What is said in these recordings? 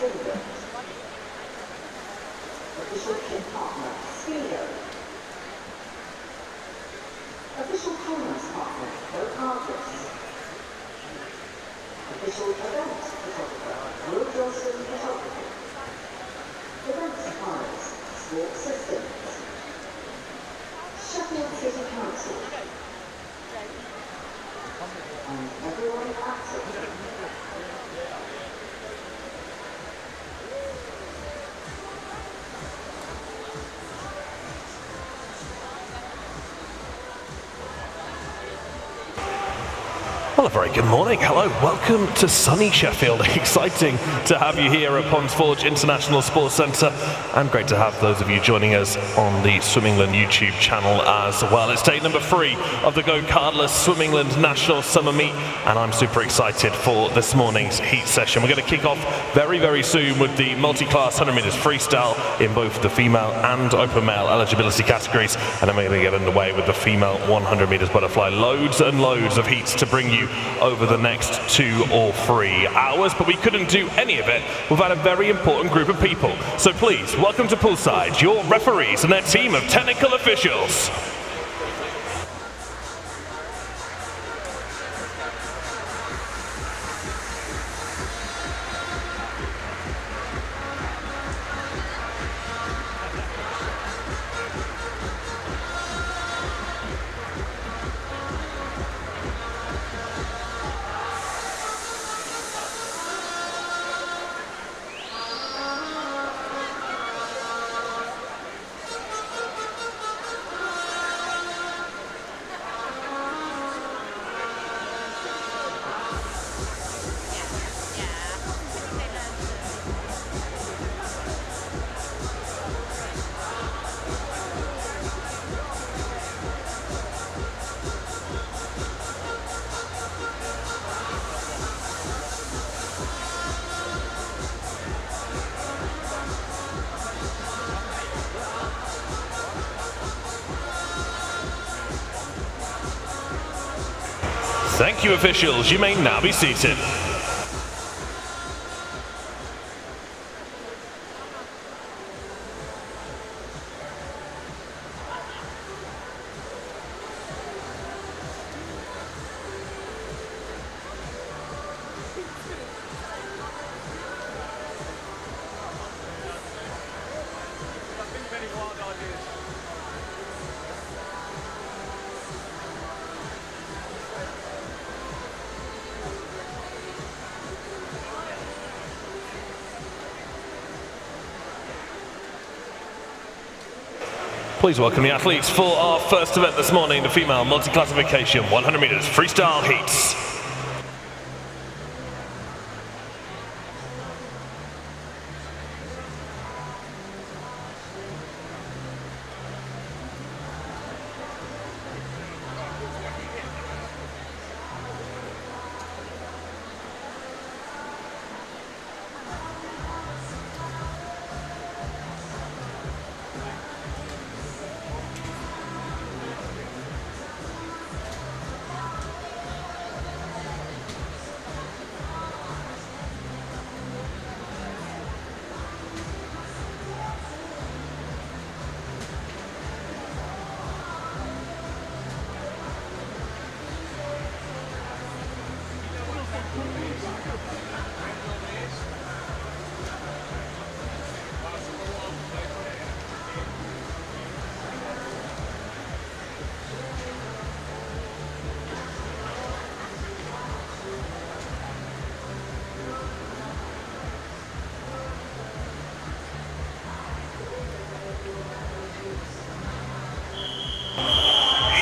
Official pin partner, Speedo. Official tournament partner, Argus. Official event photographer, Will Johnson Photography. Event suppliers, Sport Systems. Sheffield City Council. And everyone active. Well, a very good morning. Hello, welcome to sunny Sheffield. Exciting to have you here at Ponds Forge International Sports Centre, and great to have those of you joining us on the Swimmingland YouTube channel as well. It's day number 3 of the Go Cardless Swimmingland National Summer Meet, and I'm super excited for this morning's heat session. We're going to kick off very, very soon with the multi-class 100 metres freestyle in both the female and open male eligibility categories, and then we're going to get underway with the female 100 metres butterfly. Loads and loads of heats to bring you over the next 2 or 3 hours, but we couldn't do any of it without a very important group of people. So please, welcome to Poolside, your referees and their team of technical officials. Thank you, officials. You may now be seated. Please welcome the athletes for our first event this morning, the female multi-classification 100 metres freestyle heats.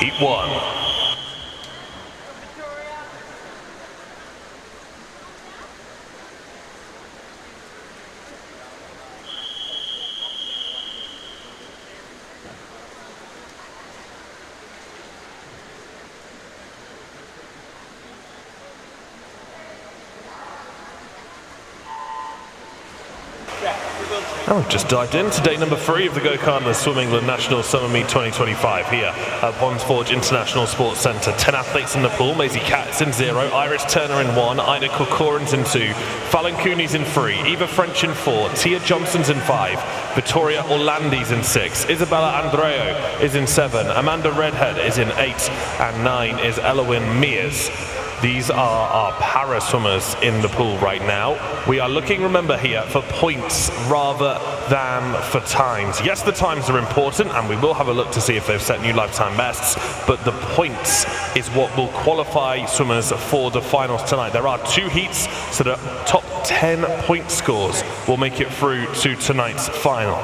Heat 1. Yeah. And we've just dived into day number 3 of the Go-Karters Swim England National Summer Meet 2025 here at Ponds Forge International Sports Centre. 10 athletes in the pool. Maisie Katz in 0, Iris Turner in 1, Ida Corcoran's in 2, Fallon Cooney's in 3, Eva French in 4, Tia Johnson's in 5, Vittoria Orlandi's in 6, Isabella Andreo is in 7, Amanda Redhead is in 8, and 9 is Elowen Mears. These are our para swimmers in the pool right now. We are looking, remember here, for points rather than for times. Yes, the times are important, and we will have a look to see if they've set new lifetime bests, but the points is what will qualify swimmers for the finals tonight. There are 2 heats, so the top 10 point scores will make it through to tonight's final.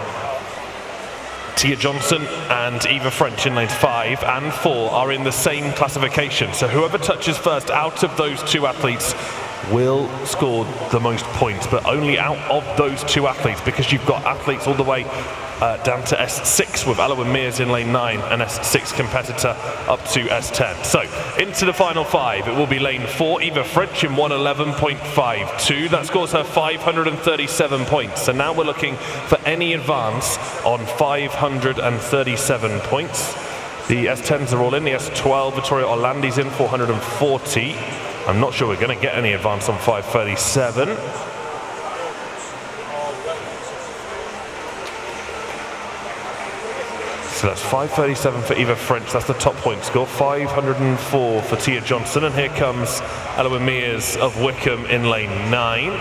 Tia Johnson and Eva French in lanes 5 and 4 are in the same classification. So whoever touches first out of those 2 athletes will score the most points, but only out of those 2 athletes, because you've got athletes all the way down to S6 with Elowen Mears in lane 9, an S6 competitor up to S10. So into the final 5, it will be lane 4, Eva French in 111.52. That scores her 537 points. And now we're looking for any advance on 537 points. The S10s are all in. The S12, Vittoria Orlandi's in 440. I'm not sure we're going to get any advance on 537. So that's 537 for Eva French, that's the top point score. 504 for Tia Johnson, and here comes Elowen Mears of Wickham in lane 9.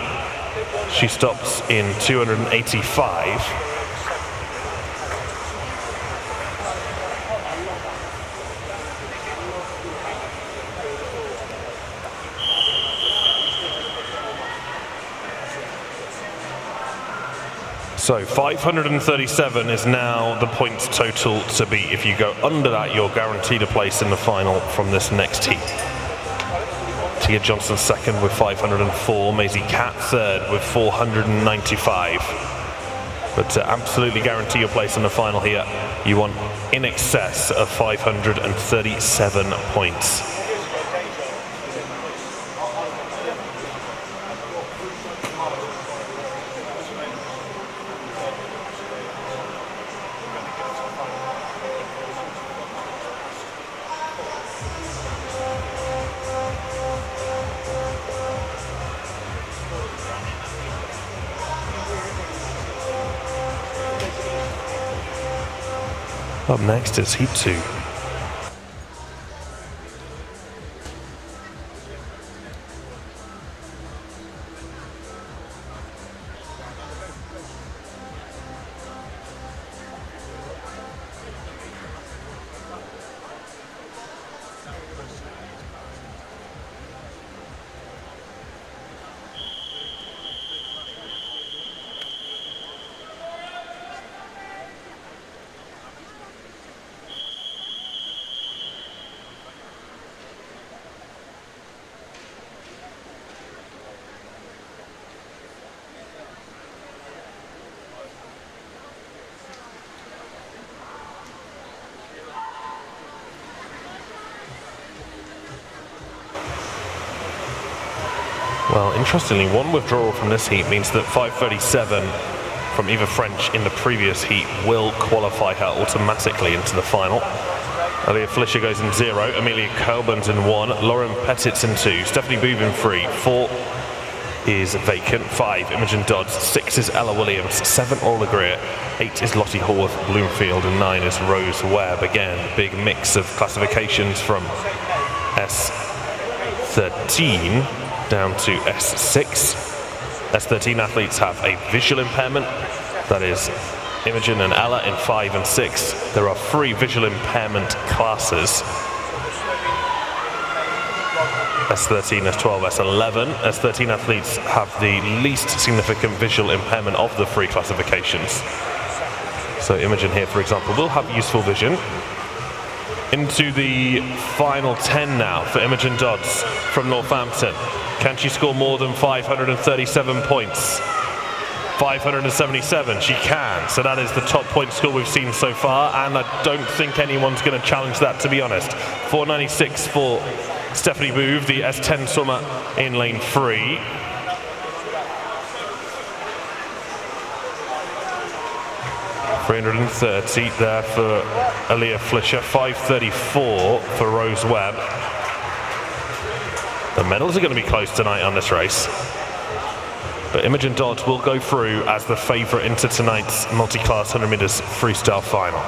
She stops in 285. So 537 is now the points total to beat. If you go under that, you're guaranteed a place in the final from this next heat. Tia Johnson second with 504, Maisie Cat third with 495. But to absolutely guarantee your place in the final here, you want in excess of 537 points. Up next is Heat 2. Well, interestingly, one withdrawal from this heat means that 537 from Eva French in the previous heat will qualify her automatically into the final. Aaliyah Felicia goes in 0, Amelia Colburn's in 1, Lauren Pettitt's in 2, Stephanie Boob in 3, 4 is vacant, 5 Imogen Dodds, 6 is Ella Williams, 7 Orla Greer, 8 is Lottie Horwath Bloomfield, and 9 is Rose Webb. Again, big mix of classifications from S13 down to S6. S13 athletes have a visual impairment, that is Imogen and Ella in 5 and 6. There are 3 visual impairment classes. S13, S12, S11. S13 athletes have the least significant visual impairment of the 3 classifications. So Imogen here, for example, will have useful vision. Into the final 10 now for Imogen Dodds from Northampton. Can she score more than 537 points? 577, she can. So that is the top point score we've seen so far, and I don't think anyone's going to challenge that, to be honest. 496 for Stephanie Booth, the S10 swimmer in lane 3. 330 there for Aaliyah Flischer, 534 for Rose Webb. The medals are going to be close tonight on this race, but Imogen Dodds will go through as the favourite into tonight's multi-class 100 metres freestyle final.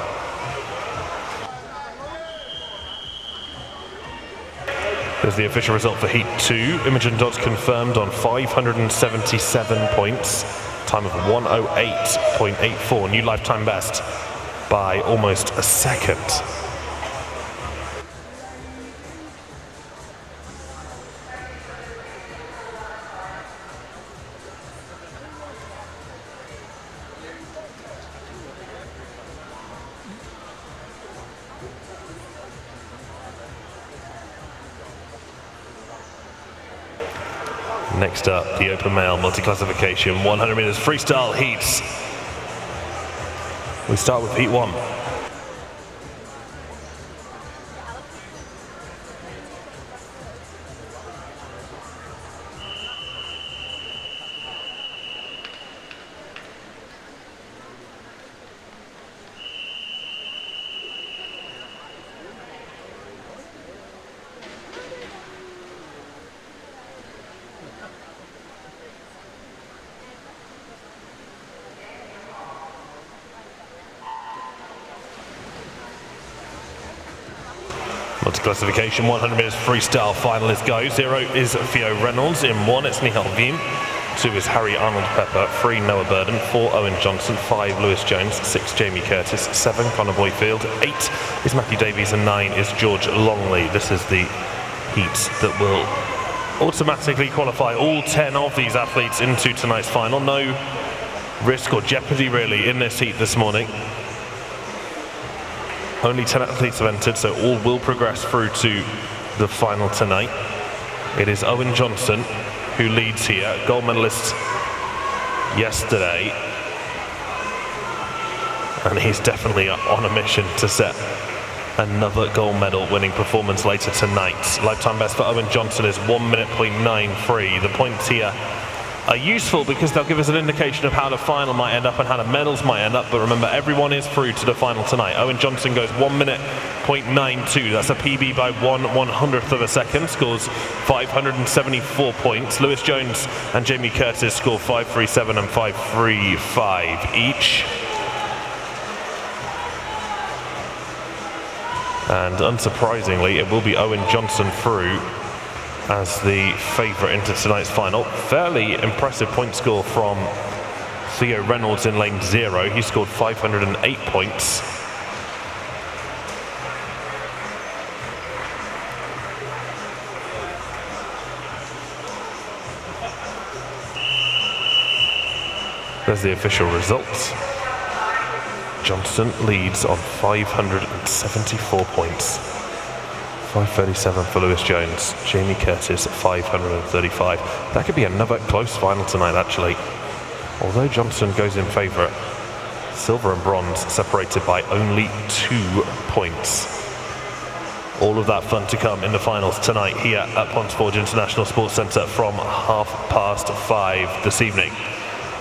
There's the official result for Heat 2. Imogen Dodds confirmed on 577 points, time of 108.84, new lifetime best by almost a second. Next up, the open male multi-classification 100 metres freestyle heats. We start with Heat 1. Multi-classification 100 metres freestyle finalist go. 0 is Theo Reynolds. In 1 it's Nihal Veem. 2 is Harry Arnold Pepper. 3 Noah Burden. 4 Owen Johnson. 5 Lewis Jones. 6 Jamie Curtis. 7 Connor Boyfield. 8 is Matthew Davies. And 9 is George Longley. This is the heat that will automatically qualify all 10 of these athletes into tonight's final. No risk or jeopardy really in this heat this morning. Only 10 athletes have entered, so all will progress through to the final tonight. It is Owen Johnson who leads here, gold medalist yesterday. And he's definitely on a mission to set another gold medal winning performance later tonight. Lifetime best for Owen Johnson is 1:93. The points here are useful because they'll give us an indication of how the final might end up and how the medals might end up, but remember, everyone is through to the final tonight. Owen Johnson goes 1:92. That's a PB by 1/100th of a second, scores 574 points. Lewis Jones and Jamie Curtis score 537 and 535 each. And unsurprisingly, it will be Owen Johnson through as the favourite into tonight's final. Fairly impressive point score from Theo Reynolds in lane 0. He scored 508 points. There's the official results. Johnson leads on 574 points. 537 for Lewis Jones, Jamie Curtis 535. That could be another close final tonight actually. Although Johnson goes in favourite, silver and bronze separated by only 2 points. All of that fun to come in the finals tonight here at Ponds Forge International Sports Centre from 5:30 this evening.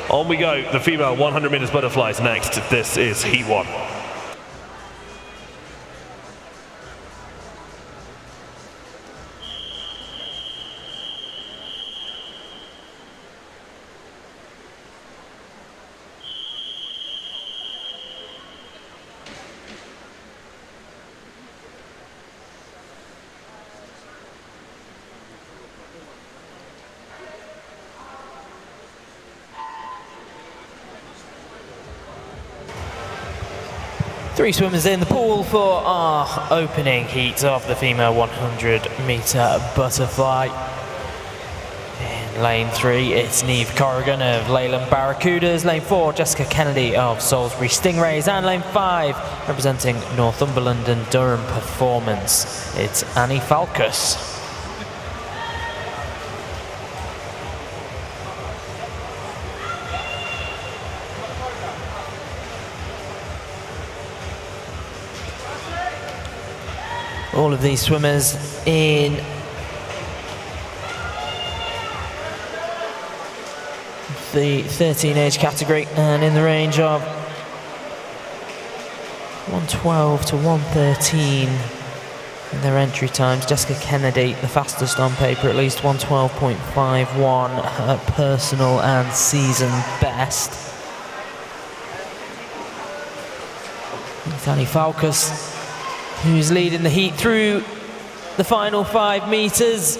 On we go, the female 100 metres butterflies next. This is Heat 1. Three swimmers in the pool for our opening heat of the female 100 metre butterfly. In lane 3, it's Neve Corrigan of Leyland Barracudas. Lane 4, Jessica Kennedy of Salisbury Stingrays. And lane 5, representing Northumberland and Durham Performance, it's Annie Falkus. All of these swimmers in the 13 age category and in the range of 1:12 to 1:13 in their entry times. Jessica Kennedy, the fastest on paper, at least 1:12.51, her personal and season best. Annie Falkus, who's leading the heat through the final 5 meters.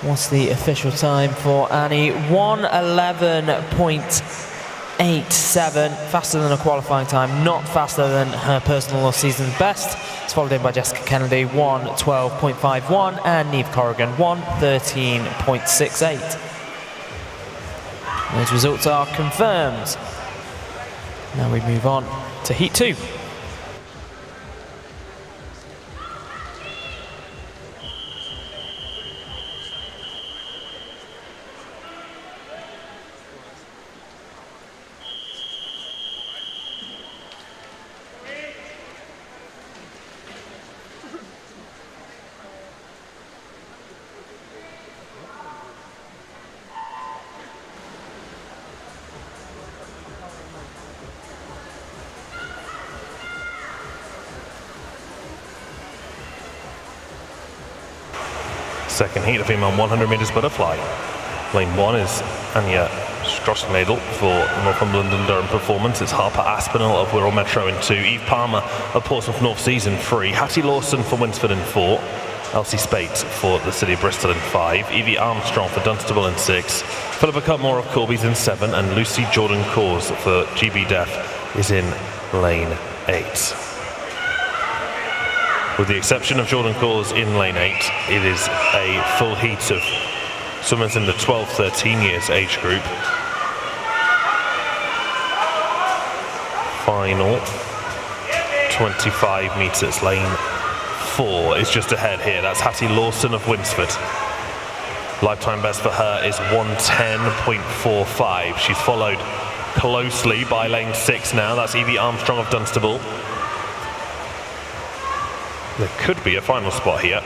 What's the official time for Annie? 1:11.87, faster than a qualifying time, not faster than her personal or season's best. It's followed in by Jessica Kennedy, 1:12.51, and Niamh Corrigan, 1:13.68. Those results are confirmed. Now we move on to Heat 2. Second heat, the female 100 metres butterfly. Lane 1 is Anya Strosnadel for Northumberland and Durham Performance. It's Harper Aspinall of Wirral Metro in 2. Eve Palmer of Portsmouth North Seas in 3. Hattie Lawson for Winsford in 4. Elsie Spate for the City of Bristol in 5. Evie Armstrong for Dunstable in 6. Philippa Cutmore of Corby's in 7. And Lucy Jordan Cause for GB Def is in lane 8. With the exception of Jordan Cause in lane 8, it is a full heat of swimmers in the 12-13 years age group. Final 25 metres, lane 4 is just ahead here. That's Hattie Lawson of Winsford. Lifetime best for her is 1:10.45. She's followed closely by lane 6 now. That's Evie Armstrong of Dunstable. There could be a final spot here.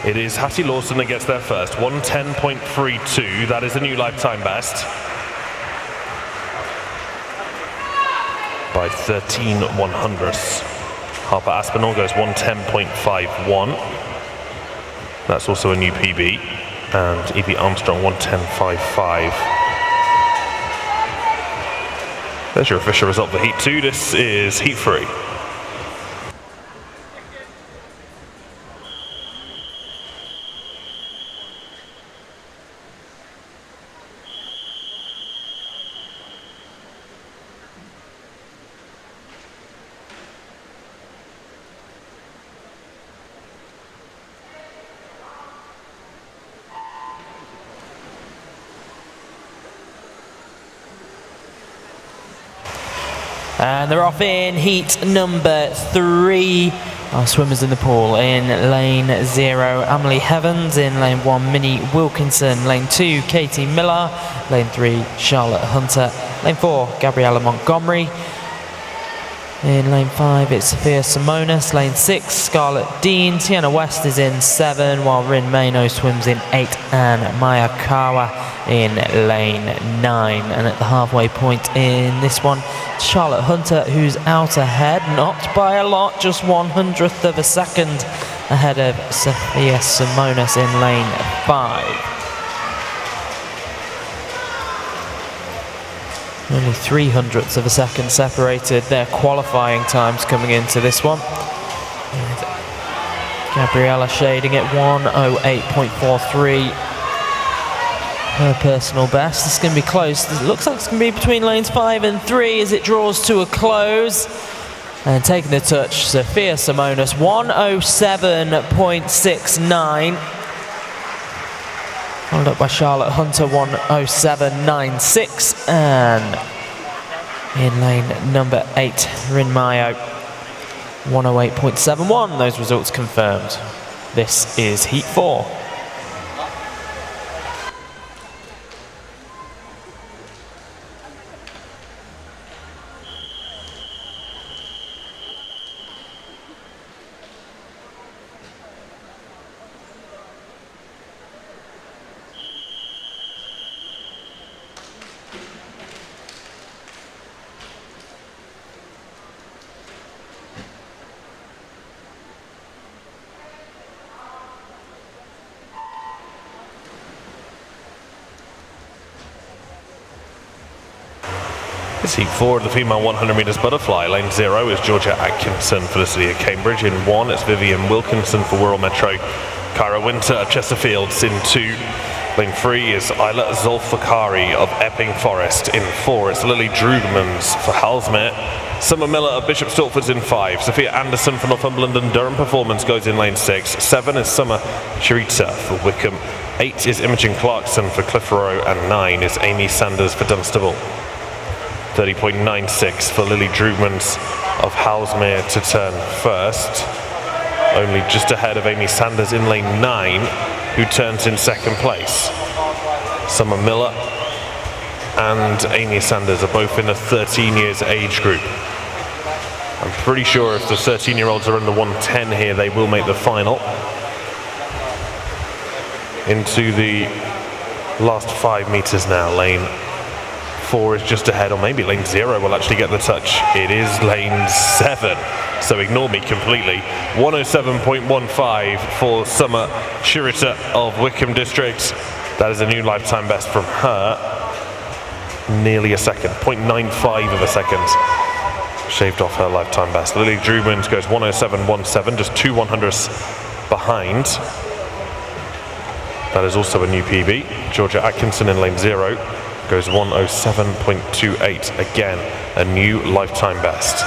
It is Hattie Lawson that gets there first. 1:10.32. That is a new lifetime best. By 13/100ths. Harper Aspinall goes 1:10.51. That's also a new PB. And Evie Armstrong 1:10.55. There's your official result for Heat 2. This is Heat 3. And they're off in heat number 3. Our swimmers in the pool. In lane 0, Emily Heavens. In lane 1, Minnie Wilkinson. Lane 2, Katie Miller. Lane 3, Charlotte Hunter. Lane 4, Gabriella Montgomery. In lane 5, it's Sophia Simonis. Lane 6, Scarlett Dean. Tiana West is in 7, while Rin Mano swims in 8, and Maya Kawa in lane 9. And at the halfway point in this one, Charlotte Hunter, who's out ahead, not by a lot, just 1/100th of a second ahead of Sophia Simonis in lane 5. Only 3/100ths of a second separated their qualifying times coming into this one. And Gabriella shading at 1:08.43. Her personal best. It's going to be close. It looks like it's going to be between lanes 5 and 3 as it draws to a close. And taking the touch, Sophia Simonis, 1:07.69. Followed up by Charlotte Hunter, 1:07.96. And in lane number 8, Rin Mayo, 1:08.71. Those results confirmed. This is Heat 4. It's heat 4 of the female 100 metres butterfly. Lane 0 is Georgia Atkinson for the city of Cambridge. In 1, it's Vivian Wilkinson for Wirral Metro. Kyra Winter of Chesterfields in 2. Lane 3 is Isla Zolfakari of Epping Forest. In 4, it's Lily Drugmans for Halsmere. Summer Miller of Bishop Stortford's in 5. Sophia Anderson for Northumberland and Durham Performance goes in lane 6. 7 is Summer Sharita for Wickham. 8 is Imogen Clarkson for Clitheroe. And 9 is Amy Sanders for Dunstable. 30.96 for Lily Drugmans of Halsmere to turn first. Only just ahead of Amy Sanders in lane 9, who turns in second place. Summer Miller and Amy Sanders are both in the 13 years age group. I'm pretty sure if the 13-year-olds are under 110 here, they will make the final. Into the last 5 meters now. Lane 4 is just ahead, or maybe lane 0 will actually get the touch. It is lane 7, so ignore me completely. 107.15 for Summer Shirita of Wickham District. That is a new lifetime best from her. Nearly a second, 0.95 of a second. Shaved off her lifetime best. Lily Drumans goes 107.17, just 2 100ths behind. That is also a new PB. Georgia Atkinson in lane 0 goes 107.28. Again, a new lifetime best.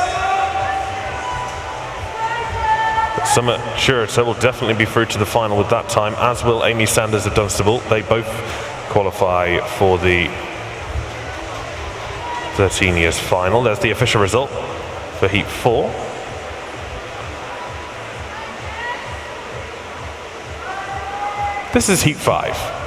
But Summer Shirita will definitely be through to the final with that time, as will Amy Sanders of Dunstable. They both qualify for the 13 years final. There's the official result for heat 4. This is heat 5.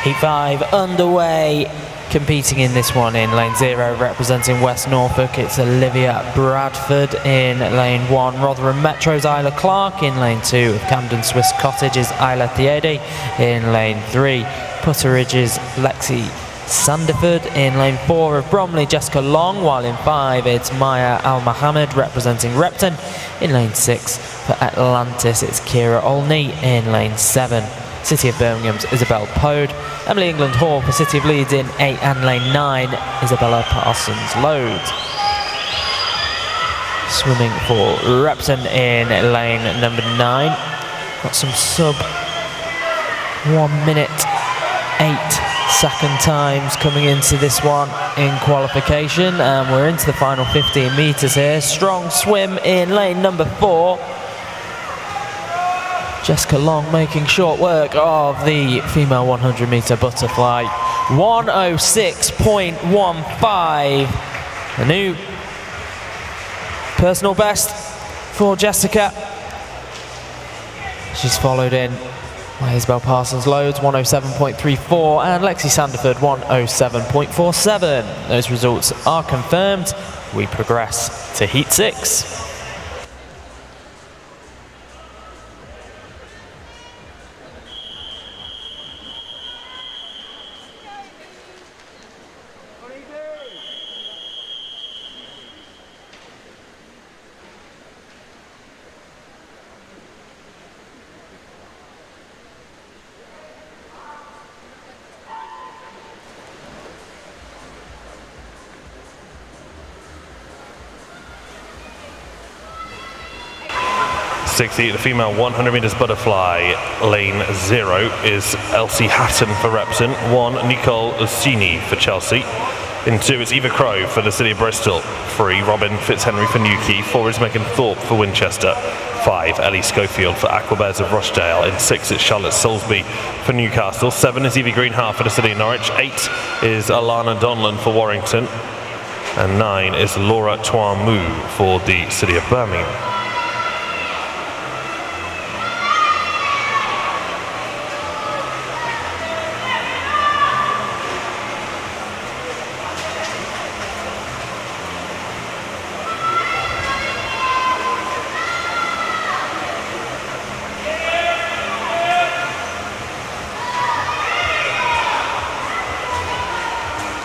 Heat 5 underway. Competing in this one in lane 0, representing West Norfolk, it's Olivia Bradford. In lane 1, Rotherham Metro's Isla Clark. In lane 2 of Camden Swiss Cottage is Isla Thiede. In lane 3, Putteridge's Lexi Sandiford. In lane 4 of Bromley, Jessica Long, while in 5 it's Maya Al Mohammed representing Repton. In lane 6 for Atlantis it's Kira Olney. In lane 7, City of Birmingham's Isabel Pode. Emily England Hall for City of Leeds in 8, and lane 9 Isabella Parsons Loads. Swimming for Repton in lane number 9. Got some sub 1 minute 8-second times coming into this one in qualification, and we're into the final 15 meters here. Strong swim in lane number 4. Jessica Long making short work of the female 100 meter butterfly. 106.15, a new personal best for Jessica. She's followed in by Isabel Parsons Loads, 107.34, and Lexi Sandiford, 107.47. Those results are confirmed. We progress to heat 6. The female 100 metres butterfly. Lane 0 is Elsie Hatton for Repton. 1, Nicole Ussini for Chelsea. In 2, it's Eva Crow for the City of Bristol. 3, Robin Fitzhenry for Newquay. 4 is Megan Thorpe for Winchester. 5, Ellie Schofield for Aquabears of Rochdale. In 6, it's Charlotte Soulsby for Newcastle. 7 is Evie Greenhalgh for the City of Norwich. 8 is Alana Donlan for Warrington. And 9 is Laura Tuamu for the City of Birmingham.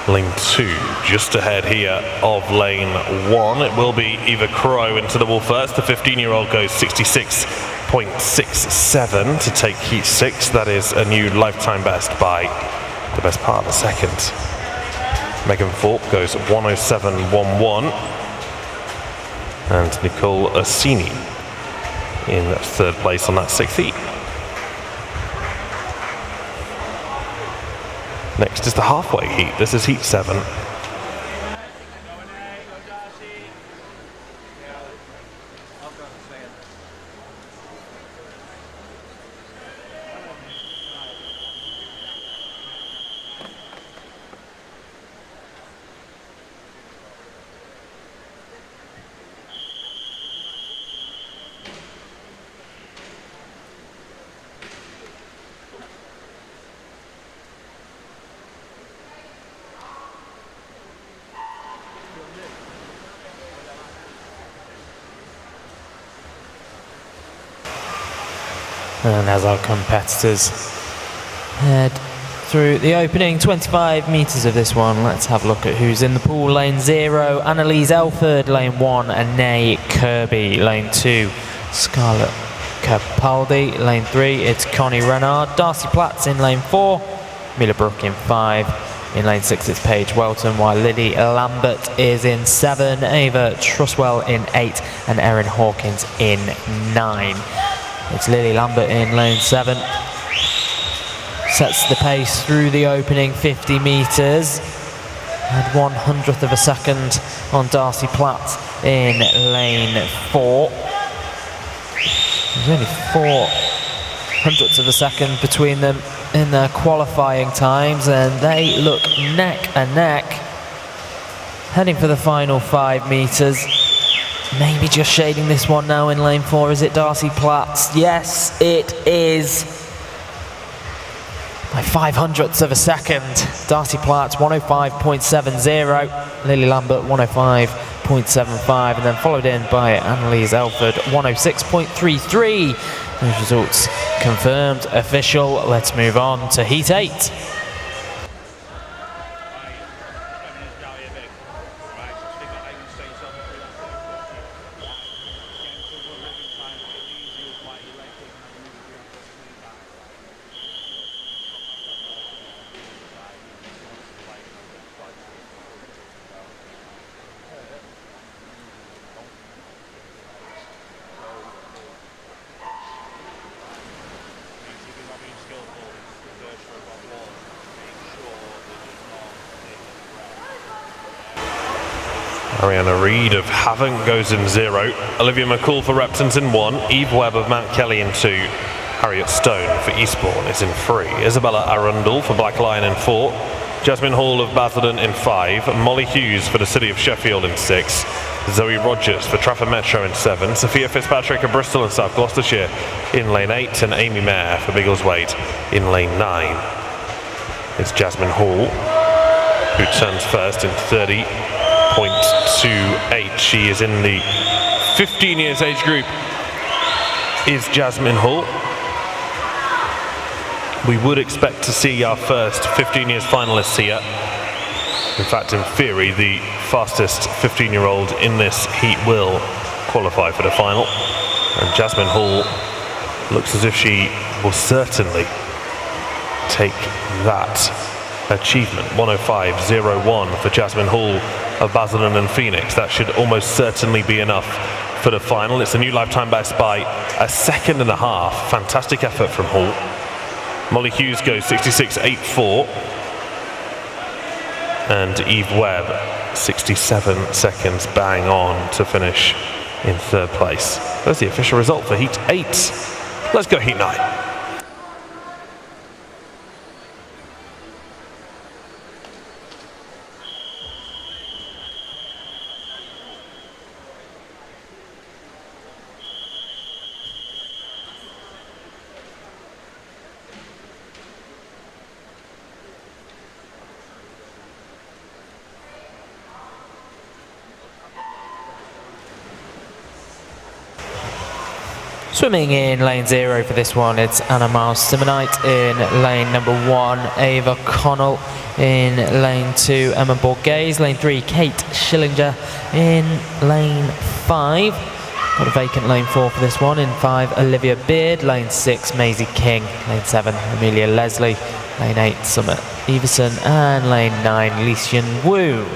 Lane 2 just ahead here of lane 1. It will be Eva Crow into the wall first. The 15-year-old goes 66.67 to take heat 6. That is a new lifetime best by the best part of a second. Megan Thorpe goes 107.11. And Nicole Orsini in third place on that 6th heat. Next is the halfway heat. This is heat 7. And as our competitors head through the opening 25 metres of this one, let's have a look at who's in the pool. Lane 0, Annalise Elford. Lane 1, Anae Kirby. Lane 2, Scarlett Capaldi. Lane 3, it's Connie Renard. Darcy Platts in lane 4, Mila Brook in 5. In lane 6, it's Paige Welton, while Lily Lambert is in 7, Ava Truswell in 8, and Erin Hawkins in 9. It's Lily Lambert in lane 7. Sets the pace through the opening 50 metres. And 1/100th of a second on Darcy Platt in lane 4. There's only 4/100ths of a second between them in their qualifying times, and they look neck and neck. Heading for the final 5 metres. Maybe just shading this one now in lane 4. Is it Darcy Platt? Yes, it is. By 5/100ths of a second. Darcy Platt 105.70. Lily Lambert 105.75. And then followed in by Annalise Elford 106.33. Those results confirmed, official. Let's move on to heat 8. Ariana Reid of Havant goes in 0. Olivia McCall for Reptons in 1. Eve Webb of Mount Kelly in 2. Harriet Stone for Eastbourne is in 3. Isabella Arundel for Black Lion in 4. Jasmine Hall of Basildon in 5. Molly Hughes for the City of Sheffield in 6. Zoe Rogers for Trafford Metro in 7. Sophia Fitzpatrick of Bristol and South Gloucestershire in lane 8. And Amy Mayer for Biggleswade in lane 9. It's Jasmine Hall who turns first in 30.28. She is in the 15 years age group, is Jasmine Hall. We would expect to see our first 15 years finalists here. In fact, in theory, the fastest 15-year-old in this heat will qualify for the final. And Jasmine Hall looks as if she will certainly take that achievement. 105.01 for Jasmine Hall of Basildon and Phoenix. That should almost certainly be enough for the final. It's a new lifetime best by a second and a half. Fantastic effort from Hall. Molly Hughes goes 66.84. And Eve Webb 67 seconds bang on to finish in 3rd place. That's the official result for heat 8. Let's go heat 9. Swimming in lane 0 for this one, it's Anna Miles-Simonite. In lane number 1, Ava Connell. In lane 2, Emma Borghese. Lane 3, Kate Schillinger. In lane 5, got a vacant lane 4 for this one. In 5, Olivia Beard. Lane 6, Maisie King. Lane 7, Amelia Leslie. Lane 8, Summer Everson. And lane 9, Lixian Wu.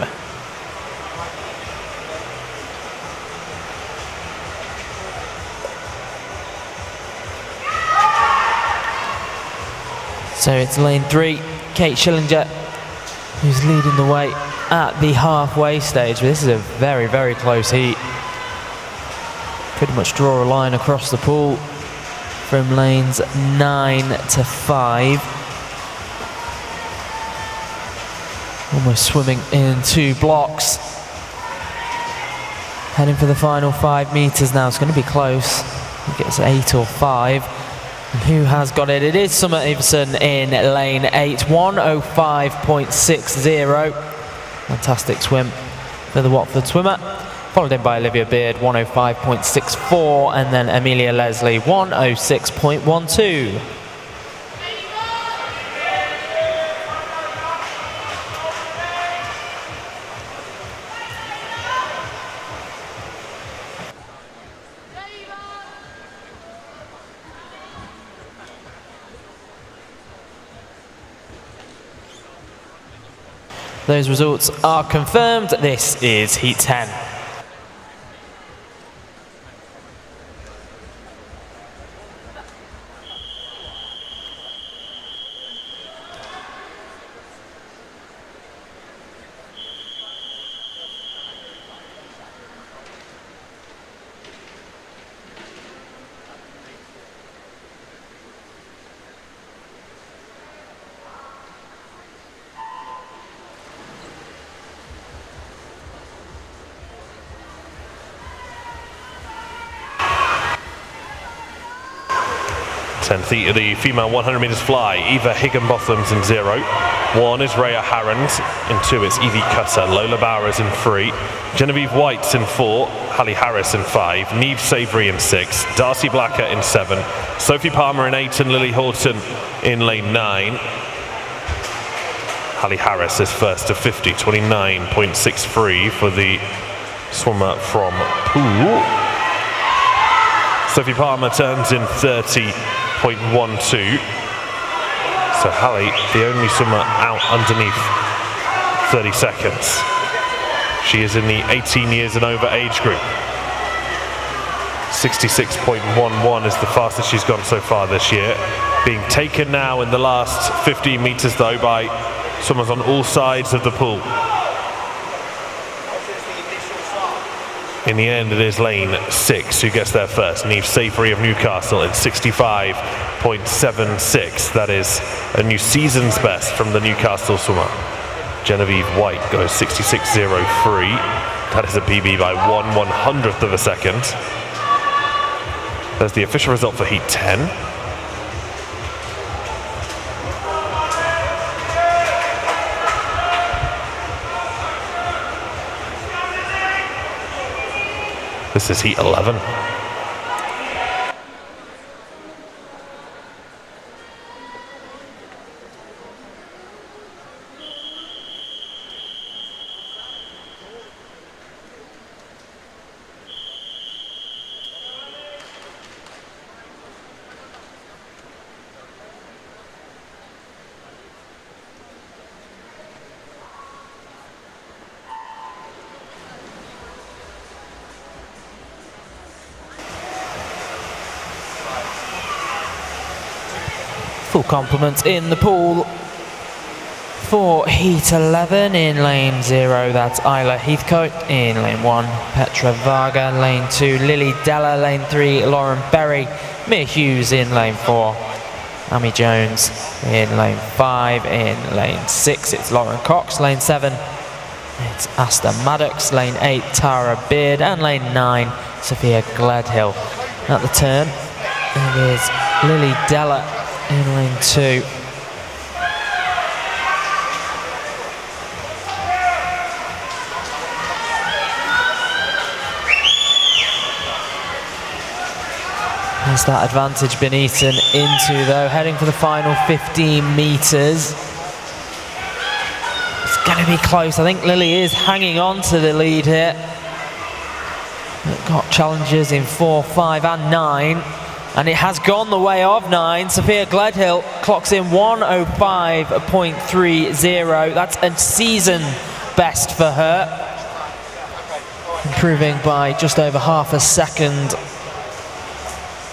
So it's lane 3, Kate Schillinger, who's leading the way at the halfway stage. This is a very, very close heat. Pretty much draw a line across the pool from lanes 9 to 5. Almost swimming in 2 blocks. Heading for the final 5 meters now. It's going to be close. It gets 8 or 5. And who has got it? It is Summer Everson in lane 8, 105.60. Fantastic swim for the Watford swimmer. Followed in by Olivia Beard, 105.64, and then Amelia Leslie, 106.12. Those results are confirmed. This is Heat 10. Tenth heat of the female 100 metres fly. Eva Higginbotham's in 0. 1 is Rhea Harrons. In 2 it's Evie Cutter. Lola Bowers in 3. Genevieve White's in 4. Hallie Harris in 5. Neve Savory in 6. Darcy Blacker in 7. Sophie Palmer in 8 and Lily Horton in lane 9. Hallie Harris is first to 50, 29.63 for the swimmer from Poole. Sophie Palmer turns in 30.12. So Hallie, the only swimmer out underneath 30 seconds. She is in the 18 years and over age group. 66.11 is the fastest she's gone so far this year. Being taken now in the last 15 meters though by swimmers on all sides of the pool. In the end, it is lane 6 who gets there first. Neve Savory of Newcastle in 65.76. That is a new season's best from the Newcastle swimmer. Genevieve White goes 66.03. That is a PB by 1/100th of a second. There's the official result for Heat 10. This is Heat 11. Full complement in the pool for Heat 11. In lane 0, that's Isla Heathcote. In lane 1, Petra Varga. Lane 2, Lily Della. Lane 3, Lauren Berry. Mia Hughes in lane 4. Amy Jones in lane 5. In lane 6, it's Lauren Cox. Lane 7, it's Asta Maddox. Lane 8, Tara Beard. And lane 9, Sophia Gledhill. At the turn, it is Lily Della in lane 2. Has that advantage been eaten into, though? Heading for the final 15 metres. It's going to be close. I think Lily is hanging on to the lead here. Got challenges in 4, 5 and 9. And it has gone the way of 9. Sophia Gledhill clocks in 1:05.30. That's a season best for her. Improving by just over half a second.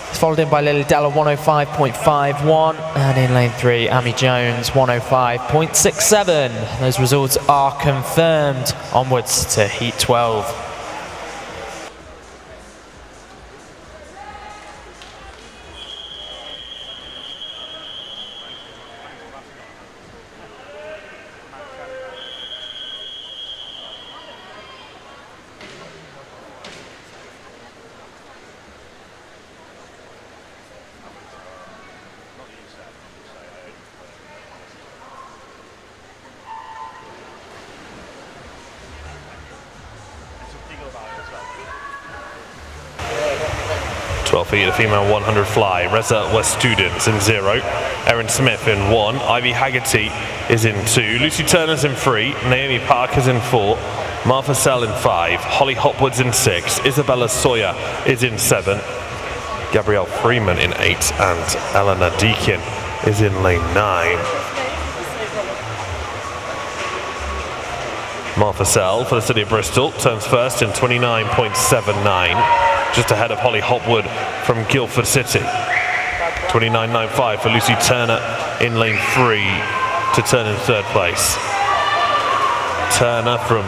It's followed in by Lily Della, 1:05.51. And in lane 3, Amy Jones, 1:05.67. Those results are confirmed. Onwards to heat 12. 12 feet, the female 100 fly. Reza West Students in 0. Erin Smith in 1. Ivy Haggerty is in 2. Lucy Turner's in 3. Naomi Parker's in 4. Martha Sell in 5. Holly Hopwood's in 6. Isabella Sawyer is in 7. Gabrielle Freeman in 8. And Eleanor Deakin is in lane 9. Martha Sell for the City of Bristol turns first in 29.79, just ahead of Holly Hopwood from Guildford City. 29.95 for Lucy Turner in lane 3 to turn in 3rd place. Turner from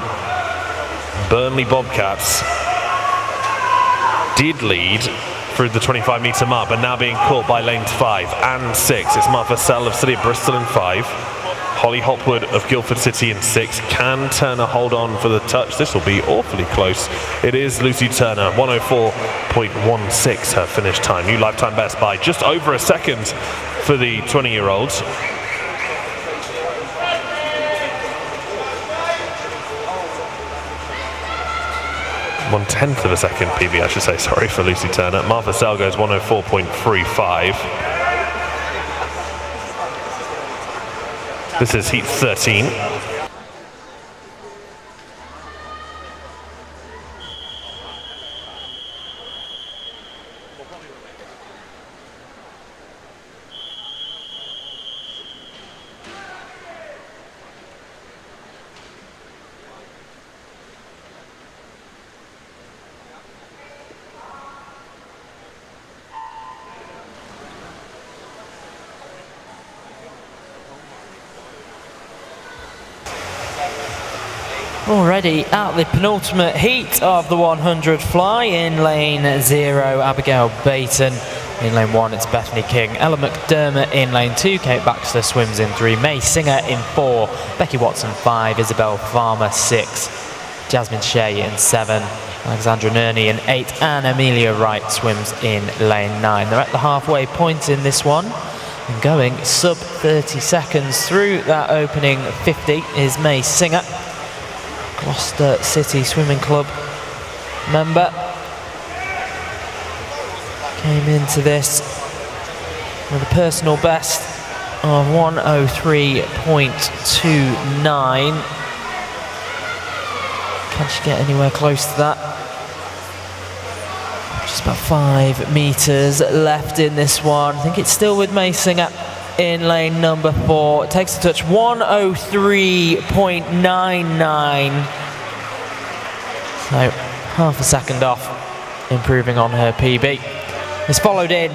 Burnley Bobcats did lead through the 25-metre mark, but now being caught by lanes 5 and 6. It's Martha Sell of City of Bristol in 5. Holly Hopwood of Guildford City in 6. Can Turner hold on for the touch? This will be awfully close. It is Lucy Turner, 1:04.16 her finish time. New lifetime best by just over a second for the 20-year-olds. One-tenth of a second PB, I should say, sorry, for Lucy Turner. Martha Sell goes 1:04.35. This is heat 13. Already at the penultimate heat of the 100 fly. In lane 0, Abigail Bayton. In lane 1, it's Bethany King. Ella McDermott in lane 2. Kate Baxter swims in 3. May Singer in 4. Becky Watson 5. Isabel Farmer 6. Jasmine Shea in 7. Alexandra Nerney in 8. And Amelia Wright swims in lane 9. They're at the halfway point in this one. And going sub 30 seconds through that opening 50 is May Singer, Gloucester City Swimming Club member. Came into this with a personal best of 1:03.29. Can she get anywhere close to that? Just about 5 metres left in this one. I think it's still with May Singer in lane number 4. It takes a touch, 1:03.99. So half a second off, improving on her PB. It's followed in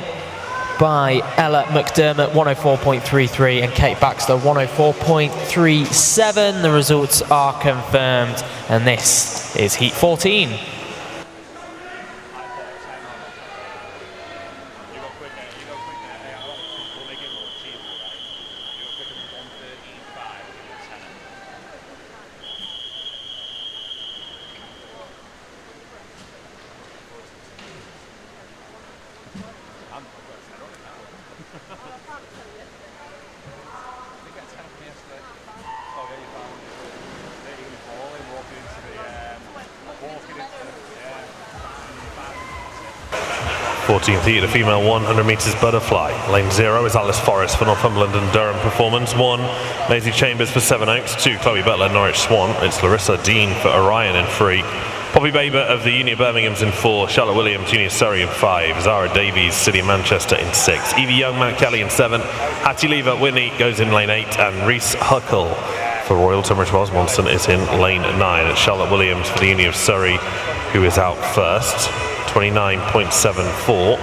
by Ella McDermott, 1:04.33, and Kate Baxter, 1:04.37. The results are confirmed, and this is heat 14. 14th heat, a female 100 metres butterfly. Lane 0 is Alice Forrest for Northumberland and Durham Performance. 1, Maisie Chambers for Sevenoaks. 2, Chloe Butler, Norwich Swan. It's Larissa Dean for Orion in 3. Poppy Baber of the Uni of Birmingham's in 4. Charlotte Williams, Uni of Surrey in 5. Zara Davies, City of Manchester in 6. Evie Young, Mount Kelly in 7. Hattie Lever, Whitney goes in lane 8. And Reese Huckle for Royal Tunbridge Wells Monson is in lane 9. It's Charlotte Williams for the Uni of Surrey who is out first. 29.74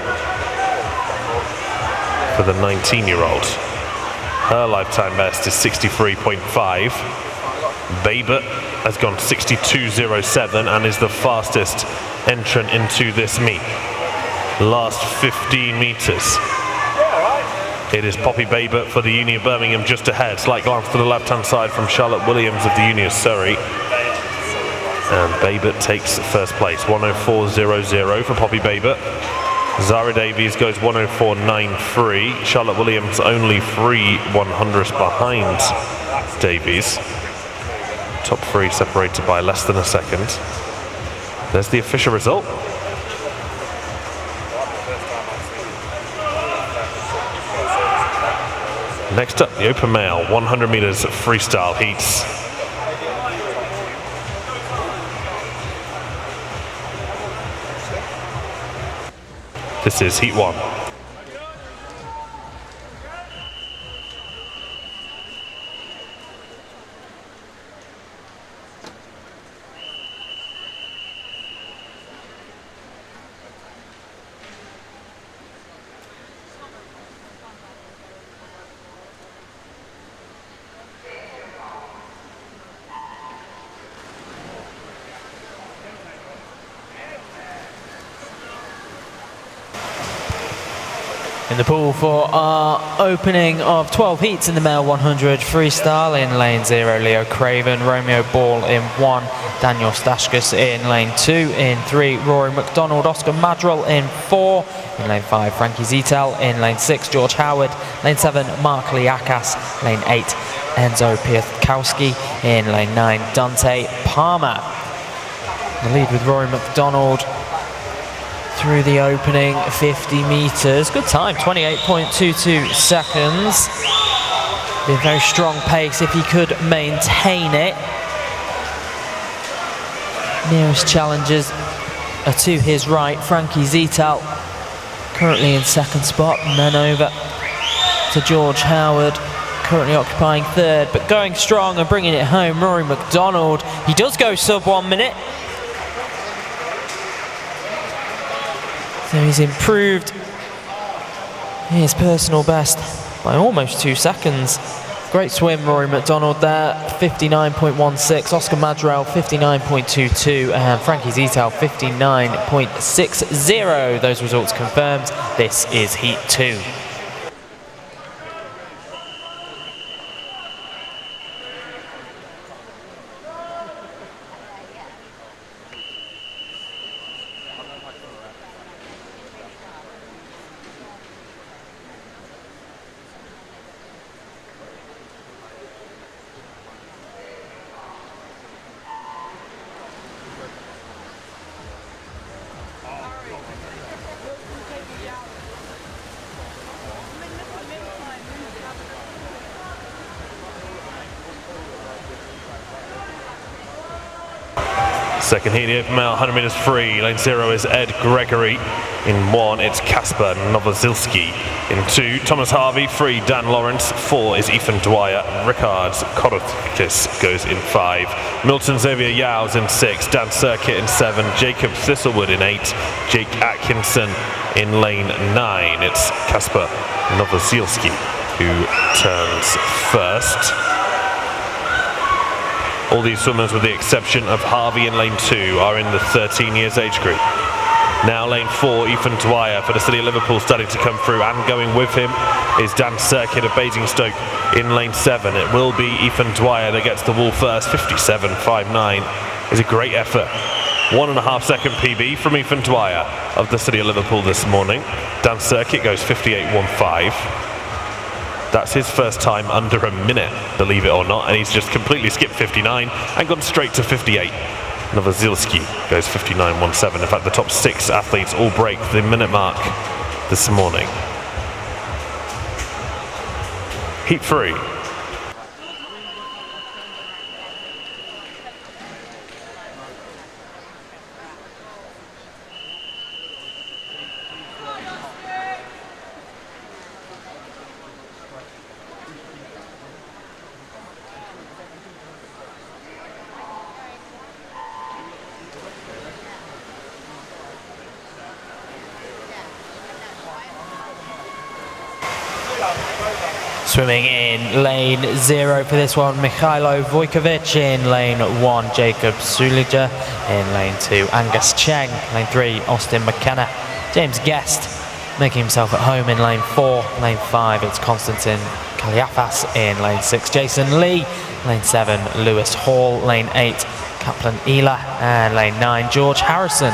for the 19-year-old. Her lifetime best is 63.5. Baber has gone 62.07 and is the fastest entrant into this meet. Last 15 metres. It is Poppy Baber for the Uni of Birmingham just ahead. Slight glance to the left-hand side from Charlotte Williams of the Uni of Surrey. And Baber takes first place, 104.00 for Poppy Baber. Zara Davies goes 104.93. Charlotte Williams only 3/100ths behind Davies. Top 3 separated by less than a second. There's the official result. Next up, the open male 100 metres freestyle heats. This is heat 1. In the pool for our opening of 12 heats in the male 100 freestyle. In lane 0, Leo Craven. Romeo Ball in 1. Daniel Stashkus in lane 2. In 3, Rory McDonald. Oscar Madrell in 4. In lane 5, Frankie Zitel. In lane 6, George Howard. Lane 7, Mark Liakas. Lane 8, Enzo Piatkowski. In lane 9, Dante Palmer. The lead with Rory McDonald through the opening 50 metres. Good time, 28.22 seconds. Be a very strong pace if he could maintain it. Nearest challengers are to his right. Frankie Zitel currently in second spot, and then over to George Howard, currently occupying third, but going strong and bringing it home. Rory McDonald, he does go sub 1 minute. So he's improved his personal best by almost 2 seconds. Great swim, Rory McDonald there, 59.16. Oscar Madrell, 59.22. And Frankie Zitel, 59.60. Those results confirmed. This is Heat 2. Second heat, the open male 100 metres free. Lane 0 is Ed Gregory. In 1, it's Kasper Novozilski. In 2, Thomas Harvey. 3, Dan Lawrence. 4 is Ethan Dwyer. Ricard Korotkis goes in 5. Milton Xavier Yow's in 6. Dan Circuit in 7. Jacob Thistlewood in 8. Jake Atkinson in lane 9. It's Kasper Novozilski who turns first. All these swimmers, with the exception of Harvey in lane 2, are in the 13 years age group. Now lane 4, Ethan Dwyer for the City of Liverpool starting to come through, and going with him is Dan Circuit of Basingstoke in lane 7. It will be Ethan Dwyer that gets the wall first. 57.59 is a great effort. 1.5 second PB from Ethan Dwyer of the City of Liverpool this morning. Dan Circuit goes 58.15. That's his first time under a minute, believe it or not, and he's just completely skipped 59 and gone straight to 58. Novozilski goes 59.17. In fact, the top 6 athletes all break the minute mark this morning. Heat 3. Swimming in lane 0 for this one, Mikhailo Vujkovic. In lane 1, Jacob Sulija. In lane 2, Angus Cheng. Lane 3, Austin McKenna. James Guest making himself at home in lane 4. Lane 5, it's Konstantin Kaliafas. In lane 6, Jason Lee. Lane 7, Lewis Hall. Lane 8, Kaplan Ela. And lane 9, George Harrison.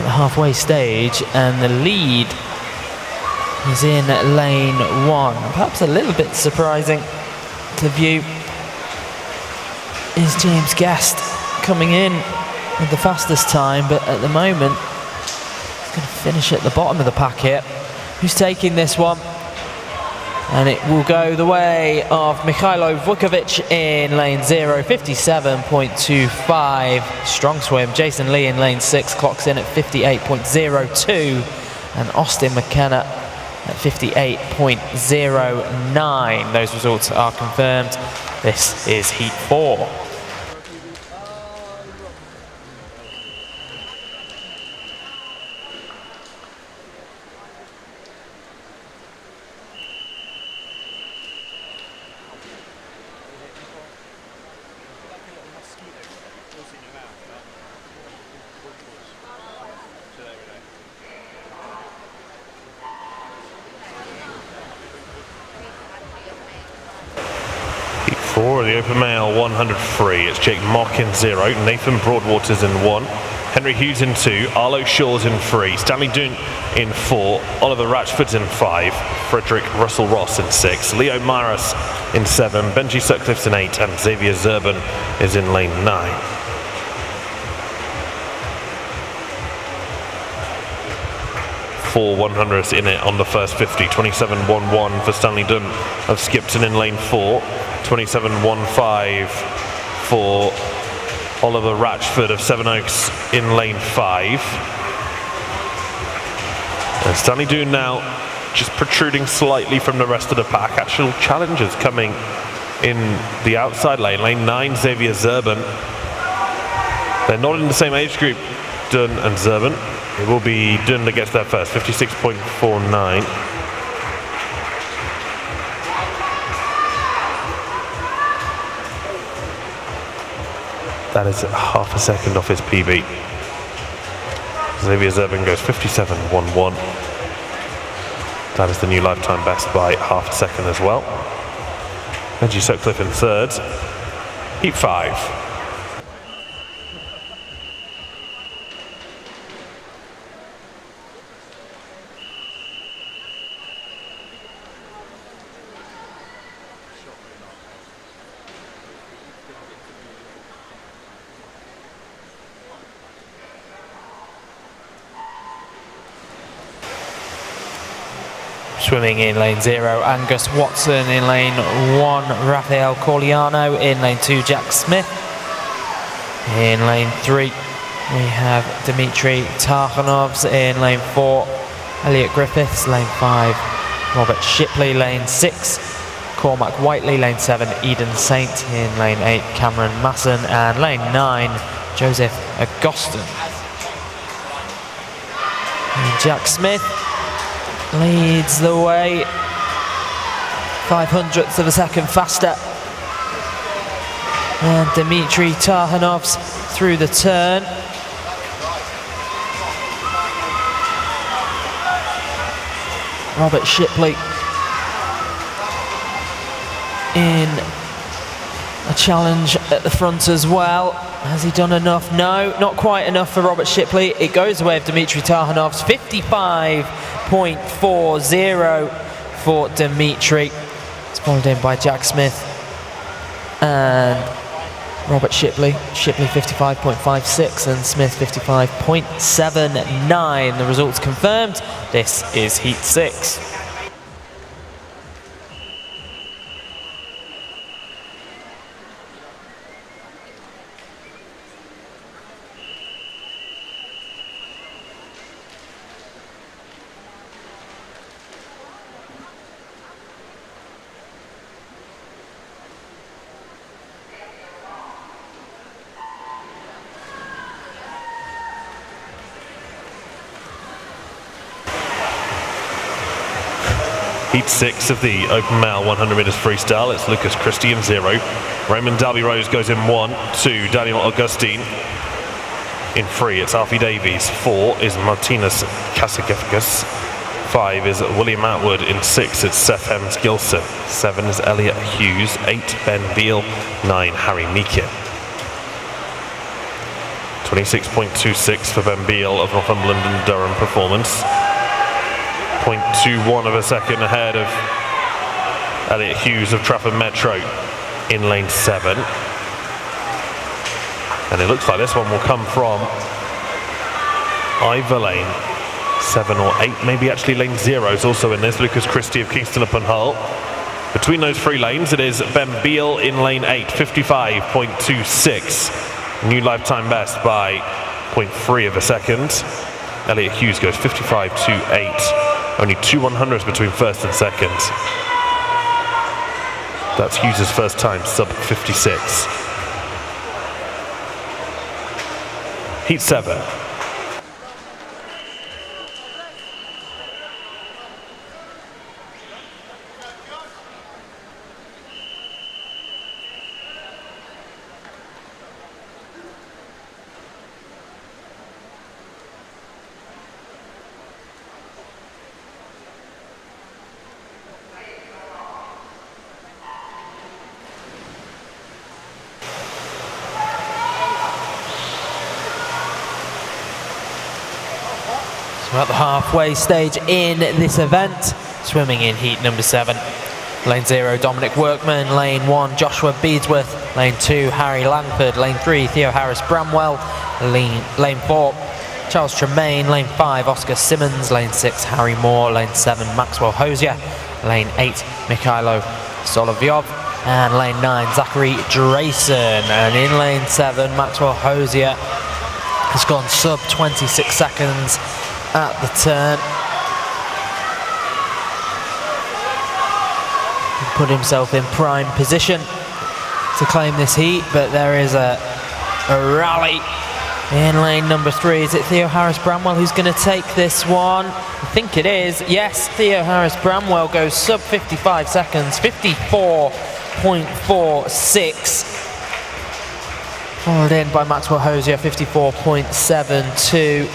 Halfway stage, and the lead is in lane 1. Perhaps a little bit surprising to view is James Guest coming in with the fastest time, but at the moment he's going to finish at the bottom of the pack here. Who's taking this one? And it will go the way of Mikhailo Vujkovic in lane 0, 57.25. Strong swim. Jason Lee in lane 6 clocks in at 58.02. And Austin McKenna at 58.09. Those results are confirmed. This is Heat 4. For the open male 100 free, it's Jake Mock in 0, Nathan Broadwaters in 1, Henry Hughes in 2, Arlo Shaw's in 3, Stanley Doon in 4, Oliver Ratchford's in 5, Frederick Russell Ross in 6, Leo Maris in 7, Benji Sutcliffe's in 8, and Xavier Zurban is in lane 9. Four 100s in it on the first 50, 27.11 for Stanley Dunn of Skipton in lane 4, 27.15 for Oliver Ratchford of Sevenoaks in lane 5. And Stanley Doon now just protruding slightly from the rest of the pack. Actual challengers coming in the outside lane, lane 9, Xavier Zurban. They're not in the same age group, Dunn and Zurban. It will be Dunn that gets there first, 56.49. That is half a second off his PB. Xavier Zurban goes 57.11. That is the new lifetime best by half a second as well. Benji Sutcliffe in 3rd. Heat 5. Swimming in lane 0, Angus Watson. In lane 1, Rafael Coriano. In lane 2, Jack Smith. In lane 3, we have Dmitry Tarhanovs. In lane 4, Elliot Griffiths. Lane 5, Robert Shipley. Lane 6, Cormac Whiteley. Lane 7, Eden Saint. In lane 8, Cameron Masson. And lane 9, Joseph Agoston. And Jack Smith leads the way, 0.05 of a second faster. And Dmitry Tarhanovs through the turn. Robert Shipley in a challenge at the front as well. Has he done enough? No, not quite enough for Robert Shipley. It goes away with Dmitry Tarhanovs, 55.40 for Dmitry. It's followed in by Jack Smith and Robert Shipley. Shipley 55.56 and Smith 55.79. The results confirmed. This is Heat 6. Heat 6 of the open male 100 metres freestyle. It's Lucas Christie in 0. Raymond Darby Rose goes in 1. 2, Daniel Augustine. In 3, it's Alfie Davies. 4 is Martinez Casagefkas. 5 is William Atwood. In 6, it's Seth Hems Gilson. 7 is Elliot Hughes. 8, Ben Beal. 9, Harry Meekin. 26.26 for Ben Beal of Northumberland and Durham Performance. 0.21 of a second ahead of Elliot Hughes of Trafford Metro in lane 7. And it looks like this one will come from either lane 7 or 8, maybe actually lane 0 is also in this. Lucas Christie of Kingston upon Hull. Between those 3 lanes, it is Ben Beal in lane 8, 55.26. New lifetime best by 0.3 of a second. Elliot Hughes goes 55.28. Only 2 100s between first and second. That's Hughes' first time sub 56. Heat 7. We're at the halfway stage in this event, swimming in heat number 7. Lane 0, Dominic Workman. Lane 1, Joshua Beadsworth. Lane 2, Harry Langford. Lane 3, Theo Harris Bramwell. Lane 4, Charles Tremaine. Lane 5, Oscar Simmons. Lane 6, Harry Moore. Lane 7, Maxwell Hosier. Lane 8, Mikhailo Solovyov. And lane 9, Zachary Drayson. And in lane 7, Maxwell Hosier has gone sub 26 seconds at the turn. He put himself in prime position to claim this heat, but there is a rally in lane number 3. Is it Theo Harris Bramwell who's going to take this one? I think it is. Yes, Theo Harris Bramwell goes sub 55 seconds, 54.46. Followed in by Maxwell Hosier, 54.72.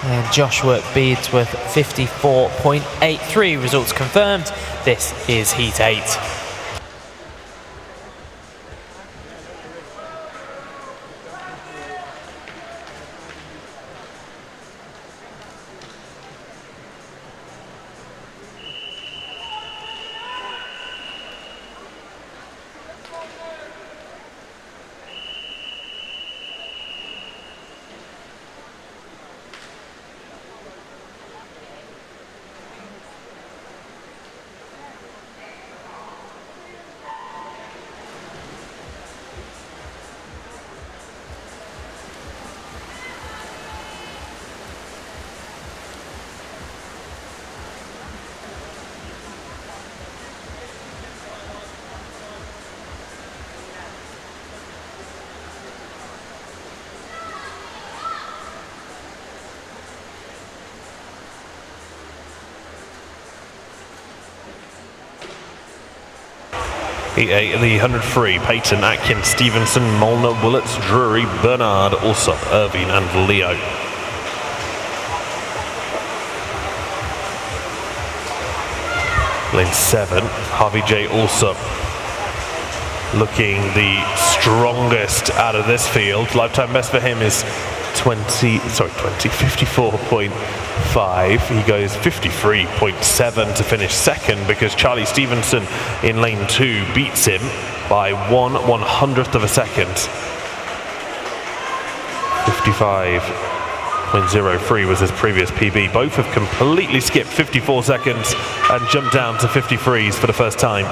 And Joshua Beadsworth, 54.83. Results confirmed. This is Heat 8. Heat 8 of the 100 free, Peyton, Atkins, Stevenson, Molnar, Willets, Drury, Bernard, Alsop, Irvine and Leo. Lane 7, Harvey J. Alsop looking the strongest out of this field. Lifetime best for him is 54.5. He goes 53.7 to finish second because Charlie Stevenson in lane 2 beats him by 1/100th of a second. 55.03 was his previous PB. Both have completely skipped 54 seconds and jumped down to 53s for the first time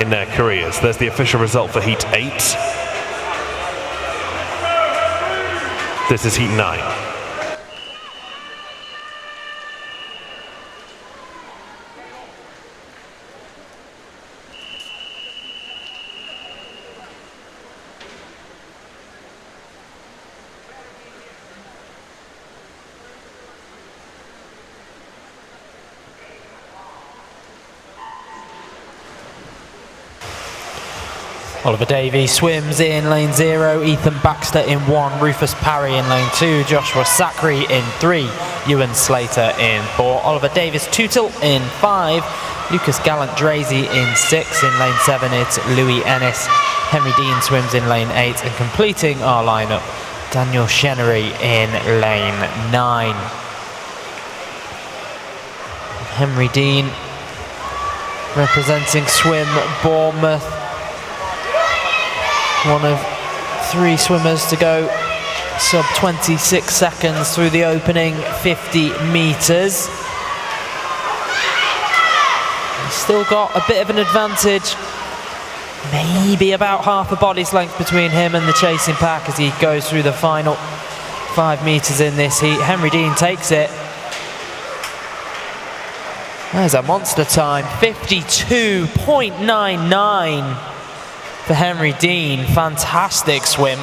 in their careers. There's the official result for Heat 8. This is Heat 9. Oliver Davies swims in lane 0, Ethan Baxter in 1, Rufus Parry in lane 2, Joshua Sackery in 3, Ewan Slater in 4, Oliver Davies Tootle in 5, Lucas Gallant-Drazy in 6, in lane 7 it's Louis Ennis, Henry Dean swims in lane 8, and completing our lineup, Daniel Chenery in lane 9. Henry Dean representing Swim Bournemouth. One of 3 swimmers to go sub 26 seconds through the opening 50 metres. He's still got a bit of an advantage, maybe about half a body's length between him and the chasing pack as he goes through the final 5 metres in this heat. Henry Dean takes it. There's a monster time, 52.99. For Henry Dean, fantastic swim.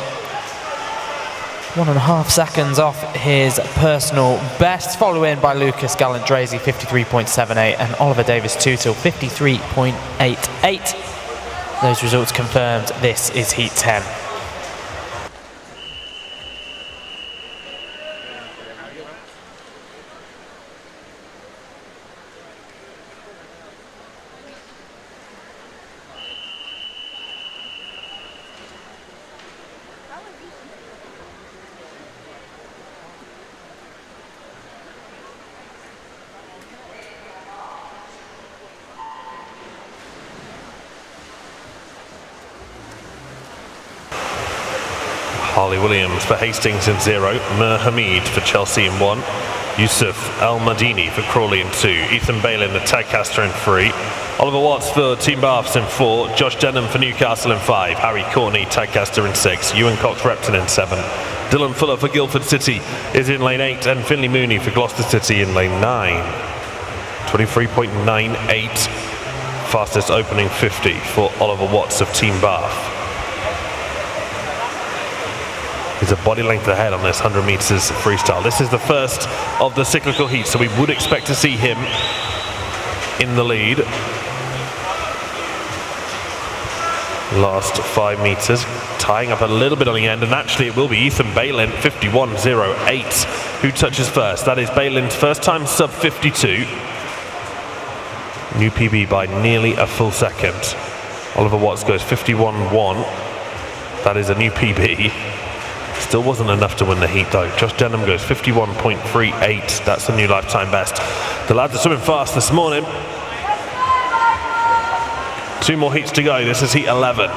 1.5 seconds off his personal best, followed in by Lucas Gallant-Drazy, 53.78, and Oliver Davies Tootle, 53.88. Those results confirmed. This is Heat 10. Harley Williams for Hastings in 0, Mir Hamid for Chelsea in 1, Yusuf El Madini for Crawley in 2, Ethan Balin the Tadcaster in 3, Oliver Watts for Team Baths in 4, Josh Denham for Newcastle in 5, Harry Courtney Tadcaster in 6, Ewan Cox-Repton in 7, Dylan Fuller for Guildford City is in lane 8, and Finley Mooney for Gloucester City in lane 9. 23.98, fastest opening 50 for Oliver Watts of Team Bath. He's a body length ahead on this 100 metres freestyle. This is the first of the cyclical heat, so we would expect to see him in the lead. Last 5 metres, tying up a little bit on the end, and actually it will be Ethan Balin, 51.08, who touches first. That is Balin's first time sub 52. New PB by nearly a full second. Oliver Watts goes 51.1. That is a new PB. Still wasn't enough to win the heat though. Josh Denham goes 51.38. That's a new lifetime best. The lads are swimming fast this morning. 2 more heats to go. This is heat 11.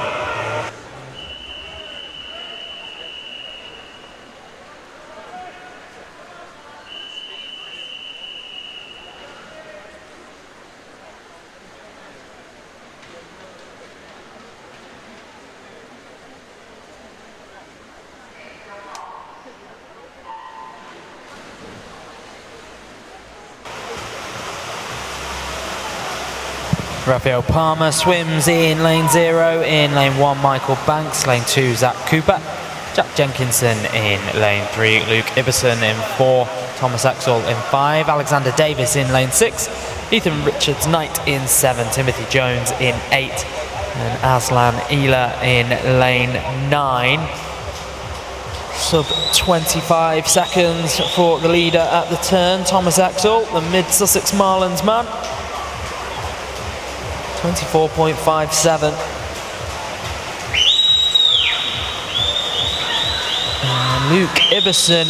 Raphael Palmer swims in lane 0, in lane 1 Michael Banks, lane 2 Zach Cooper, Jack Jenkinson in lane 3, Luke Ibbison in 4, Thomas Axel in 5, Alexander Davis in lane 6, Ethan Richards Knight in 7, Timothy Jones in 8, and Aslan Ela in lane 9. Sub 25 seconds for the leader at the turn, Thomas Axel, the mid-Sussex Marlins man. 24.57. Luke Ibbison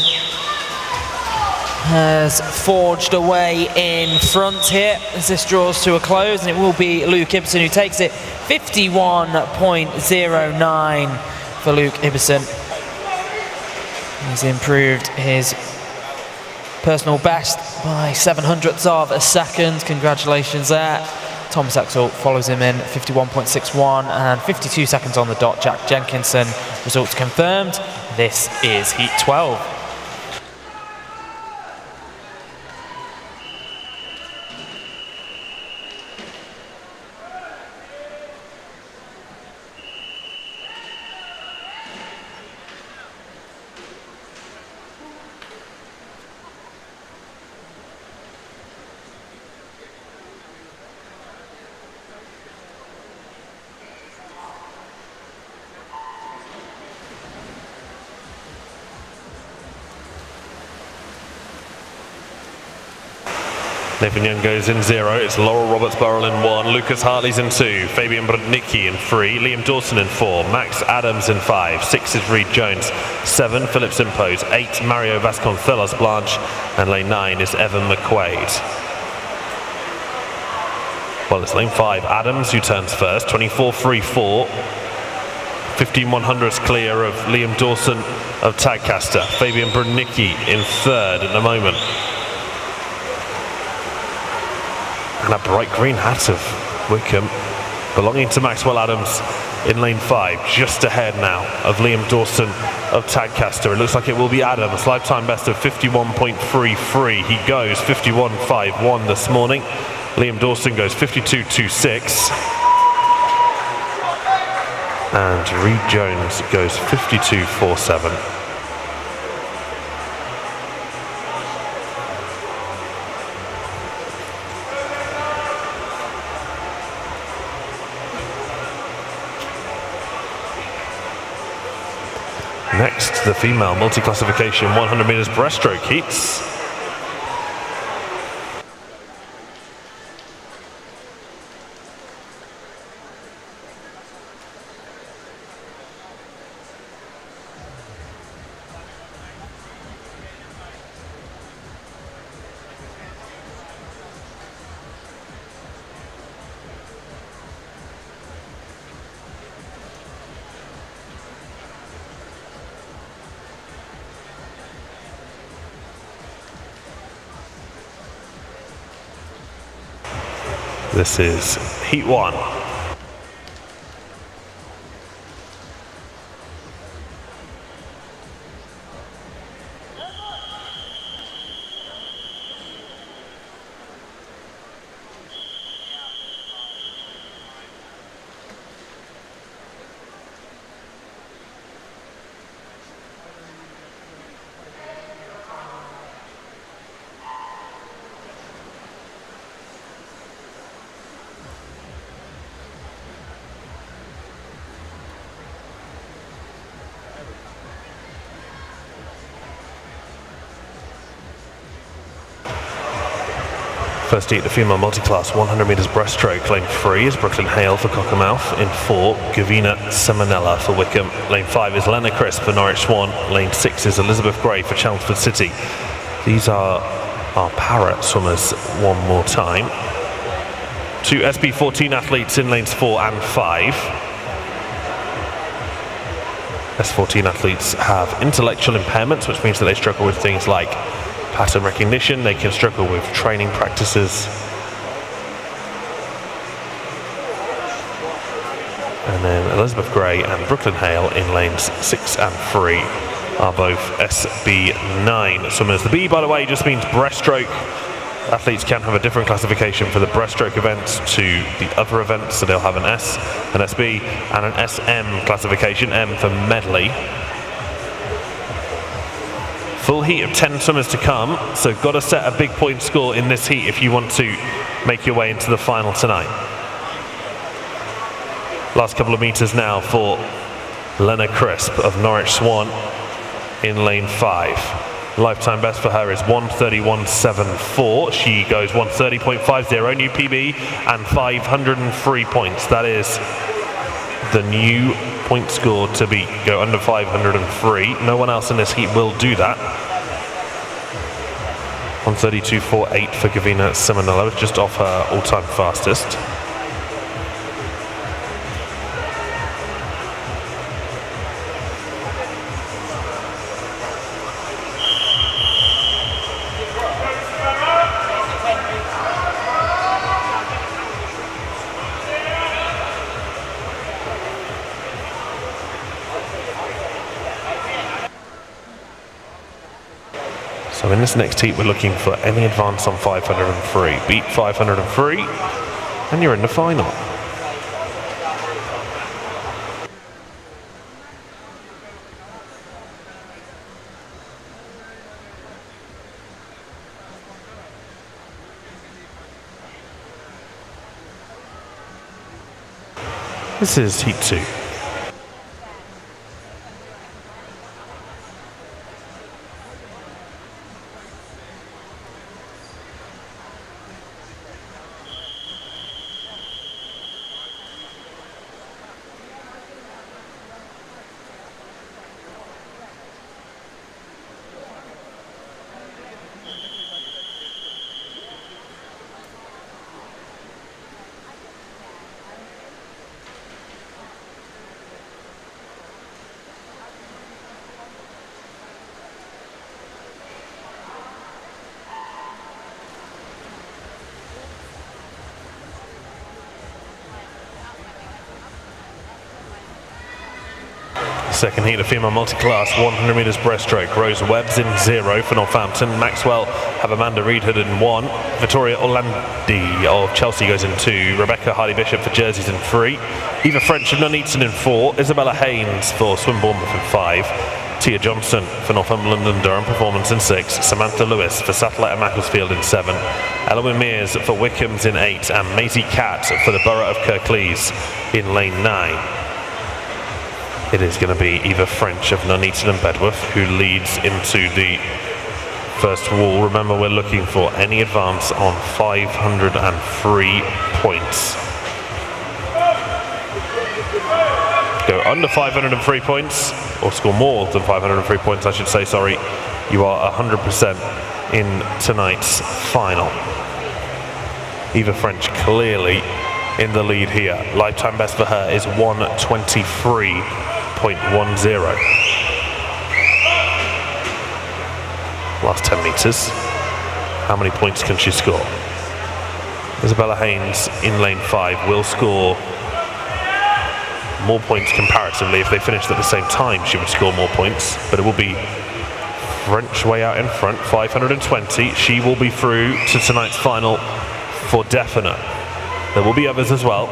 has forged away in front here as this draws to a close, and it will be Luke Ibsen who takes it. 51.09 for Luke Ibsen. He's improved his personal best by 7/100ths of a second. Congratulations there. Thomas Exel follows him in 51.61 and 52 seconds on the dot. Jack Jenkinson, results confirmed. This is Heat 12. Nathan Young goes in 0, it's Laurel Roberts-Burrell in 1, Lucas Hartley's in 2, Fabian Brudnicki in 3, Liam Dawson in 4, Max Adams in 5, 6 is Reed Jones, 7 Philip Simpose, 8 Mario Vasconcelos Blanche, and lane 9 is Evan McQuaid. Well, it's lane 5, Adams who turns first, 24.34, 15/100ths clear of Liam Dawson of Tadcaster, Fabian Brudnicki in 3rd at the moment. And a bright green hat of Wickham belonging to Maxwell Adams in lane 5, just ahead now of Liam Dawson of Tadcaster. It looks like it will be Adams, lifetime best of 51.33. He goes 51.51 this morning. Liam Dawson goes 52.26. And Reed Jones goes 52.47. Next, the female multi-classification 100 meters breaststroke heats. This is Heat 1. First heat, the female multi-class 100 meters breaststroke. Lane 3 is Brooklyn Hale for Cockermouth. In 4, Gavina Semanella for Wickham. Lane 5 is Lena Crisp for Norwich Swan. Lane 6 is Elizabeth Gray for Chelmsford City. These are our para swimmers one more time. 2 SB14 athletes in lanes 4 and 5. S14 athletes have intellectual impairments, which means that they struggle with things like pattern recognition, they can struggle with training practices. And then Elizabeth Gray and Brooklyn Hale in lanes 6 and 3 are both SB9 swimmers. The B, by the way, just means breaststroke. Athletes can have a different classification for the breaststroke events to the other events, so they'll have an S, an SB, and an SM classification, M for medley. Full heat of 10 swimmers to come, so got to set a big point score in this heat if you want to make your way into the final tonight. Last couple of meters now for Lena Crisp of Norwich Swan in lane 5. Lifetime best for her is 1:31.74. She goes 1:30.50, new PB and 503 points. That is the new point score to beat. Go under 503. No one else in this heat will do that. 1:32.48 for Gavina Simonello, just off her all-time fastest. So in this next heat, we're looking for any advance on 503. Beat 503, and you're in the final. This is heat 2. Second heat of female multi-class, 100 metres breaststroke. Rose Webb's in 0 for Northampton. Maxwell have Amanda Reedhood in 1. Vittoria Orlandi of Chelsea goes in 2. Rebecca Hardy-Bishop for Jersey's in 3. Eva French of Nuneaton in 4. Isabella Haynes for Swin Bournemouth in 5. Tia Johnson for Northumberland and Durham Performance in 6. Samantha Lewis for Satellite and Macclesfield in 7. Elowen Mears for Wickham's in 8. And Maisie Catt for the Borough of Kirklees in lane 9. It is going to be Eva French of Nuneaton and Bedworth who leads into the first wall. Remember, we're looking for any advance on 503 points. Go under 503 points, or score more than 503 points, I should say, sorry. You are 100% in tonight's final. Eva French clearly in the lead here. Lifetime best for her is 1:23.10. Last 10 metres. How many points can she score? Isabella Haynes in lane 5 will score more points comparatively. If they finished at the same time, she would score more points, but it will be French way out in front, 520. She will be through to tonight's final for definite. There will be others as well.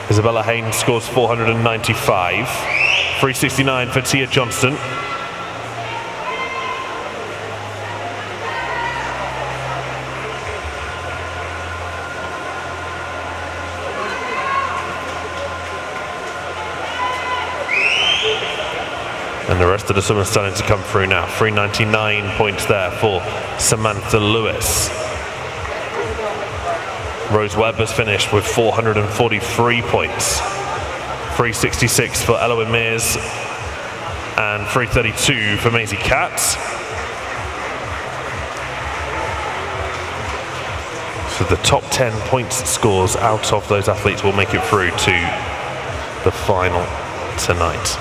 Isabella Haynes scores 495. 369 for Tia Johnston. And the rest of the summer starting to come through now. 399 points there for Samantha Lewis. Rose Webb has finished with 443 points. 366 for Elowen Mears and 332 for Maisie Catt. So the top 10 points scores out of those athletes will make it through to the final tonight.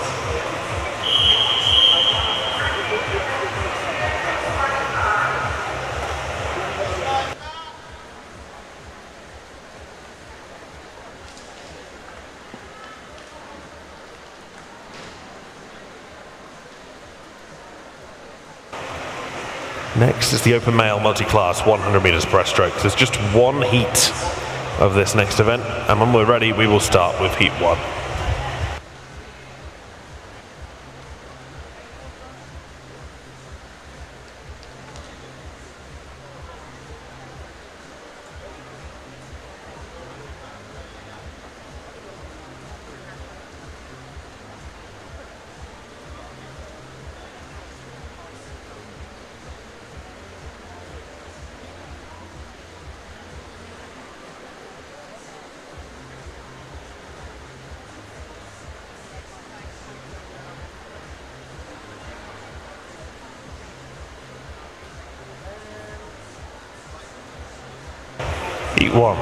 Next is the open male multi-class 100 metres breaststroke. There's just one heat of this next event, and when we're ready, we will start with heat 1. Heat 1.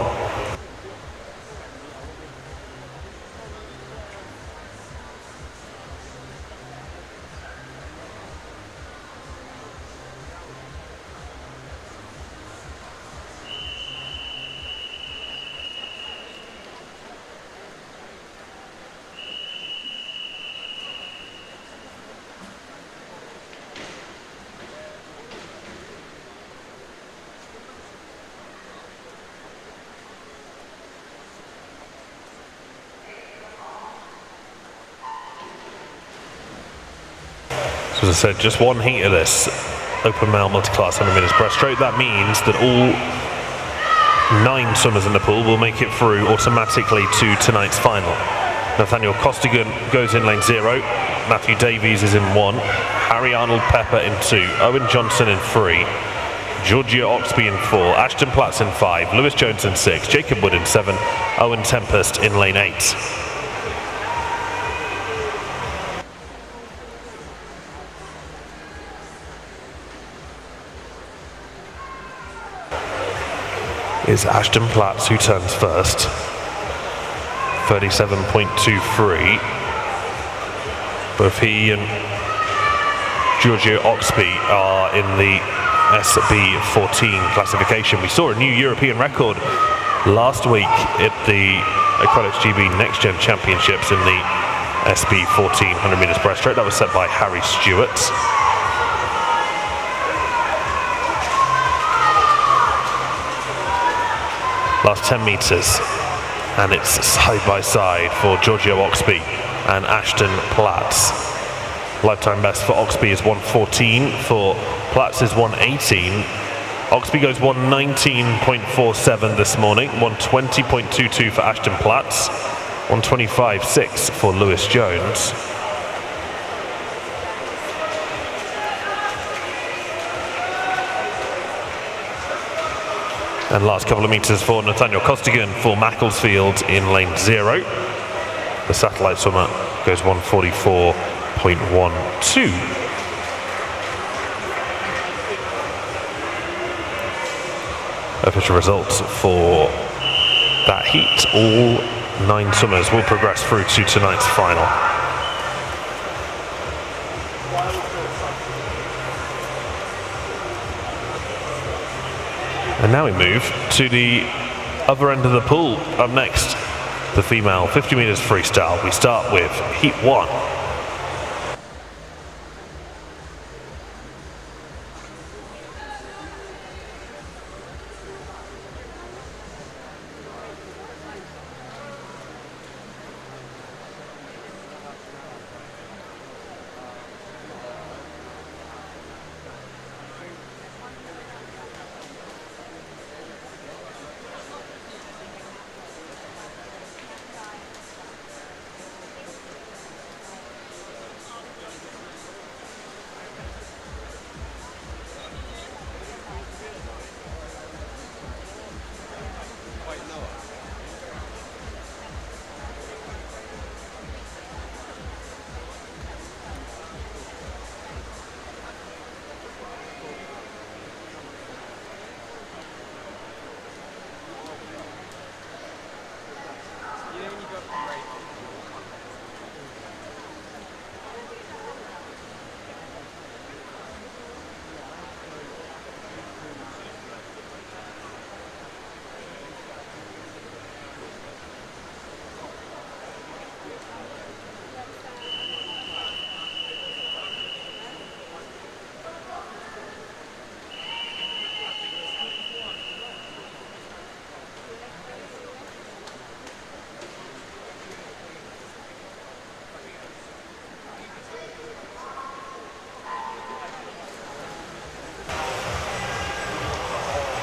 As I said, just one heat of this open male multiclass 100 metres breaststroke. That means that all 9 swimmers in the pool will make it through automatically to tonight's final. Nathaniel Costigan goes in lane 0, Matthew Davies is in 1, Harry Arnold Pepper in 2, Owen Johnson in 3, Georgia Oxby in 4, Ashton Platts in 5, Lewis Jones in 6, Jacob Wood in 7, Owen Tempest in lane 8. Is Ashton Platts who turns first, 37.23. Both he and Giorgio Oxby are in the SB14 classification. We saw a new European record last week at the Aquatics GB Next Gen Championships in the SB14 100 metres breaststroke. That was set by Harry Stewart. Last 10 metres, and it's side by side for Giorgio Oxby and Ashton Platts. Lifetime best for Oxby is 1:14, for Platts is 1:18. Oxby goes 1:19.47 this morning, 1:20.22 for Ashton Platts, 1:25.6 for Lewis Jones. And last couple of metres for Nathaniel Costigan for Macclesfield in lane 0. The satellite swimmer goes 1:44.12. Official results for that heat. All 9 swimmers will progress through to tonight's final. And now we move to the other end of the pool. Up next, the female 50 metres freestyle. We start with Heat 1.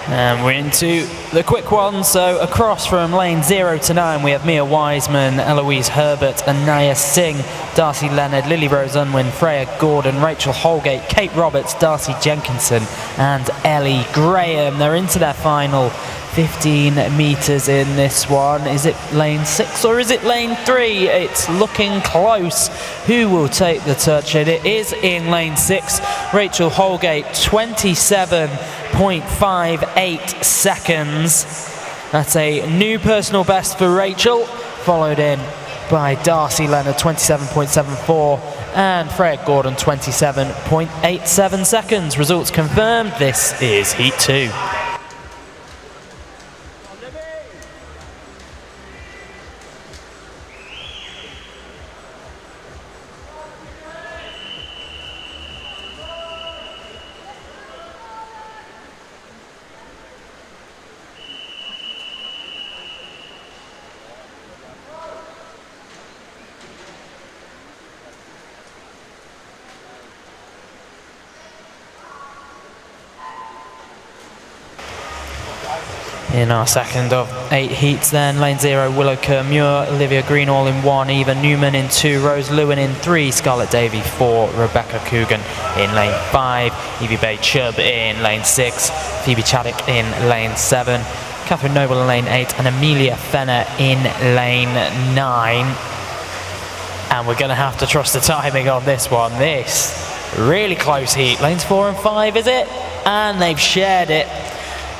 And we're into the quick one. So across from lane 0 to 9, we have Mia Wiseman, Eloise Herbert, Anaya Singh, Darcy Leonard, Lily Rose Unwin, Freya Gordon, Rachel Holgate, Kate Roberts, Darcy Jenkinson and Ellie Graham. They're into their final 15 metres in this one. Is it lane 6 or is it lane 3? It's looking close. Who will take the touch? And it is in lane 6. Rachel Holgate, 27.58 seconds. That's a new personal best for Rachel, followed in by Darcy Leonard, 27.74, and Fred Gordon, 27.87 seconds. Results confirmed. This is Heat 2. In our second of 8 heats then, lane 0, Willow Kerr-Muir, Olivia Greenall in 1, Eva Newman in 2, Rose Lewin in 3, Scarlett Davey 4, Rebecca Coogan in lane 5, Evie Bay-Chubb in lane 6, Phoebe Chaddock in lane 7, Catherine Noble in lane 8, and Amelia Fenner in lane 9. And we're going to have to trust the timing on this one. This really close heat. Lanes 4 and 5, is it? And they've shared it.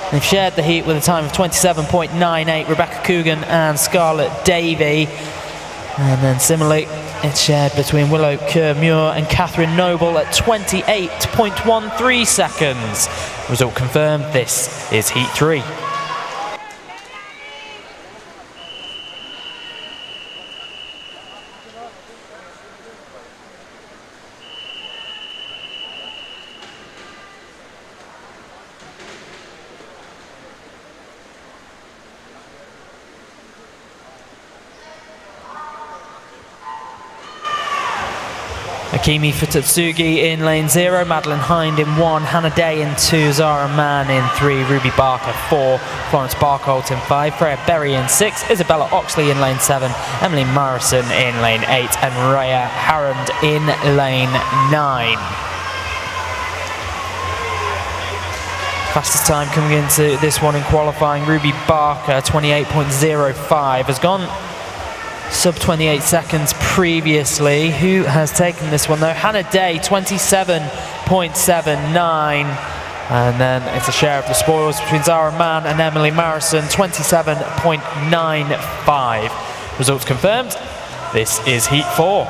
They've shared the heat with a time of 27.98, Rebecca Coogan and Scarlett Davey. And then similarly, it's shared between Willow Kerr-Muir and Catherine Noble at 28.13 seconds. Result confirmed, this is Heat 3. Akimi Futatsugi in lane 0, Madeline Hind in 1, Hannah Day in 2, Zara Mann in 3, Ruby Barker 4, Florence Barkholt in 5, Freya Berry in 6, Isabella Oxley in lane 7, Emily Morrison in lane 8, and Raya Harrand in lane 9. Fastest time coming into this one in qualifying, Ruby Barker 28.05 has gone sub 28 seconds previously. Who has taken this one though? Hannah Day, 27.79. And then it's a share of the spoils between Zara Mann and Emily Morrison, 27.95. Results confirmed. This is Heat 4.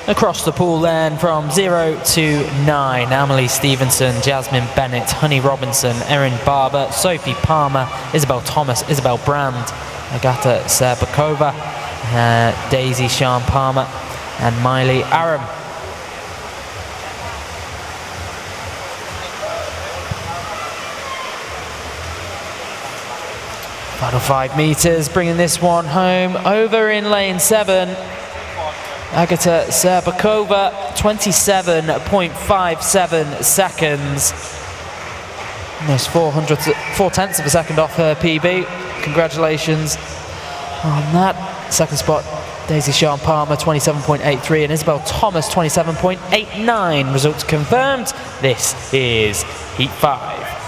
Across the pool then, from 0 to 9, Amelie Stevenson, Jasmine Bennett, Honey Robinson, Erin Barber, Sophie Palmer, Isabel Thomas, Isabel Brand, Agata Serbakova, Daisy Sean Palmer, and Miley Aram. Final 5 metres, bringing this one home. Over in lane 7, Agata Serbakova, 27.57 seconds. Almost 4/10 of a second off her PB. Congratulations on that. Second spot, Daisy Sean Palmer, 27.83, and Isabel Thomas, 27.89. Results confirmed. This is Heat 5.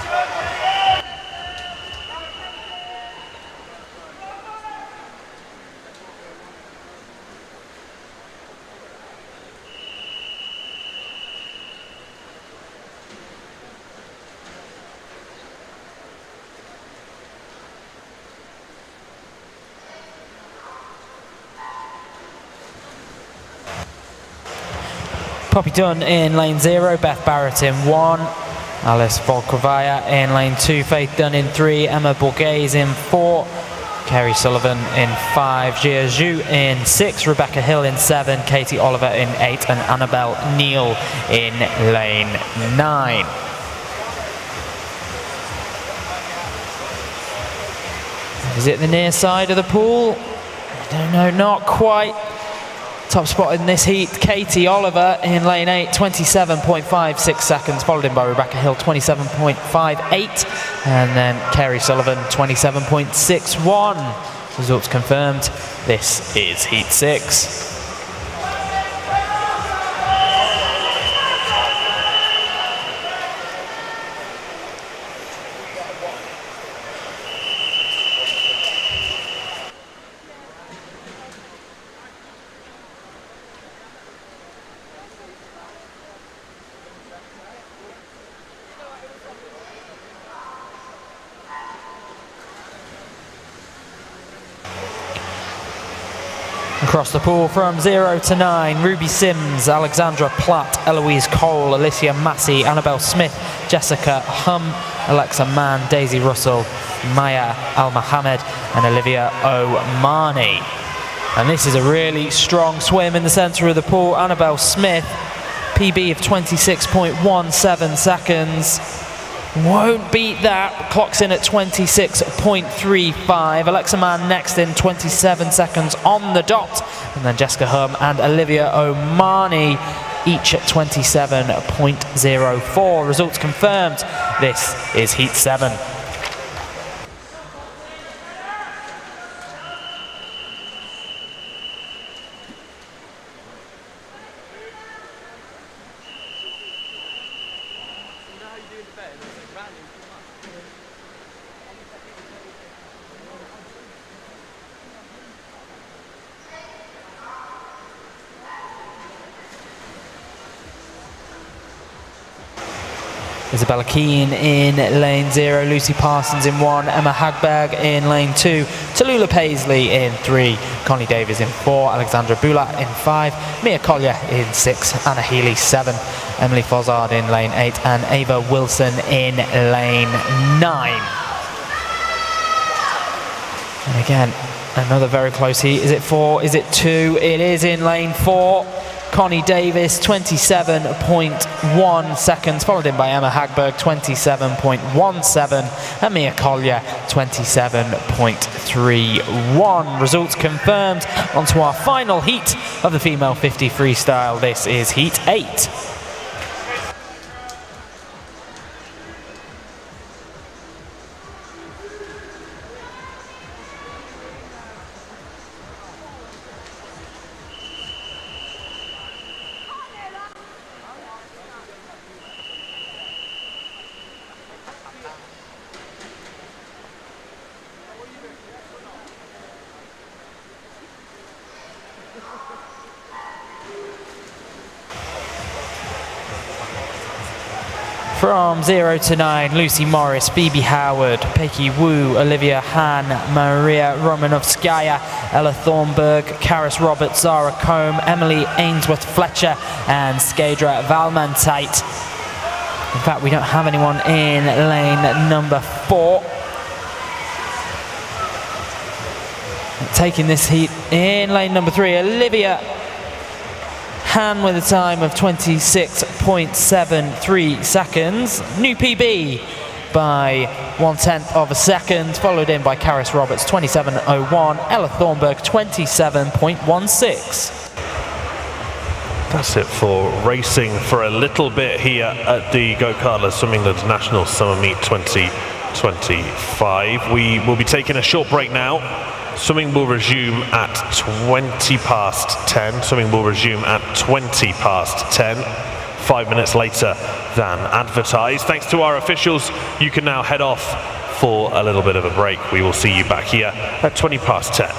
Poppy Dunn in lane 0, Beth Barrett in 1, Alice Volkovaya in lane 2, Faith Dunn in 3, Emma Borghese in 4, Kerry Sullivan in 5, Gia Zhu in 6, Rebecca Hill in 7, Katie Oliver in 8, and Annabelle Neal in lane 9. Is it the near side of the pool? I don't know, not quite. Top spot in this heat, Katie Oliver in lane 8, 27.56 seconds, followed in by Rebecca Hill, 27.58, and then Kerry Sullivan, 27.61. Results confirmed. This is Heat 6. Across the pool from 0 to 9, Ruby Sims, Alexandra Platt, Eloise Cole, Alicia Massey, Annabelle Smith, Jessica Hum, Alexa Mann, Daisy Russell, Maya Al-Mohamed and Olivia O'Mani. And this is a really strong swim in the centre of the pool. Annabelle Smith, PB of 26.17 seconds. Won't beat that, clocks in at 26.35. Alexa Mann next in 27 seconds on the dot. And then Jessica Hum and Olivia O'Mani each at 27.04. Results confirmed. This is Heat 7. Isabella Keane in lane 0, Lucy Parsons in 1, Emma Hagberg in lane 2, Tallulah Paisley in 3, Connie Davies in 4, Alexandra Bulat in 5, Mia Collier in 6, Anna Healy 7, Emily Fozzard in lane 8 and Ava Wilson in lane 9. And again, another very close heat. Is it 4? Is it 2? It is in lane 4. Connie Davis, 27.1 seconds, followed in by Emma Hagberg, 27.17, and Mia Collier, 27.31. Results confirmed. Onto our final heat of the female 50 freestyle. This is Heat 8. From 0 to 9, Lucy Morris, Phoebe Howard, Peggy Wu, Olivia Han, Maria Romanovskaya, Ella Thornburg, Karis Roberts, Zara Combe, Emily Ainsworth Fletcher and Skadra Valmantait. In fact, we don't have anyone in lane number 4. Taking this heat in lane number 3, Olivia Han with a time of 26.73 seconds. New PB by 1/10 of a second, followed in by Karis Roberts, 27.01. Ella Thornburg, 27.16. That's it for racing for a little bit here at the Go-Kartlers Swimming England National Summer Meet 2025. We will be taking a short break now. Swimming will resume at 20 past 10. Swimming will resume at 20 past 10, 5 minutes later than advertised. Thanks to our officials, you can now head off for a little bit of a break. We will see you back here at 20 past 10.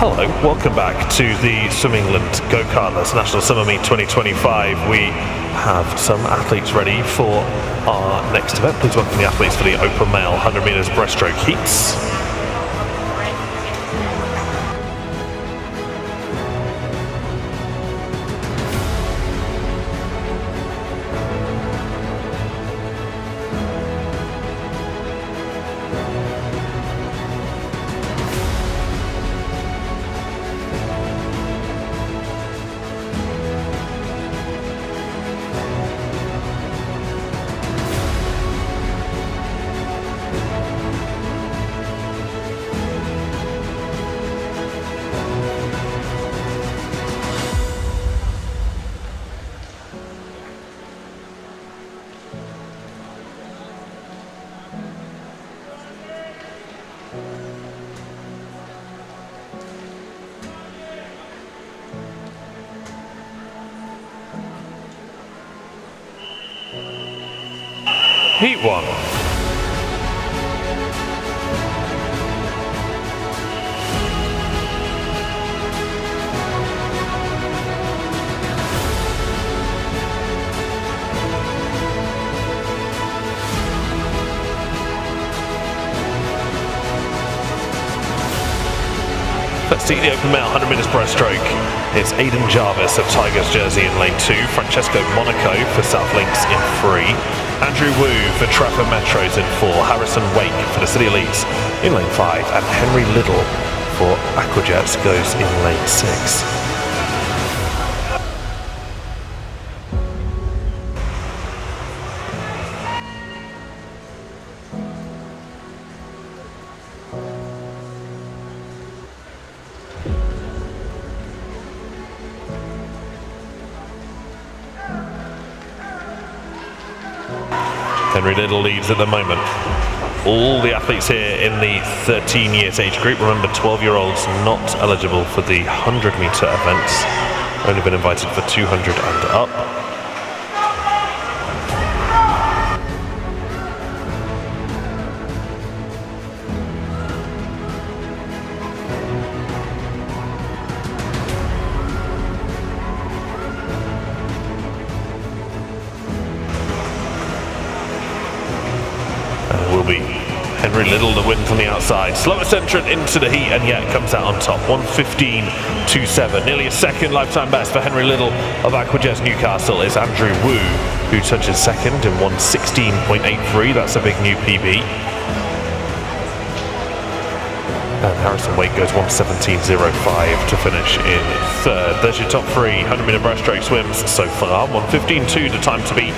Hello, welcome back to the Swim England Go-Kartless National Summer Meet 2025. We have some athletes ready for our next event. Please welcome the athletes for the open male 100 metres breaststroke heats. Heat 1. Let's see the open male 100 metres breaststroke. It's Aidan Jarvis of Tigers jersey in lane 2, Francesco Monaco for South Links in 3, Andrew Wu for Trafford Metros in 4, Harrison Wake for the City Elites in lane 5, and Henry Little for Aquajets goes in lane 6. Henry Little leads at the moment. All the athletes here in the 13 years age group. Remember, 12-year-olds not eligible for the 100 metre events. Only been invited for 200 and up. Will be Henry Little that wins on the outside. Slowest entrant into the heat and yet comes out on top. 1:15.27. Nearly a second lifetime best for Henry Little of Aquajets Newcastle is Andrew Wu, who touches second in 1:16.83. That's a big new PB. And Harrison Wake goes 1:17.05 to finish in third. There's your top 3 100 metre breaststroke swims so far. 1:15.2 the time to beat.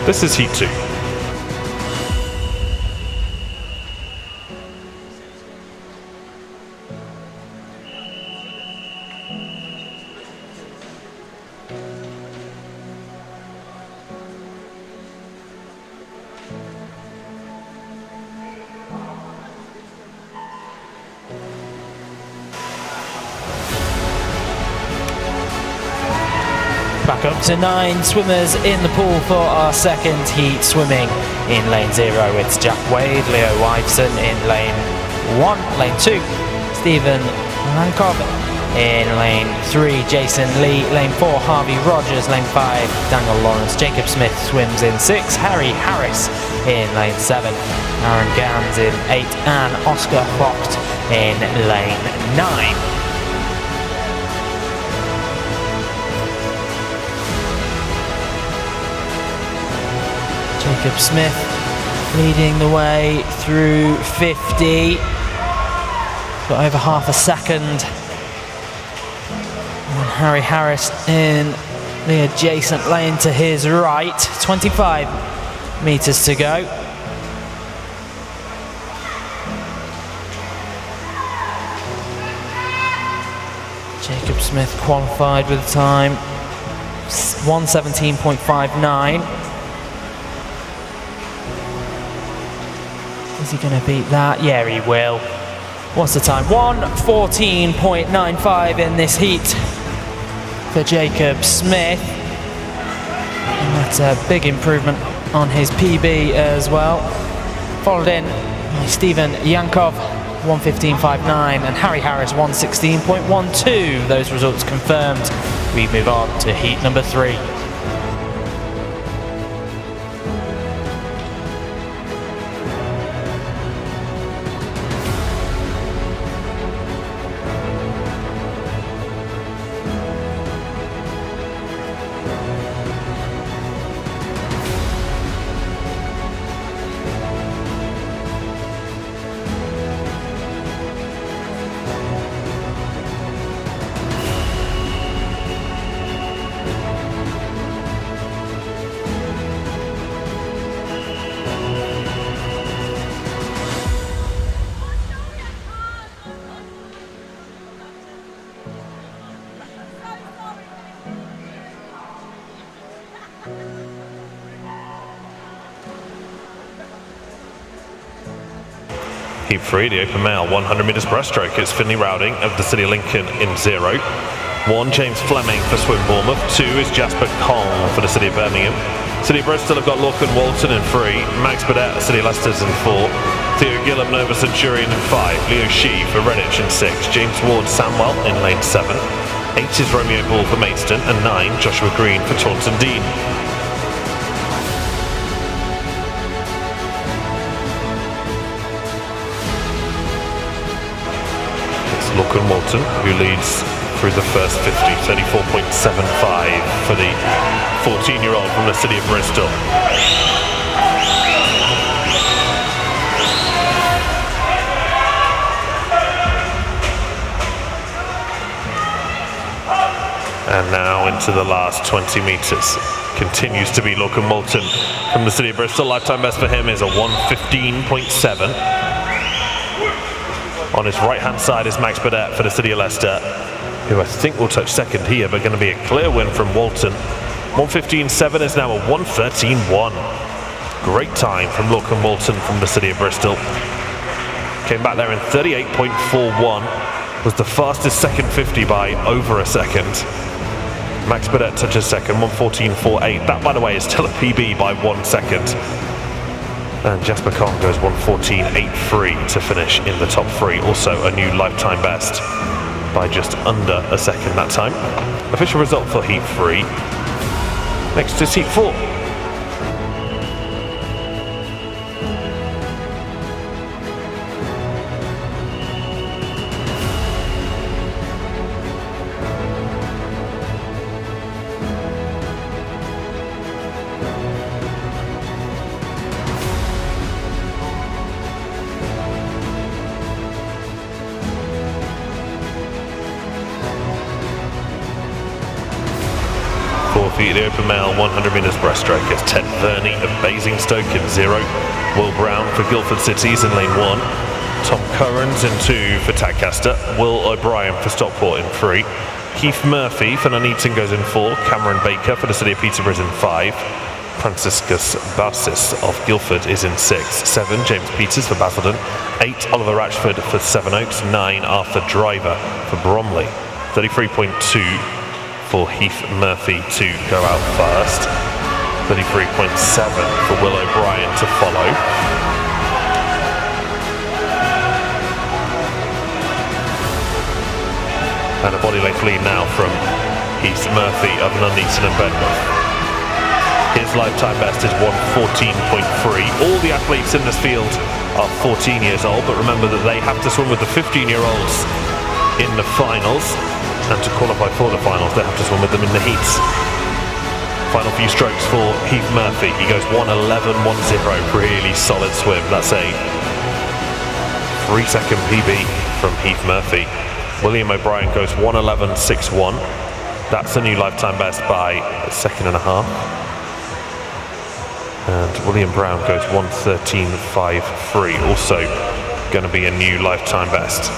This is Heat 2. Back up to 9 swimmers in the pool for our second heat. Swimming in lane 0, it's Jack Wade, Leo Iveson in lane 1, lane 2, Stephen Lankov in lane 3, Jason Lee, lane 4, Harvey Rogers, lane 5, Daniel Lawrence, Jacob Smith swims in 6, Harry Harris in lane 7, Aaron Gans in 8, and Oscar Vogt in lane 9. Jacob Smith leading the way through 50. Got over half a second. And Harry Harris in the adjacent lane to his right. 25 metres to go. Jacob Smith qualified with a time 1:17.59. Is he going to beat that? Yeah, he will. What's the time? 1:14.95 in this heat for Jacob Smith. That's a big improvement on his PB as well. Followed in by Stephen Yankov, 1:15.59, and Harry Harris, 1:16.12. Those results confirmed. We move on to heat number 3. Heat 3, the open male, 100 metres breaststroke. It's Finley Rowding of the City of Lincoln in 0. 1, James Fleming for Swim Bournemouth. 2 is Jasper Kong for the City of Birmingham. City of Bristol have got Lorcan Walton in 3. Max Burdett, City of Leicester's in 4. Theo Gillum, Nova Centurion in 5. Leo Shee for Redditch in 6. James Ward Samwell in lane 7. 8 is Romeo Ball for Maidstone. And 9, Joshua Green for Taunton Dean. Lorcan Walton, who leads through the first 50, 34.75 for the 14-year-old from the City of Bristol. And now into the last 20 metres. Continues to be Lorcan Walton from the City of Bristol. Lifetime best for him is a 1:15.7. On his right-hand side is Max Burdett for the City of Leicester, who I think will touch second here, but going to be a clear win from Walton. 1:15.7 is now a 1:13.1. Great time from Lorcan Walton from the City of Bristol. Came back there in 38.41. Was the fastest second 50 by over a second. Max Burdett touches second, 1:14.48. That, by the way, is still a PB by 1 second. And Jasper Kong goes 1:14.83 to finish in the top 3. Also a new lifetime best by just under a second that time. Official result for Heat 3. Next is Heat 4. The open male 100 metres breaststroke is Ted Verney of Basingstoke in 0. Will Brown for Guildford Cities in lane 1. Tom Currans in 2 for Tadcaster. Will O'Brien for Stockport in 3. Keith Murphy for Nuneaton goes in 4. Cameron Baker for the City of Peterborough is in 5. Franciscus Barsis of Guildford is in 6. 7, James Peters for Basildon. 8, Oliver Ratchford for Sevenoaks. 9, Arthur Driver for Bromley. 33.2 for Heath Murphy to go out first. 33.7 for Will O'Brien to follow. And a body length lead now from Heath Murphy of Nuneaton and Bedworth. His lifetime best is 1:14.3. All the athletes in this field are 14 years old, but remember that they have to swim with the 15-year-olds in the finals. And to qualify for the finals, they have to swim with them in the heats. Final few strokes for Heath Murphy. He goes 1:11.10. Really solid swim. That's a 3-second PB from Heath Murphy. William O'Brien goes 1:11.61. That's a new lifetime best by a second and a half. And William Brown goes 1:13.53. Also going to be a new lifetime best.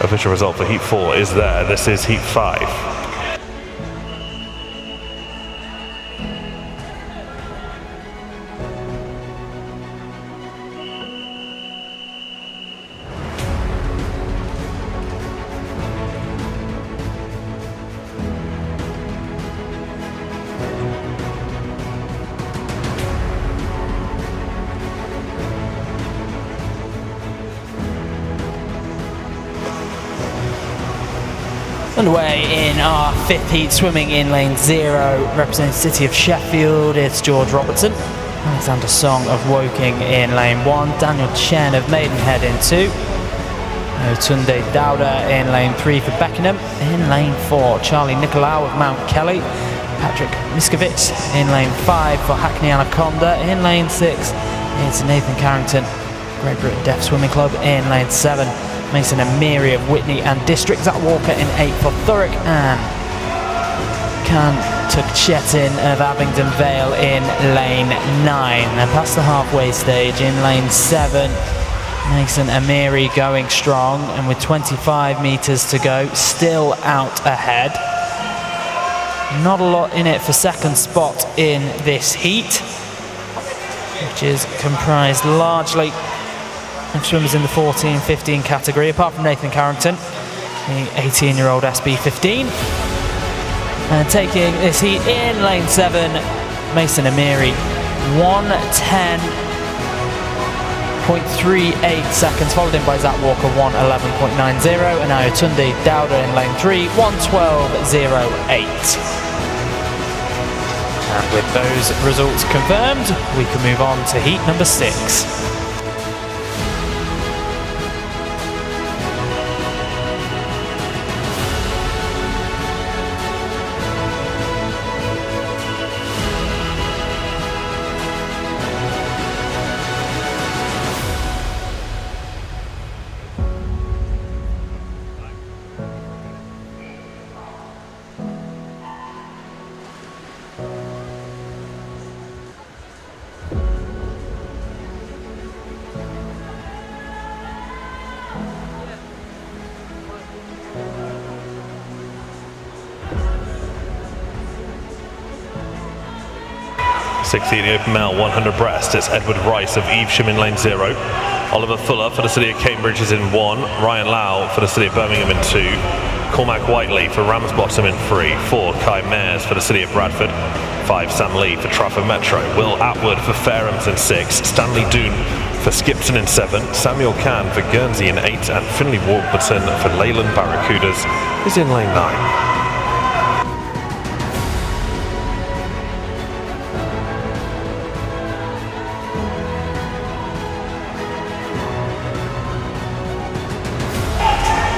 Official result for Heat 4 is there. This is Heat 5. Underway in our fifth heat, swimming in lane 0, representing the city of Sheffield, it's George Robertson. Alexander Song of Woking in lane 1, Daniel Chen of Maidenhead in 2, Tunde Dowda in lane 3 for Beckenham. In lane 4, Charlie Nicolau of Mount Kelly, Patrick Miskovitz in lane 5 for Hackney Anaconda. In lane 6, it's Nathan Carrington, Great Britain Deaf Swimming Club. In lane 7, Mason Amiri of Whitney and District. Zach Walker in 8 for Thurrock, and Can Tukchetin of Abingdon Vale in lane 9. And past the halfway stage, in lane 7, Mason Amiri going strong, and with 25 metres to go, still out ahead. Not a lot in it for second spot in this heat, which is comprised largely of swimmers in the 14-15 category, apart from Nathan Carrington, the 18-year-old SB15. And taking this heat in lane 7, Mason Amiri, 1:10.38 seconds, followed in by Zach Walker, 1:11.90, and now Tunde Dowda in lane 3, 1:12.08. And with those results confirmed, we can move on to heat number 6. Sixth in the open male 100 breast, it's Edward Rice of Evesham in lane 0. Oliver Fuller for the city of Cambridge is in 1. Ryan Lau for the city of Birmingham in 2. Cormac Whiteley for Ramsbottom in 3. 4. Kai Mayers for the city of Bradford. 5. Sam Lee for Trafford Metro. Will Atwood for Farehams in 6. Stanley Doon for Skipton in 7. Samuel Cann for Guernsey in 8. And Finley Warburton for Leyland Barracudas is in lane 9.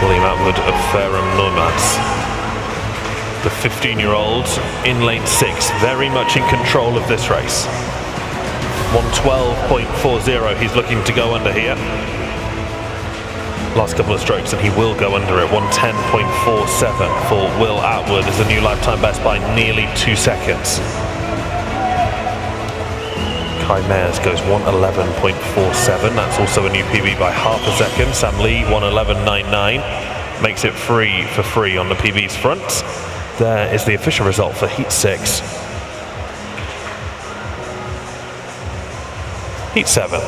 William Atwood of Fareham Nomads, the 15-year-old in lane 6, very much in control of this race. 1:12.40 he's looking to go under here. Last couple of strokes and he will go under it. 1:10.47 for Will Atwood is a new lifetime best by nearly 2 seconds. Kai Mayers goes 1:11.47. That's also a new PB by half a second. Sam Lee 1:11.99 makes it free for free on the PB's front. There is the official result for Heat 6. Heat 7.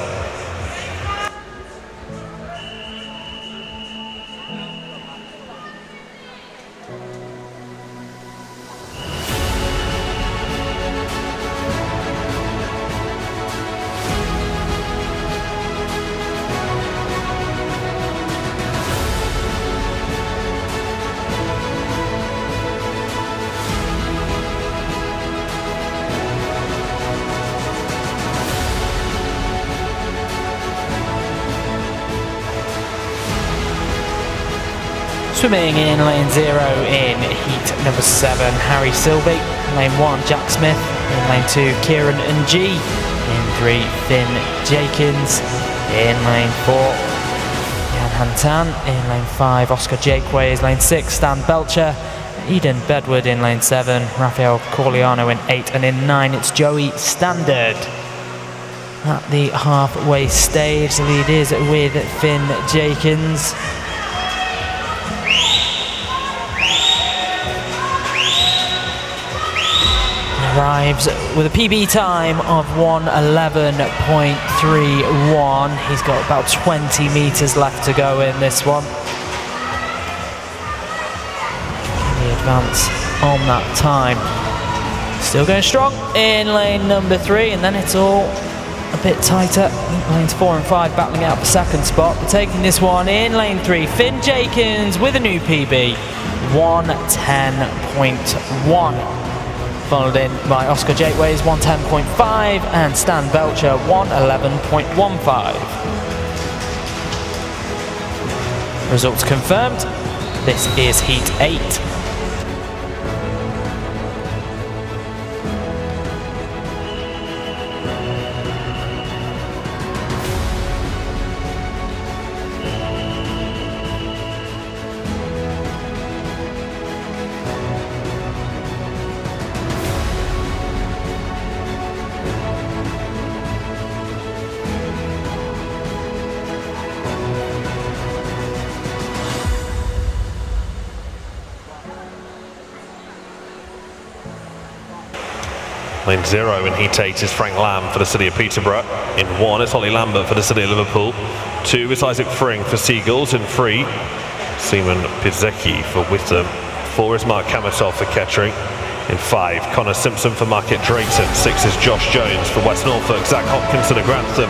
Swimming in lane 0 in heat number 7, Harry Silby. In lane 1, Jack Smith. In lane 2, Kieran and G. In 3, Finn Jakins. In lane 4, Jan Hantan. In lane 5, Oscar Jakeways. Lane 6, Stan Belcher. Eden Bedward in lane 7, Rafael Corliano in 8, and in 9 it's Joey Standard. At the halfway stage, the lead is with Finn Jakins. Arrives with a PB time of 1:11.31. He's got about 20 metres left to go in this one. Can he advance on that time? Still going strong in lane number 3, and then it's all a bit tighter. Lanes 4 and 5 battling out for second spot, but taking this one in lane 3, Finn Jakins with a new PB, 1:10.1. Followed in by Oscar Jakeways 1:10.5 and Stan Belcher 1:11.15. Results confirmed. This is Heat 8. Lane 0 in Heat 8 is Frank Lamb for the City of Peterborough. In 1 it's Ollie Lambert for the City of Liverpool. 2 is Isaac Fring for Seagulls. In 3, Seaman Pizzecki for Witham. 4 is Mark Kamatov for Kettering. In 5, Connor Simpson for Market Drayton. 6 is Josh Jones for West Norfolk. Zach Hopkinson of Grantham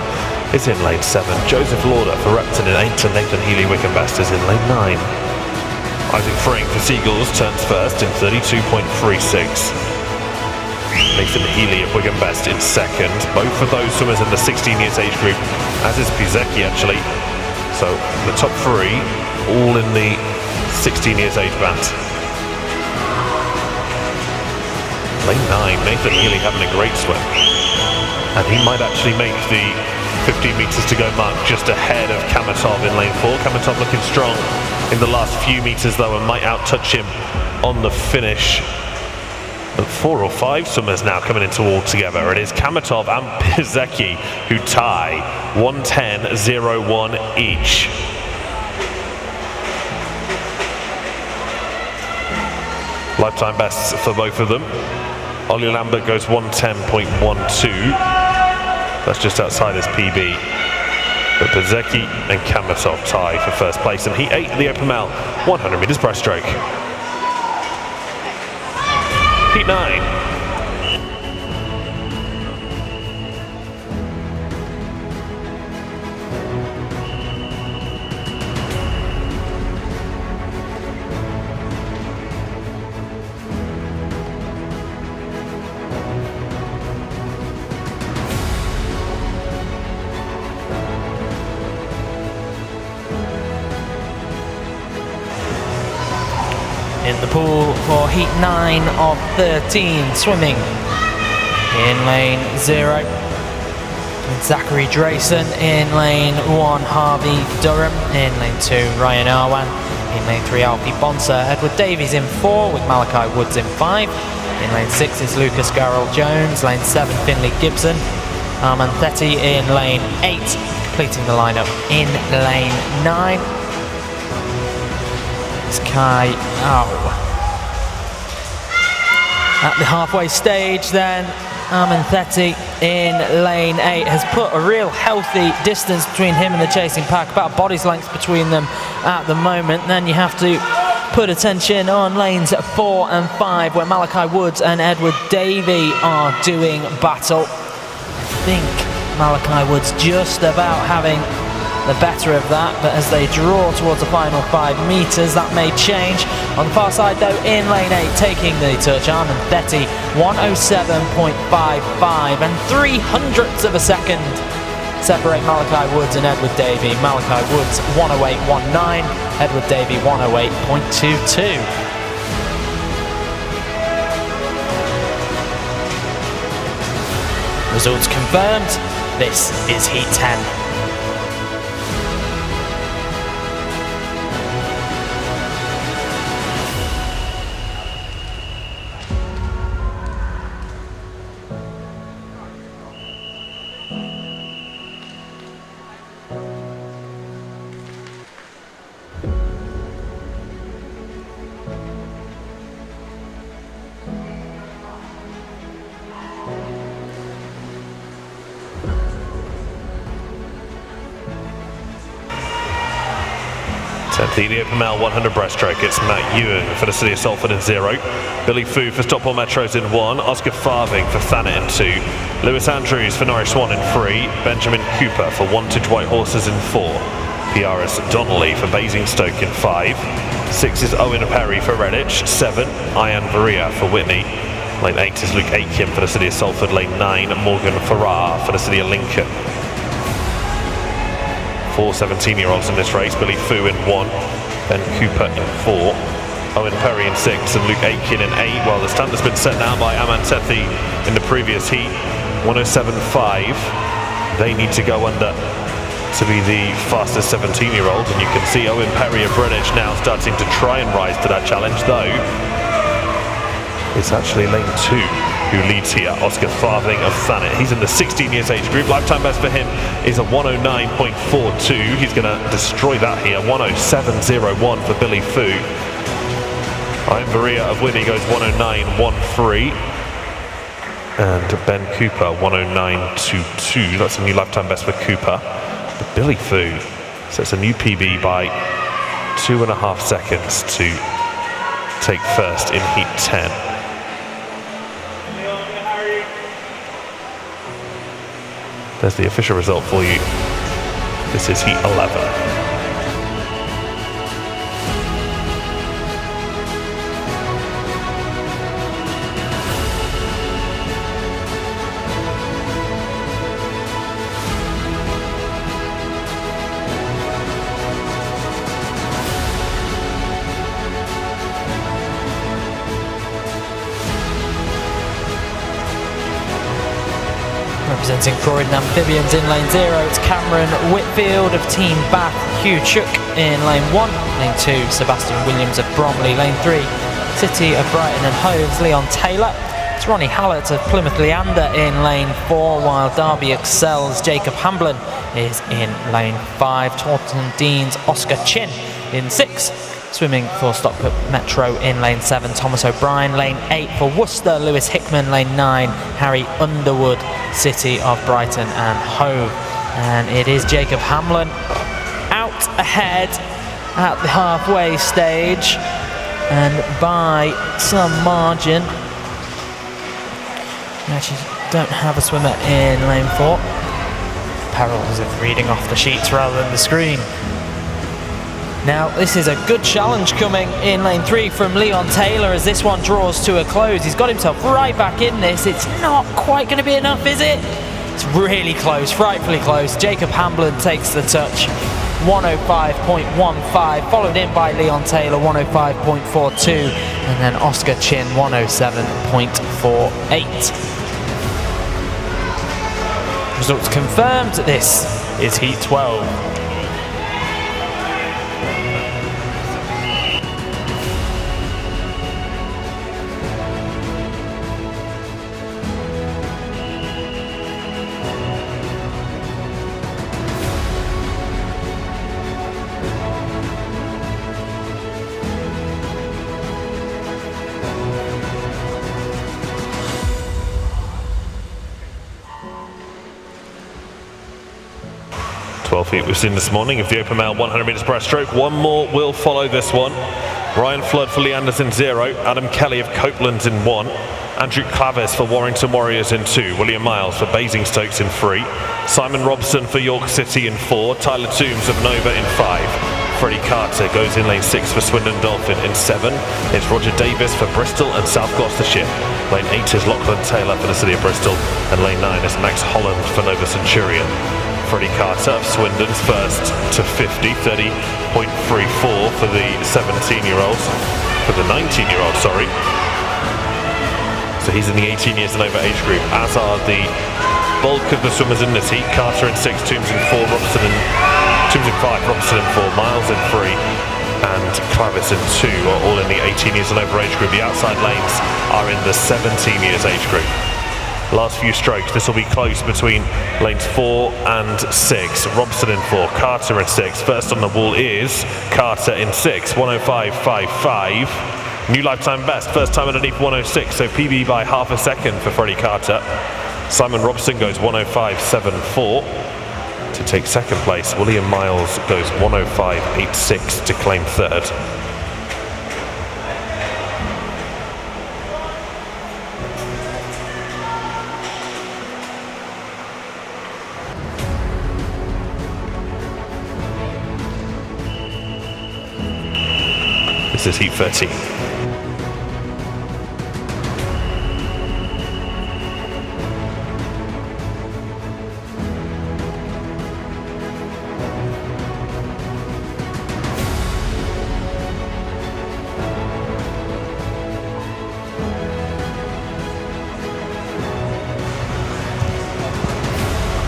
is in lane 7. Joseph Lauder for Repton in 8, and Nathan Healy Wickham-Best is in lane 9. Isaac Fring for Seagulls turns first in 32.36. Nathan Healy of Wigan-Best in second. Both of those swimmers in the 16 years age group, as is Pizzecki actually. So the top 3 all in the 16 years age band. Lane 9, Nathan Healy having a great swim. And he might actually make the 15 metres to go mark just ahead of Kamatov in lane 4. Kamatov looking strong in the last few metres though, and might out-touch him on the finish. But 4 or 5 swimmers now coming into all together. It is Kamatov and Pizzecki who tie 1:10.01 each. Lifetime bests for both of them. Ollie Lambert goes 1:10.12. That's just outside his PB. But Pizzecki and Kamatov tie for first place. And Heat 8 of the Open Mile, 100 metres breaststroke. Heat 9. In the pool for Heat 9 of 13, swimming in lane 0. Zachary Drayson in lane 1, Harvey Durham in lane 2, Ryan Arwan in lane 3, Alfie Bonser, Edward Davies in 4 with Malachi Woods in 5. In lane 6 is Lucas Garrell Jones, lane 7 Finley Gibson, Arman Thetti in lane 8, completing the lineup in lane 9. Kai at the halfway stage then, Arman Thetti in lane 8 has put a real healthy distance between him and the chasing pack, about a body's length between them at the moment. Then you have to put attention on lanes 4 and 5 where Malachi Woods and Edward Davey are doing battle. I think Malachi Woods just about having the better of that, but as they draw towards the final 5 metres, that may change. On the far side though, in lane 8, taking the touch, Arman Thetti, 1:07.55 and 300ths of a second separate Malachi Woods and Edward Davey. Malachi Woods 1:08.19, Edward Davey 1:08.22. Results confirmed. This is Heat 10. The Open Mile 100 breaststroke, it's Matt Ewan for the City of Salford in 0, Billy Fu for Stockport Metros in 1, Oscar Farthing for Thanet in 2, Lewis Andrews for Norwich Swan in 3, Benjamin Cooper for Wantage White Horses in 4, Piaris Donnelly for Basingstoke in 5, 6 is Owen Perry for Redditch. 7, Ian Varia for Whitney. Lane 8 is Luke Aitken for the City of Salford. Lane 9, Morgan Farrar for the City of Lincoln. 4 17-year-olds in this race. Billy Fu in 1, Ben Cooper in 4, Owen Perry in 6 and Luke Aitken in 8. Well, the standard's been set now by Aman Sethi in the previous heat. 107.5. They need to go under to be the fastest 17-year-old, and you can see Owen Perry of Greenwich now starting to try and rise to that challenge, though it's actually lane 2 who leads here. Oscar Farthing of Thanet. He's in the 16 years age group. Lifetime best for him is a 109.42. He's going to destroy that here. 107.01 for Billy Fu. Ian Varia of Whitney goes 109.13. And Ben Cooper 109.22. That's a new lifetime best for Cooper. But Billy Fu sets a new PB by 2.5 seconds to take first in heat 10. There's the official result for you. This is heat 11. Representing Croydon Amphibians in lane 0, it's Cameron Whitfield of Team Bath, Hugh Chook in lane 1, lane 2, Sebastian Williams of Bromley, lane 3, City of Brighton and Hove's Leon Taylor, it's Ronnie Hallett of Plymouth Leander in lane 4, while Derby Excels Jacob Hamblin is in lane 5, Taunton Dean's Oscar Chin in 6, swimming for Stockport Metro in lane 7, Thomas O'Brien, lane 8 for Worcester, Lewis Hickman, lane 9, Harry Underwood, City of Brighton and Hove. And it is Jacob Hamlin out ahead at the halfway stage, and by some margin. We actually don't have a swimmer in lane 4. Perils of reading off the sheets rather than the screen. Now, this is a good challenge coming in lane 3 from Leon Taylor as this one draws to a close. He's got himself right back in this. It's not quite going to be enough, is it? It's really close, frightfully close. Jacob Hamblin takes the touch, 105.15, followed in by Leon Taylor, 105.42, and then Oscar Chin, 107.48. Results confirmed. This is heat 12. Feet we've seen this morning of the open male 100 metres breaststroke. One more will follow this one. Ryan Flood for Leanders in 0, Adam Kelly of Copeland's in 1, Andrew Clavis for Warrington Warriors in 2, William Miles for Basingstokes in 3, Simon Robson for York City in 4, Tyler Toombs of Nova in 5, Freddie Carter goes in lane 6 for Swindon Dolphin in 7, it's Roger Davis for Bristol and South Gloucestershire, lane 8 is Lachlan Taylor for the City of Bristol, and lane 9 is Max Holland for Nova Centurion. Freddie Carter of Swindon's first to 50, 30.34 for the 17-year-olds, for the 19-year-olds, sorry. So he's in the 18 years and over age group, as are the bulk of the swimmers in this heat. Carter in 6, Toombs in 4, Toombs in 5, Robson in 4, Miles in 3, and Clavis in 2 are all in the 18 years and over age group. The outside lanes are in the 17 years age group. Last few strokes, this will be close between lanes 4 and 6. Robson in 4, Carter in 6. First on the wall is Carter in 6, 105.55. New lifetime best, first time underneath 106, so PB by half a second for Freddie Carter. Simon Robson goes 105.74 to take second place. William Miles goes 105.86 to claim third. This is heat 13.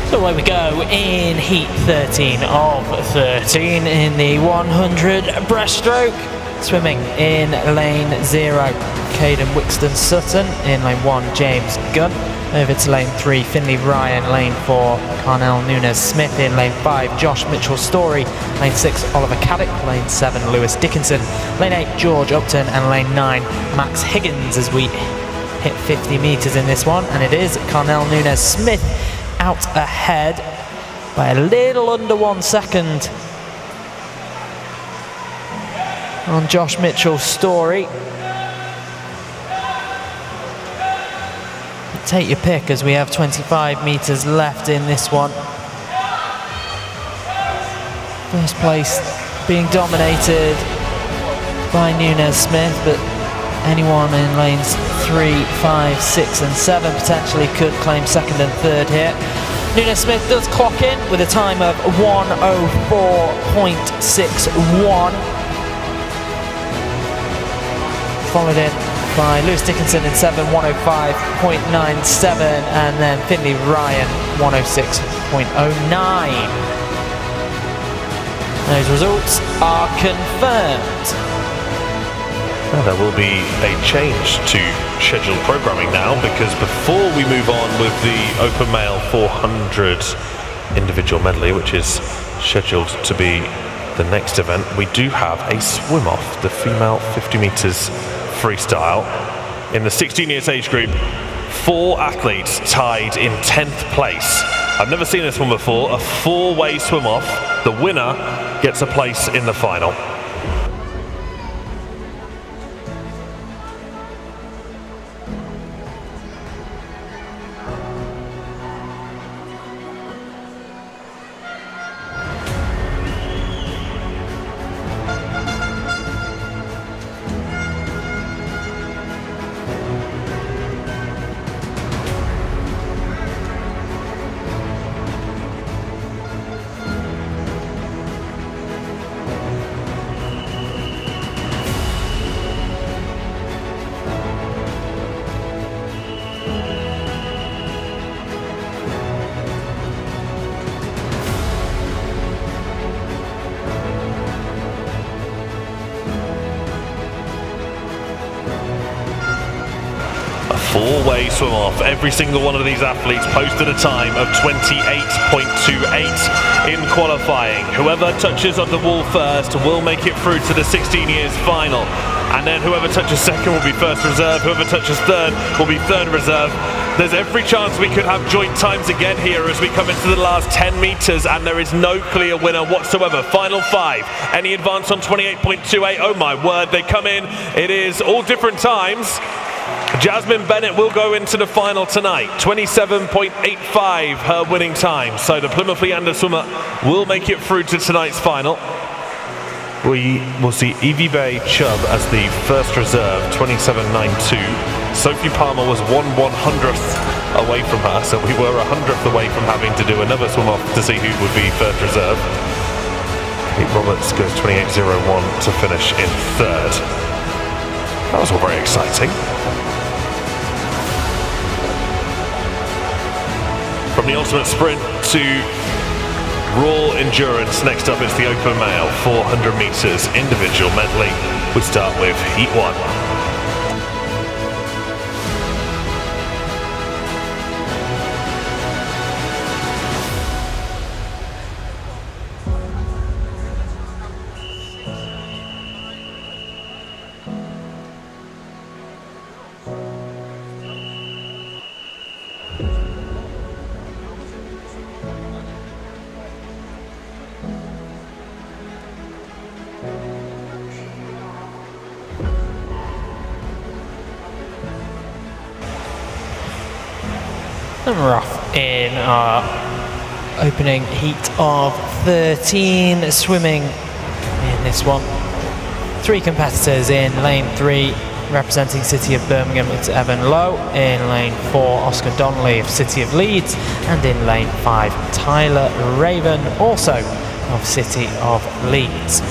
So away we go in heat 13 of 13 in the 100 breaststroke. Swimming in lane 0, Caden Wixton Sutton. In lane 1, James Gunn. Over to lane 3, Finley Ryan. Lane 4, Carnell Nunes Smith. In lane 5, Josh Mitchell Story. Lane 6, Oliver Caddick. Lane 7, Lewis Dickinson. Lane 8, George Upton. And lane 9, Max Higgins, as we hit 50 metres in this one. And it is Carnell Nunes Smith out ahead by a little under 1 second on Josh Mitchell's Story. Take your pick, as we have 25 metres left in this one. First place being dominated by Nunes Smith, but anyone in lanes 3, 5, 6 and 7 potentially could claim second and third here. Nunes Smith does clock in with a time of 1:04.61. Followed in by Lewis Dickinson in 7, 1:05.97, and then Finley Ryan 1:06.09. Those results are confirmed. Now there will be a change to scheduled programming now, because before we move on with the Open Male 400 individual medley, which is scheduled to be the next event, we do have a swim off, the female 50 metres freestyle. In the 16 years age group, 4 athletes tied in 10th place. I've never seen this one before, a 4-way swim off. The winner gets a place in the final. Four-way swim off. Every single one of these athletes posted a time of 28.28 in qualifying. Whoever touches on the wall first will make it through to the 16 years final. And then whoever touches second will be first reserve. Whoever touches third will be third reserve. There's every chance we could have joint times again here as we come into the last 10 metres, and there is no clear winner whatsoever. Final 5. Any advance on 28.28? Oh my word, they come in. It is all different times. Jasmine Bennett will go into the final tonight, 27.85 her winning time. So the Plymouth Leander swimmer will make it through to tonight's final. We will see Evie Bay Chubb as the first reserve, 27.92. Sophie Palmer was 1/100th away from her, so we were 100th away from having to do another swim off to see who would be first reserve. Kate Roberts goes 28.01 to finish in third. That was all very exciting. From the ultimate sprint to raw endurance, next up is the Open Male 400 metres individual medley. We start with Heat 1. And we're off in our opening heat of 13, swimming in this one. Three competitors in lane 3, representing City of Birmingham, it's Evan Lowe. In lane 4, Oscar Donnelly of City of Leeds. And in lane 5, Tyler Raven, also of City of Leeds.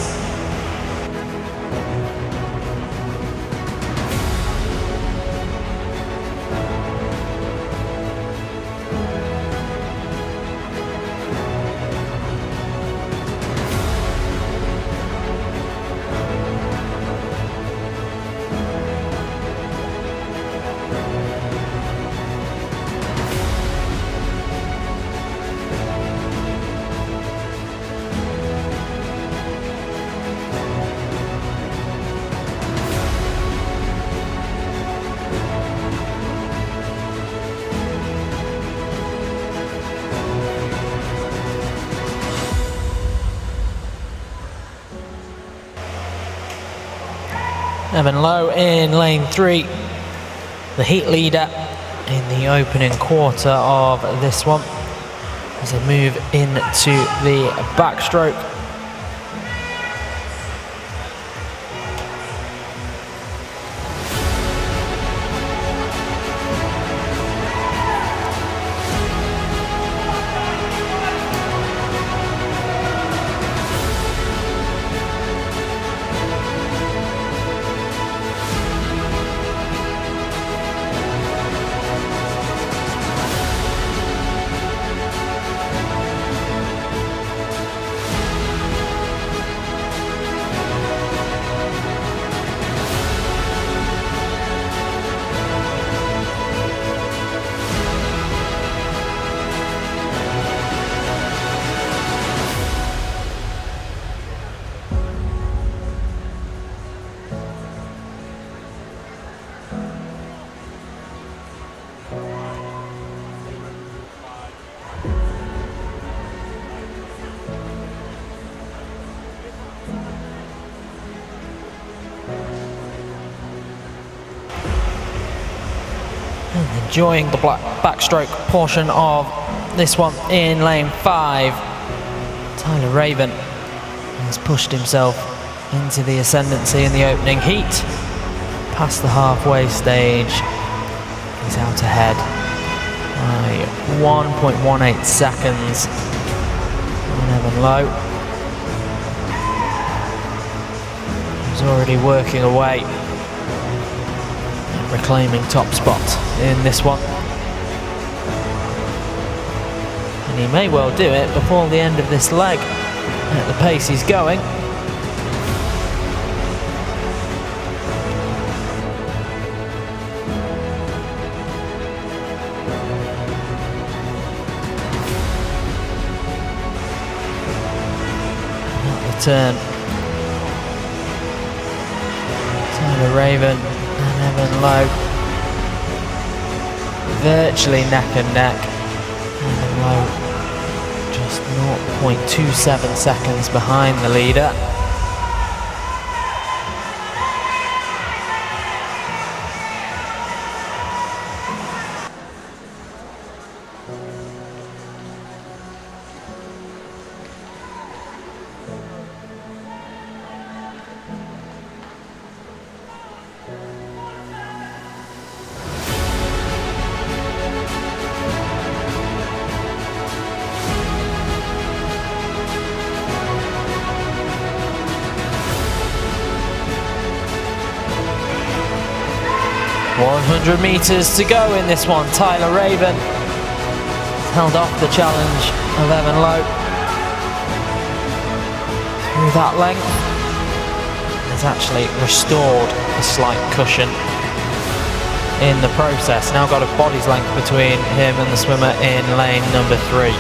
Evan Lowe in lane 3, the heat leader in the opening quarter of this one, as they move into the backstroke. Enjoying the backstroke portion of this one in lane 5. Tyler Raven has pushed himself into the ascendancy in the opening heat. Past the halfway stage, he's out ahead by 1.18 seconds on Evan Lowe. He's already working away, reclaiming top spot in this one, and he may well do it before the end of this leg at the pace he's going. At the turn, Tyler Raven and Evan Lowe virtually neck and neck. Evan Lowe just 0.27 seconds behind the leader. .100 metres to go in this one. Tyler Raven held off the challenge of Evan Lowe through that length. Has actually restored a slight cushion in the process. Now got a body's length between him and the swimmer in lane number 3.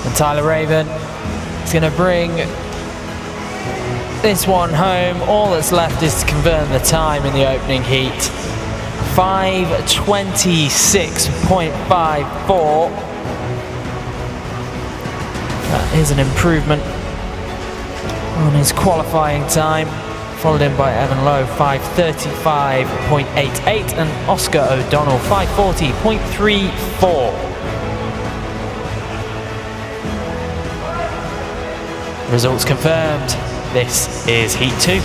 And Tyler Raven is going to bring this one home. All that's left is to confirm the time in the opening heat. 5:26.54. That is an improvement on his qualifying time, followed in by Evan Lowe, 5:35.88, and Oscar O'Donnell, 5:40.34. Results confirmed. This is Heat 2.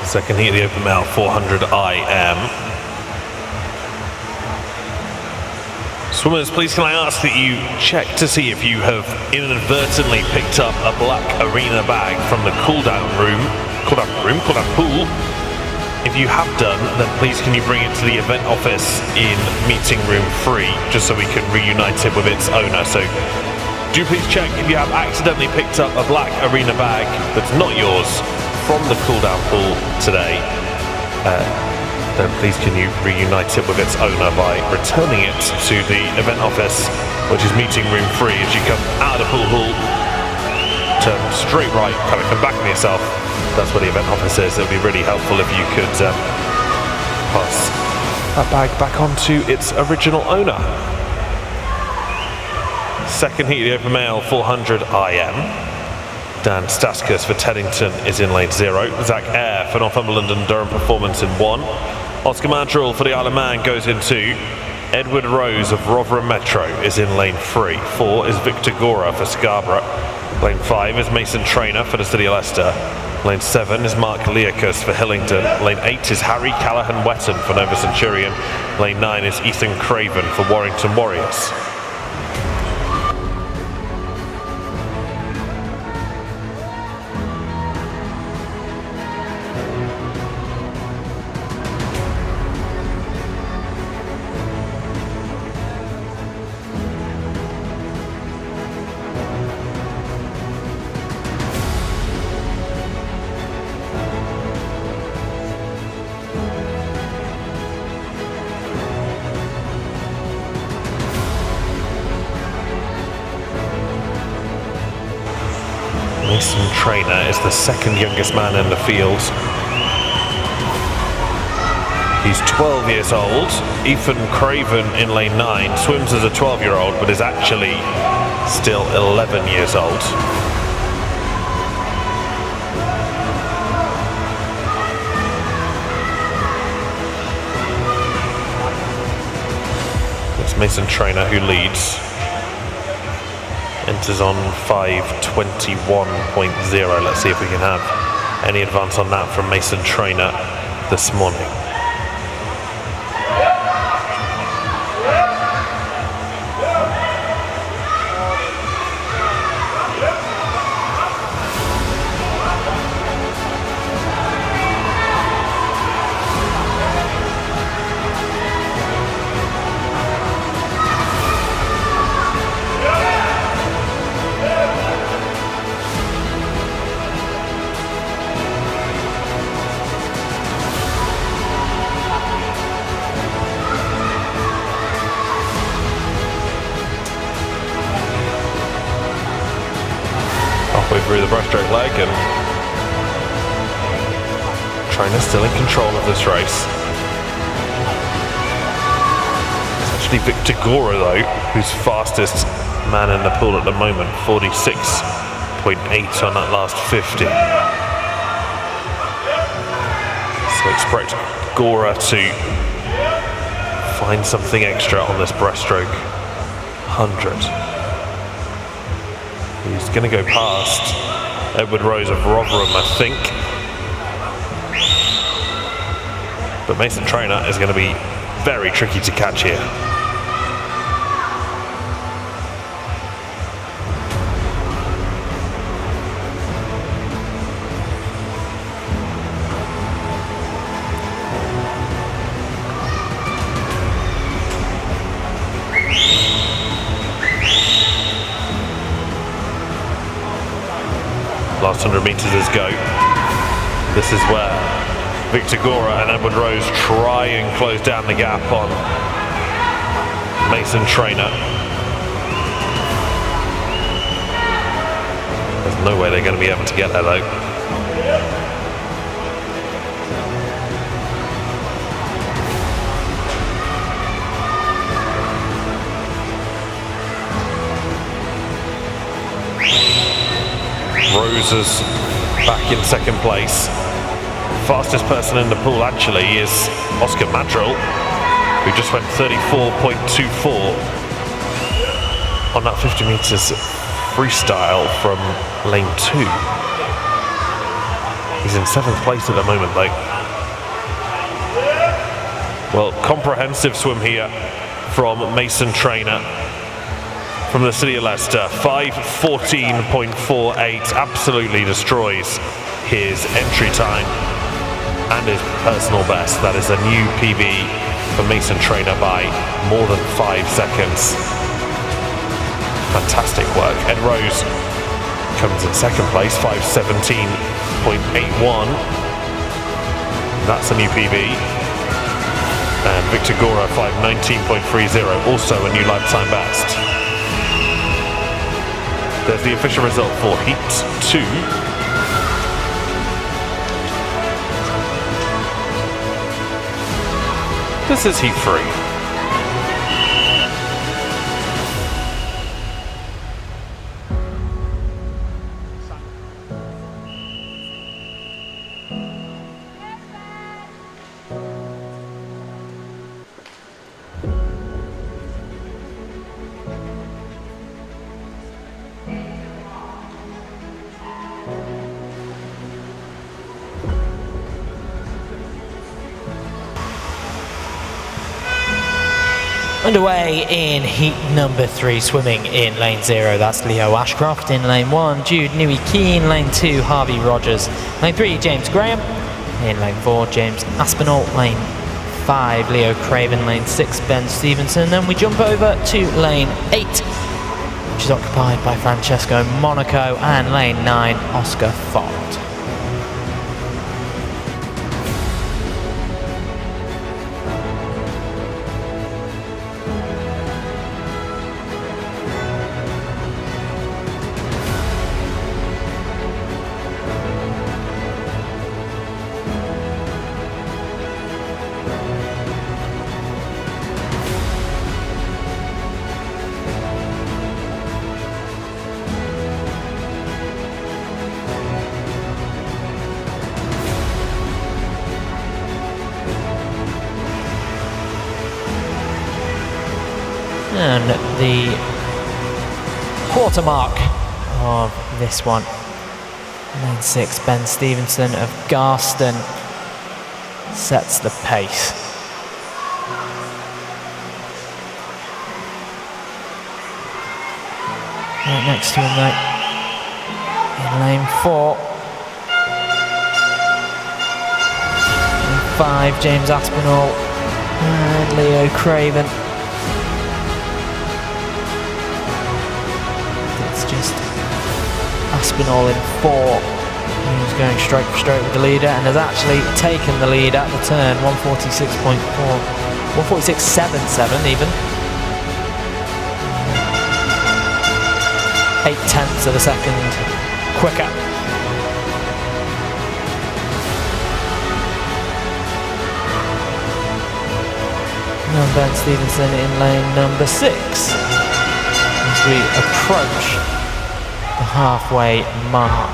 Second heat of the open male 400 IM. Swimmers, please can I ask that you check to see if you have inadvertently picked up a black arena bag from the cool down pool. If you have done, then please can you bring it to the event office in meeting room 3, just so we can reunite it with its owner. So do please check if you have accidentally picked up a black arena bag that's not yours from the cool down pool today. Then please can you reunite it with its owner by returning it to the event office, which is meeting room 3 as you come out of the pool hall. Turn straight right, come back on yourself. That's where the event office is. It would be really helpful if you could pass that bag back onto its original owner. Second heat of the open male 400 IM. Dan Staskus for Teddington is in lane 0. Zach Eyre for Northumberland and Durham Performance in 1. Oscar Mandrell for the Isle of Man goes in 2. Edward Rose of Rotherham Metro is in lane 3. 4 is Victor Gora for Scarborough. Lane 5 is Mason Trainer for the City of Leicester. Lane 7 is Mark Leacus for Hillingdon. Lane 8 is Harry Callahan Wetton for Nova Centurion. Lane 9 is Ethan Craven for Warrington Warriors. Mason Trainer is the second youngest man in the field. He's 12 years old. Ethan Craven in lane 9 swims as a 12-year-old, but is actually still 11 years old. It's Mason Trainer who leads. Enters on 5:21.0. Let's see if we can have any advance on that from Mason Trainer this morning. Through the breaststroke leg, and Trainer still in control of this race. It's actually Victor Gora though who's fastest man in the pool at the moment, 46.8 on that last 50. So expect Gora to find something extra on this breaststroke 100. He's going to go past Edward Rose of Rotherham, I think. But Mason Trainer is going to be very tricky to catch here. Last 100 meters is go. This is where Victor Gora and Edward Rose try and close down the gap on Mason Trainer. There's no way they're going to be able to get there though. Rose is back in second place. Fastest person in the pool actually is Oscar Madrill, who just went 34.24 on that 50 meters freestyle from lane 2. He's in 7th place at the moment though. Well, comprehensive swim here from Mason Trainer from the city of Leicester. 5:14.48 absolutely destroys his entry time and his personal best. That is a new PB for Mason Trainer by more than 5 seconds. Fantastic work. Ed Rose comes in second place, 5:17.81. That's a new PB. And Victor Gora, 5:19.30, also a new lifetime best. There's the official result for Heat 2. This is Heat 3. Underway in heat number 3, swimming in lane 0, that's Leo Ashcroft. In lane 1, Jude Newey Keane. Lane 2, Harvey Rogers. Lane 3, James Graham. In lane 4, James Aspinall. Lane 5, Leo Craven. Lane 6, Ben Stevenson. Then we jump over to lane 8, which is occupied by Francesco Monaco. And lane 9, Oscar Fott. And the quarter mark of this one, lane 6, Ben Stevenson of Garston sets the pace. Right next to him though, in lane 4, lane 5, James Aspinall and Leo Craven. Just Aspinall in 4, who's going stroke for stroke with the leader and has actually taken the lead at the turn. 146.4, 146.77 even. 0.8 of a second quicker. Now Ben Stevenson in lane number 6 as we approach the halfway mark.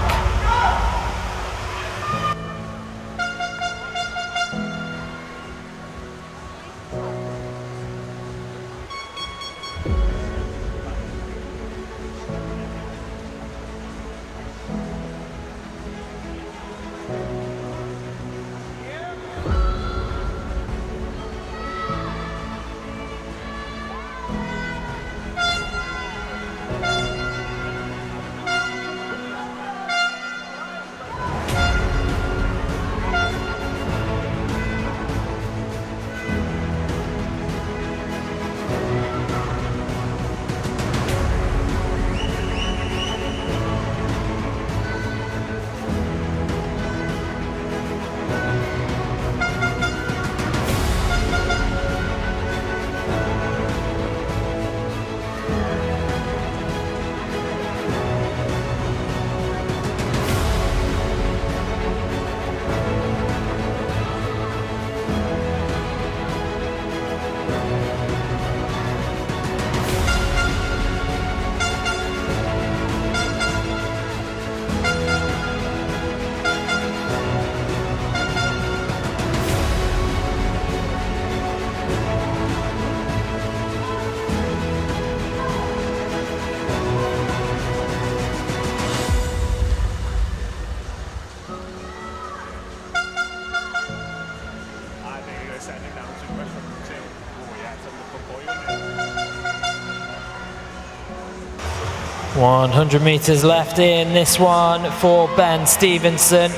100 metres left in this one for Ben Stevenson.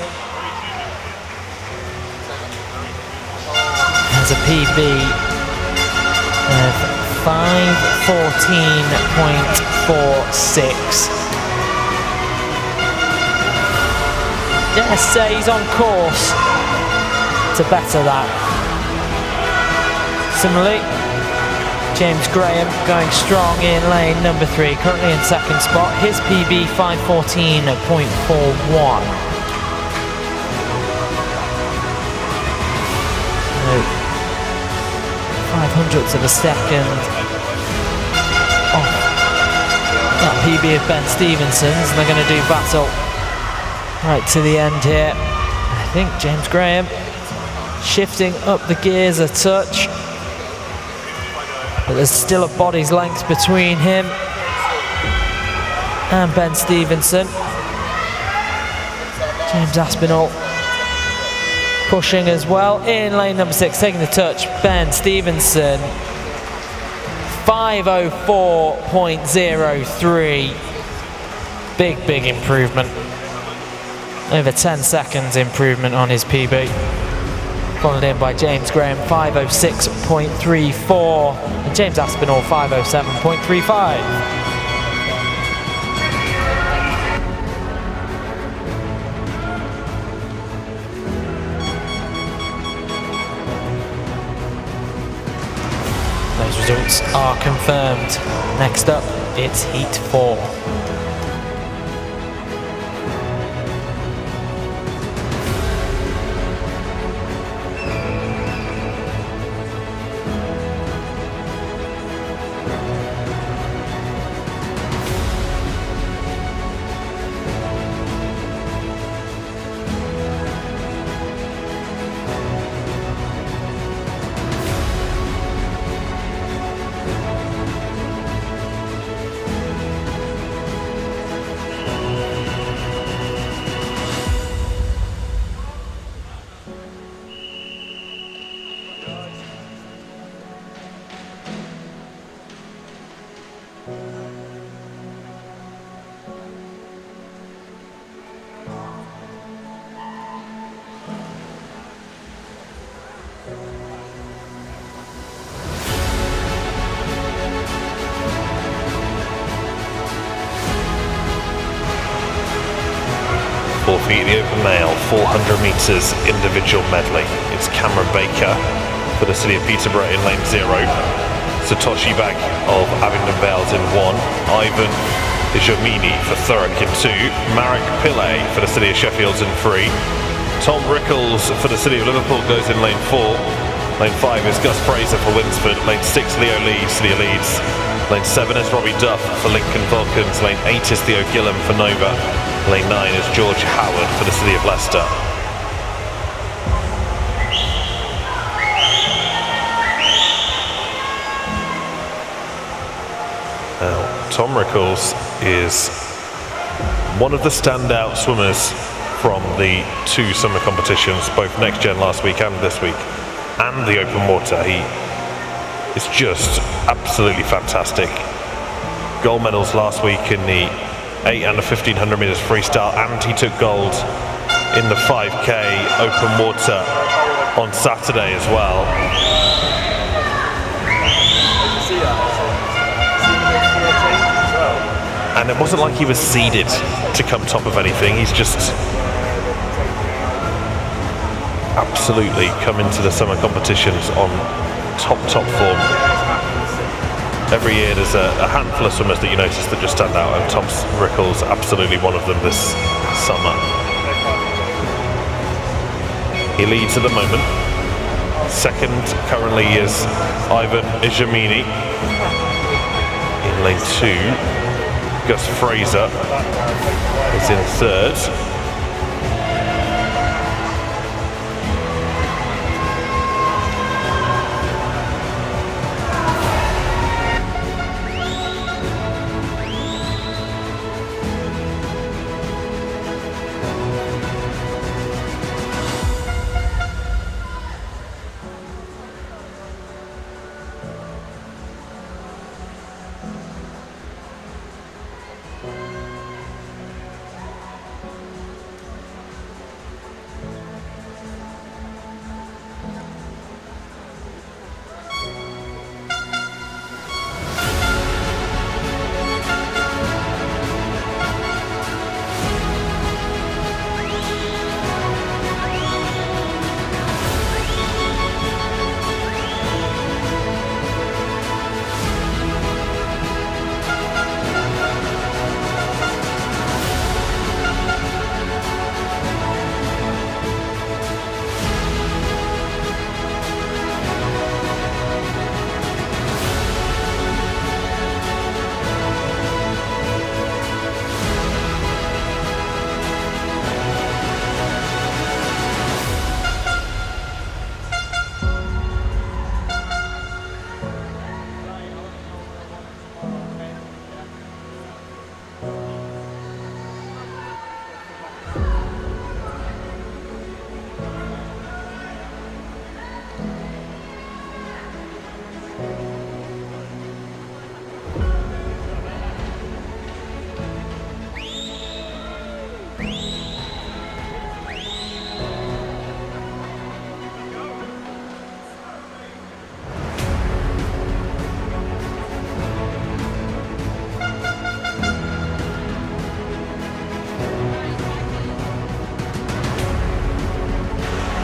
Has a PB of 5:14.46. Dare say he's on course to better that. Similarly, James Graham going strong in lane number 3, currently in second spot. His PB 5:14.41. 500ths of a second off that PB of Ben Stevenson's, and they're going to do battle right to the end here. I think James Graham shifting up the gears a touch, but there's still a body's length between him and Ben Stevenson. James Aspinall pushing as well in lane number 6, taking the touch. Ben Stevenson 5:04.03. Big improvement. Over 10 seconds improvement on his PB. Followed in by James Graham 5:06.34 and James Aspinall 5:07.35. Those results are confirmed. Next up, it's Heat 4. For the open male 400 metres individual medley, it's Cameron Baker for the city of Peterborough in lane 0, Satoshi Bag of Abingdon Vales in 1, Ivan Ijomini for Thurrock in 2, Marek Pillay for the city of Sheffield in 3, Tom Rickles for the city of Liverpool goes in lane 4, lane 5 is Gus Fraser for Winsford, lane 6 Leo Lee, city of Leeds, lane 7 is Robbie Duff for Lincoln Falcons, lane 8 is Theo Gillam for Nova, lane 9 is George Howard for the city of Leicester. Now, Tom Rickles is one of the standout swimmers from the 2 summer competitions, both Next Gen last week and this week, and the open water. He is just absolutely fantastic. Gold medals last week in the 8 and the 1500 metres freestyle, and he took gold in the 5k open water on Saturday as well. And it wasn't like he was seeded to come top of anything, he's just absolutely come into the summer competitions on top form. Every year there's a handful of swimmers that you notice that just stand out, and Tom Rickles absolutely one of them this summer. He leads at the moment. Second currently is Ivan Ijomini. In lane 2, Gus Fraser is in 3rd.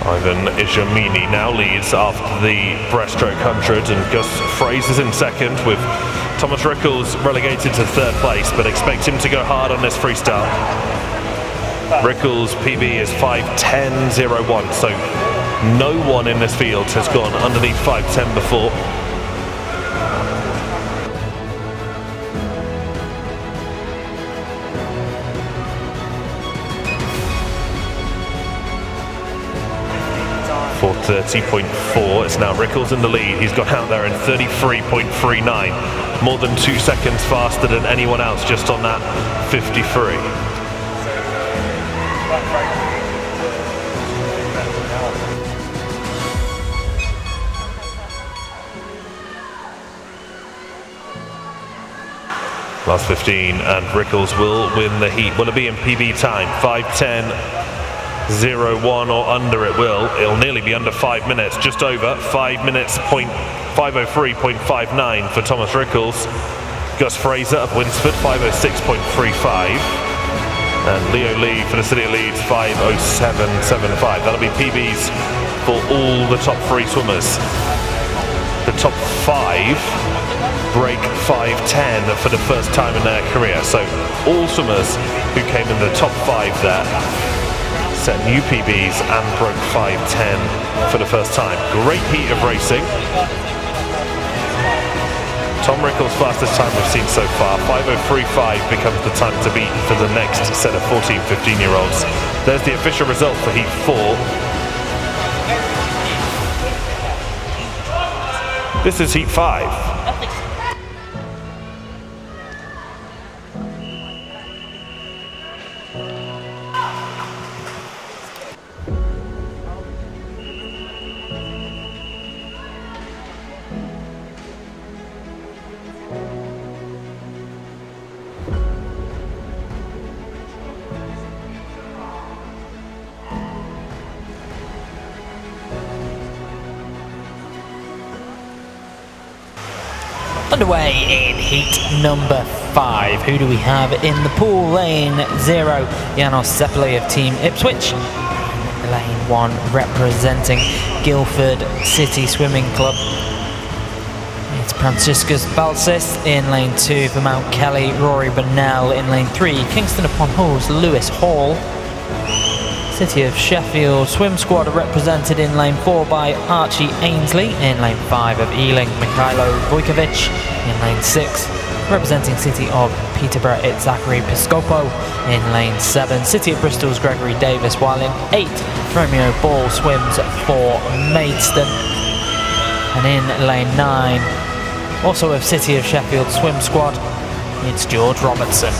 Ivan Ijamini now leads after the breaststroke 100, and Gus Fraser's in second, with Thomas Rickles relegated to third place, but expect him to go hard on this freestyle. Rickles' PB is 5:10.01, so no one in this field has gone underneath 5:10 before. For 30.4, it's now Rickles in the lead. He's got out there in 33.39, more than 2 seconds faster than anyone else just on that 53. Last 15, and Rickles will win the heat. Will it be in PB time? 5:10.01 or under it will. It'll nearly be under 5 minutes, just over 5 minutes, 5:03.59 for Thomas Rickles. Gus Fraser of Winsford, 5:06.35. And Leo Lee for the City of Leeds, 5:07.75. That'll be PBs for all the top 3 swimmers. The top 5 break 5:10 for the first time in their career. So all swimmers who came in the top 5 there set new PBs and broke 5:10 for the first time. Great heat of racing. Tom Rickles' fastest time we've seen so far. 5:03.5 becomes the time to beat for the next set of 14, 15-year-olds. There's the official result for heat 4. This is heat 5. Underway in heat number 5. Who do we have in the pool? Lane 0, Janos Zeppeli of Team Ipswich. Lane 1, representing Guildford City Swimming Club, it's Franciscus Balsis. In lane 2 for Mount Kelly, Rory Burnell. In lane 3, Kingston upon Hull's Lewis Hall. City of Sheffield Swim Squad are represented in lane 4 by Archie Ainsley. In lane 5 of Ealing, Mikhailo Vujkovic. In lane 6, representing City of Peterborough, it's Zachary Piscopo. In lane 7, City of Bristol's Gregory Davis, while in 8, Romeo Ball swims for Maidstone. And in lane 9, also of City of Sheffield Swim Squad, it's George Robertson.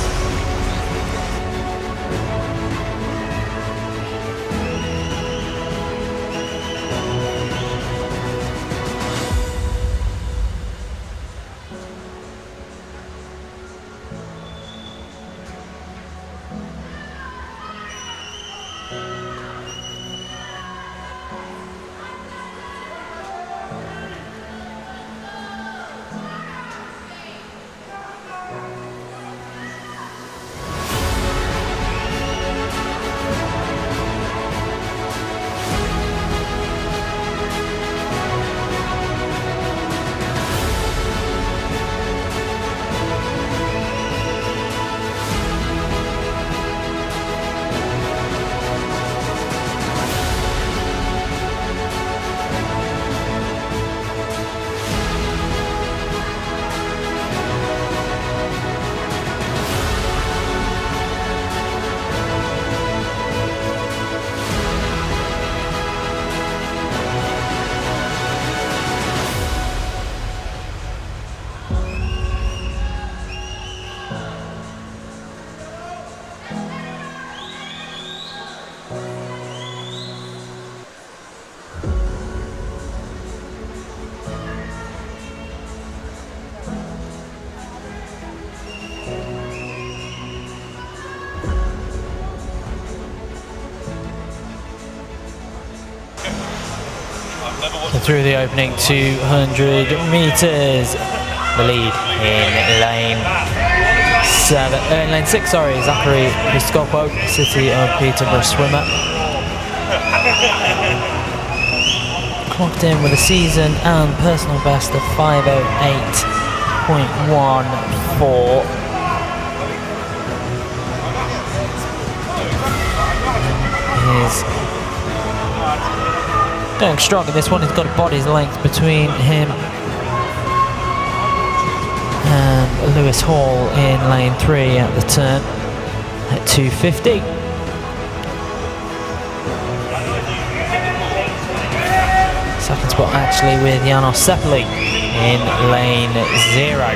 Through the opening 200 meters, the lead in lane 6, Zachary Piscopo, City of Peterborough swimmer. clocked in with a season and personal best of 5:08.14. He's going strong in this one. He's got a body's length between him and Lewis Hall in lane 3 at the turn at 2:50. Second spot actually with Janos Sepeli in lane 0.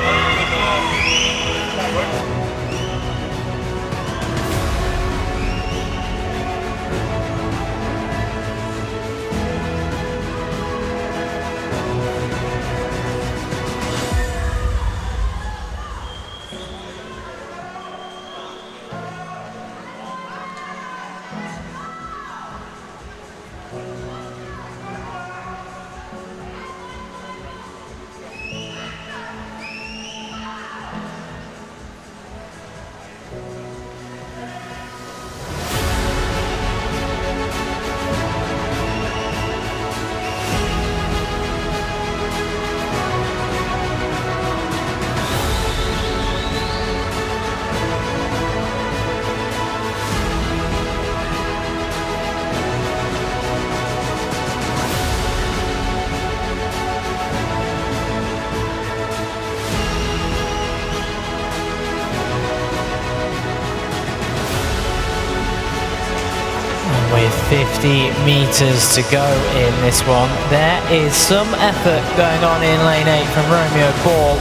With 50 metres to go in this one, there is some effort going on in lane 8 from Romeo Ball.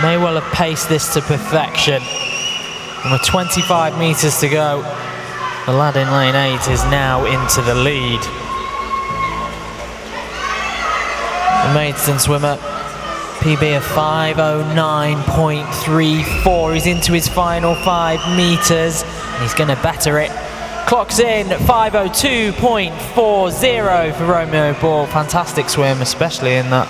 May well have paced this to perfection. And with 25 metres to go, the lad in lane 8 is now into the lead. The Maidstone swimmer, PB of 5:09.34. He's into his final 5 metres and he's going to better it. Clocks in 5:02.40 for Romeo Ball. Fantastic swim, especially in that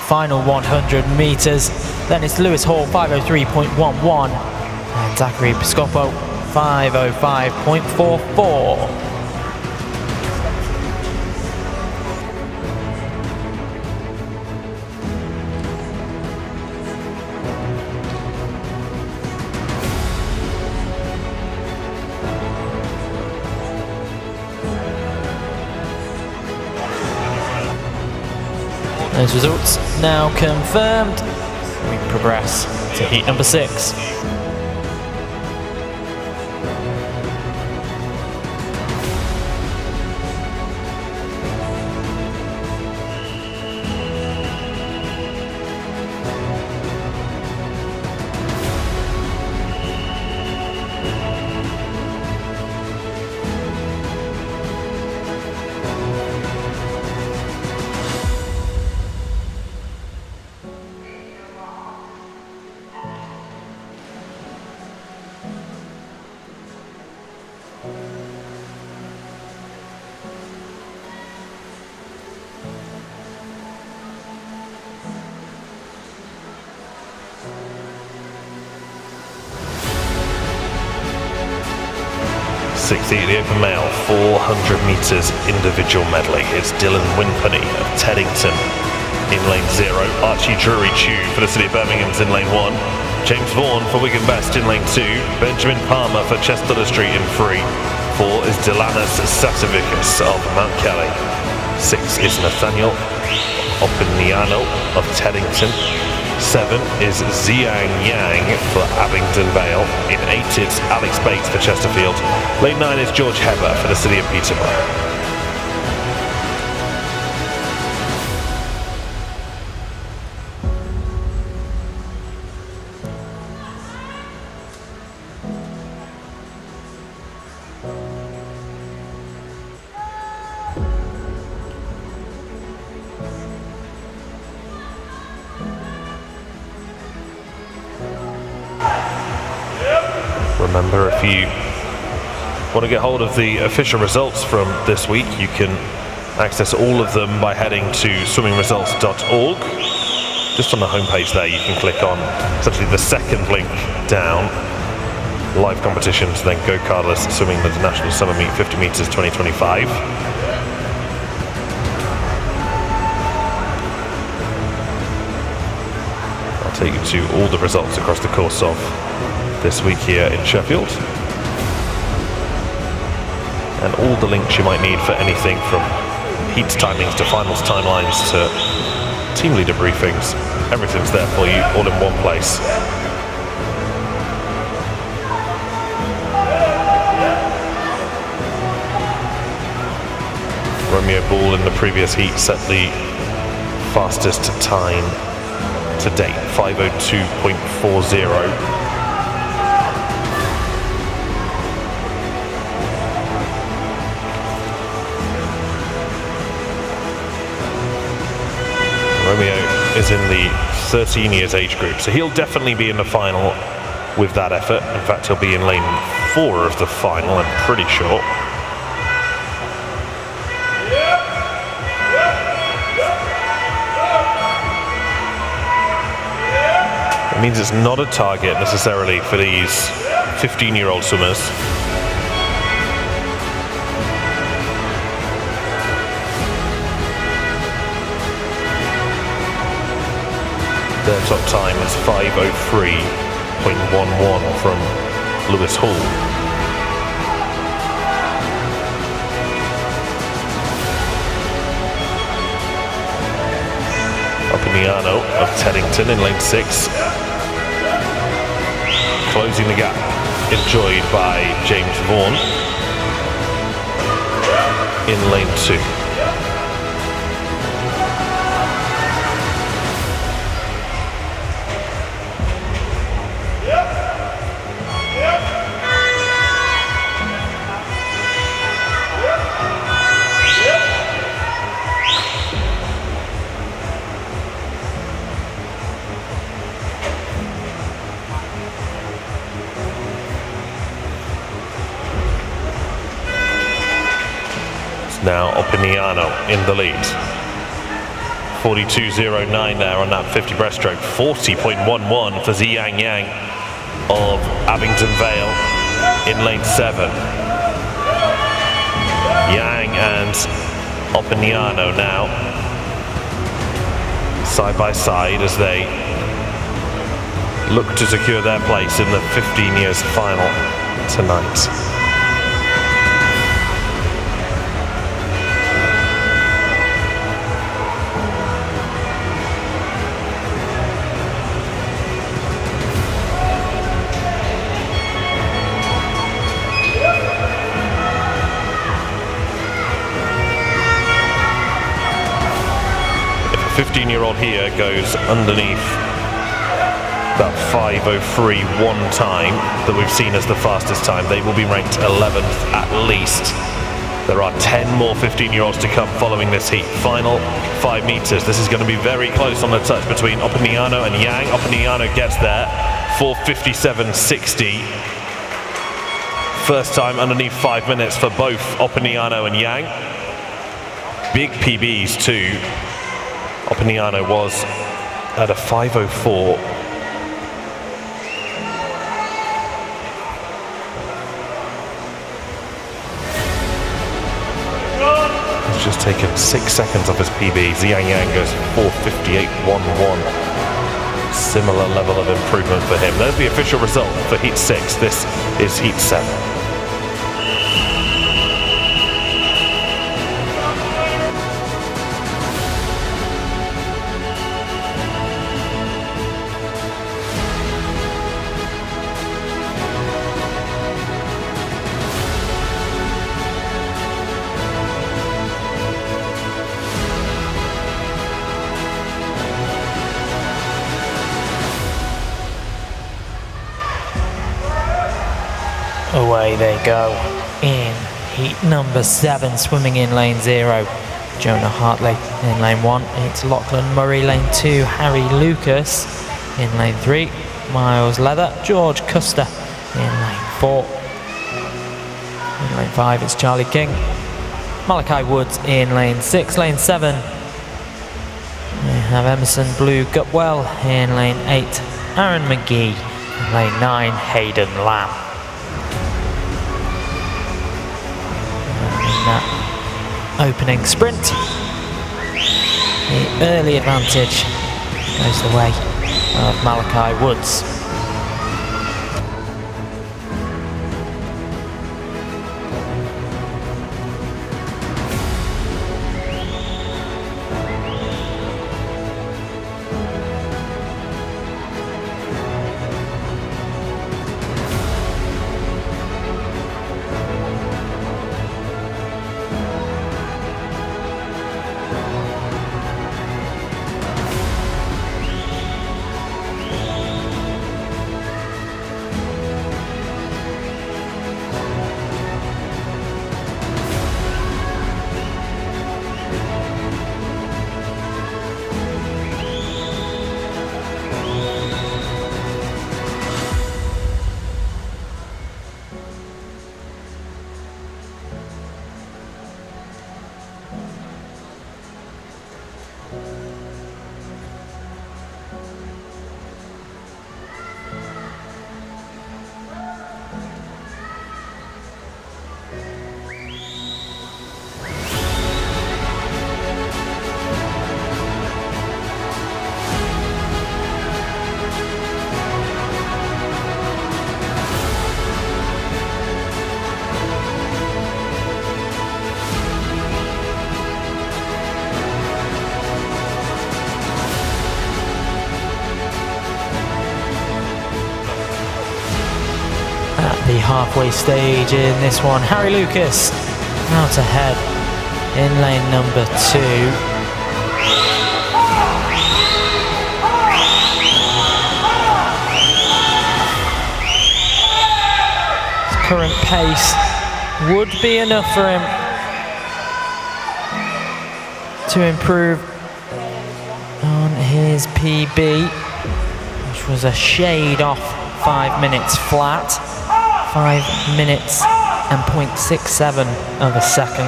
final 100 metres. Then it's Lewis Hall 5:03.11 and Zachary Piscopo 5:05.44. Those results now confirmed. We progress to heat number 6. '60 the open male 400 metres individual medley. It's Dylan Winpenny of Teddington in lane 0. Archie Drury-Chew for the City of Birmingham's in lane 1. James Vaughan for Wigan Best in lane 2. Benjamin Palmer for Chester Street in 3. 4 is Delanis Satovicus of Mount Kelly. 6 is Nathaniel Opiniano of Teddington. 7 is Xiang Yang for Abingdon Vale. In 8 it's Alex Bates for Chesterfield. Lane 9 is George Heber for the City of Peterborough. Remember, if you want to get hold of the official results from this week, you can access all of them by heading to swimmingresults.org. Just on the homepage there, you can click on essentially the second link down, live competitions, then go-kartless swimming the National Summer Meet 50 metres 2025. I'll take you to all the results across the course of this week here in Sheffield. And all the links you might need for anything from heats timings to finals timelines to team leader briefings. Everything's there for you, all in one place. Romeo Ball in the previous heat set the fastest time to date, 5:02.40. Romeo is in the 13 years age group, so he'll definitely be in the final with that effort. In fact, he'll be in lane 4 of the final, I'm pretty sure. It means it's not a target necessarily for these 15-year-old swimmers. Their top time is 5:03.11 from Lewis Hall. Opiniano of Teddington in lane 6. Closing the gap, enjoyed by James Vaughan in lane 2. Now Opiniano in the lead. 42.09 there on that 50 breaststroke. 40.11 for Ziyang Yang of Abingdon Vale in lane 7. Yang and Opiniano now side by side as they look to secure their place in the 15 years final tonight. If a 15-year-old here goes underneath that 5:03.1 time that we've seen as the fastest time, they will be ranked 11th at least. There are 10 more 15-year-olds to come following this heat. Final 5 meters. This is going to be very close on the touch between Opiniano and Yang. Opiniano gets there, 4:57.60. First time underneath 5 minutes for both Opiniano and Yang. Big PBs too. Opiniano was at a 5:04. It's just taken 6 seconds off his PB. Ziyang Yang goes 4:58.11. Similar level of improvement for him. There's the official result for Heat 6. This is Heat 7. Away they go in heat number 7, swimming in lane 0. Jonah Hartley in lane 1. It's Lachlan Murray, lane 2. Harry Lucas in lane 3. Miles Leather. George Custer in lane 4. In lane 5 it's Charlie King. Malachi Woods in lane 6. Lane 7 we have Emerson Blue Gutwell in lane 8. Aaron McGee in lane 9. Hayden Lamb that opening sprint. The early advantage goes the way of Malachi Woods. The halfway stage in this one, Harry Lucas out ahead in lane number 2. His current pace would be enough for him to improve on his PB, which was a shade off 5 minutes flat. 5 minutes and 0.67 of a second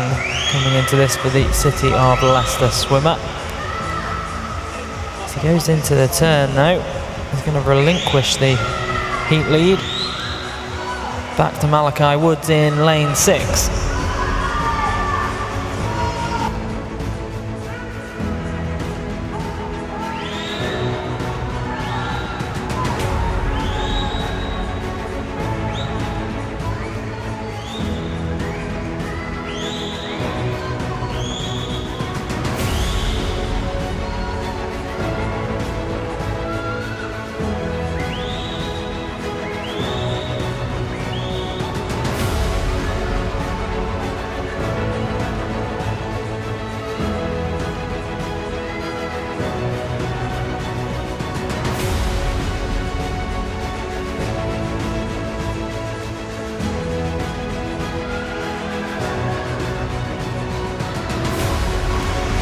coming into this for the City of Leicester swimmer. As he goes into the turn now, he's going to relinquish the heat lead. Back to Malachi Woods in lane 6.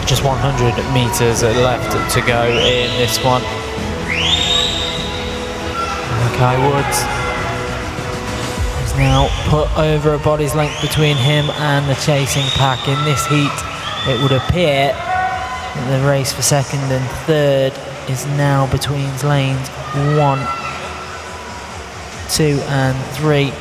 Just 100 metres left to go in this one. Malachi Woods is now put over a body's length between him and the chasing pack. In this heat, it would appear that the race for second and third is now between lanes 1, 2 and 3.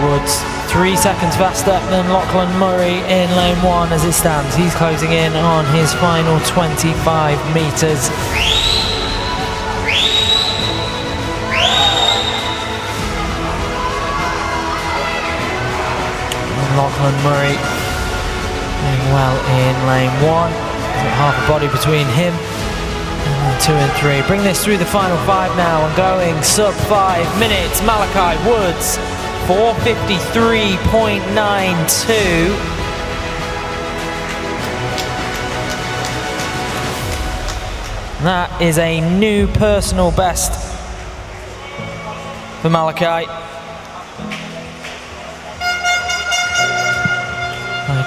Woods 3 seconds faster than Lachlan Murray in lane 1 as it stands. He's closing in on his final 25 metres. And Lachlan Murray doing well in lane 1. Half a body between him and 2 and 3. Bring this through the final 5 now and going sub 5 minutes. Malachi Woods 4:53.92. That is a new personal best for Malachi.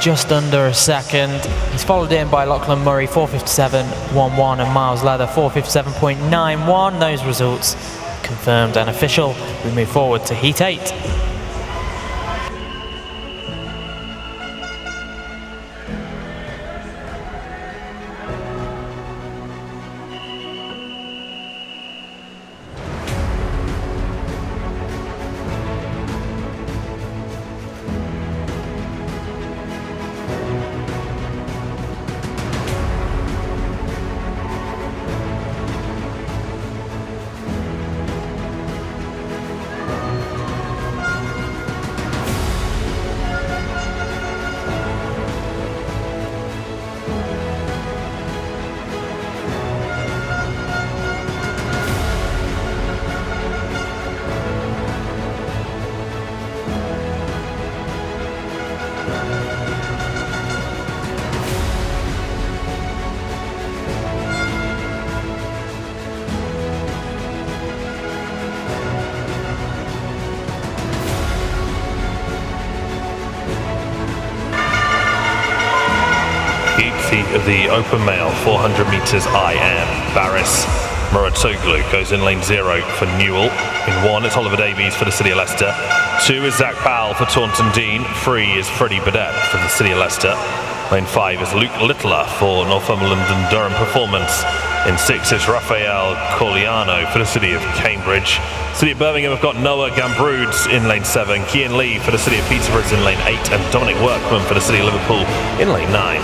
Just under a second. He's followed in by Lachlan Murray, 4:57.11, and Miles Leather, 4:57.91. Those results confirmed and official. We move forward to Heat 8. Of the open male 400 meters IM, Baris Muratoglu goes in lane 0 for Newell. In 1 it's Oliver Davies for the City of Leicester. 2 is Zach Powell for Taunton Dean. 3 is Freddie Burdett for the City of Leicester. Lane 5 is Luke Littler for Northumberland and Durham Performance. In 6 is Rafael Coliano for the City of Cambridge. City of Birmingham have got Noah Gambrudes in lane 7. Kian Lee for the City of Peterborough is in lane 8. And Dominic Workman for the City of Liverpool in lane 9.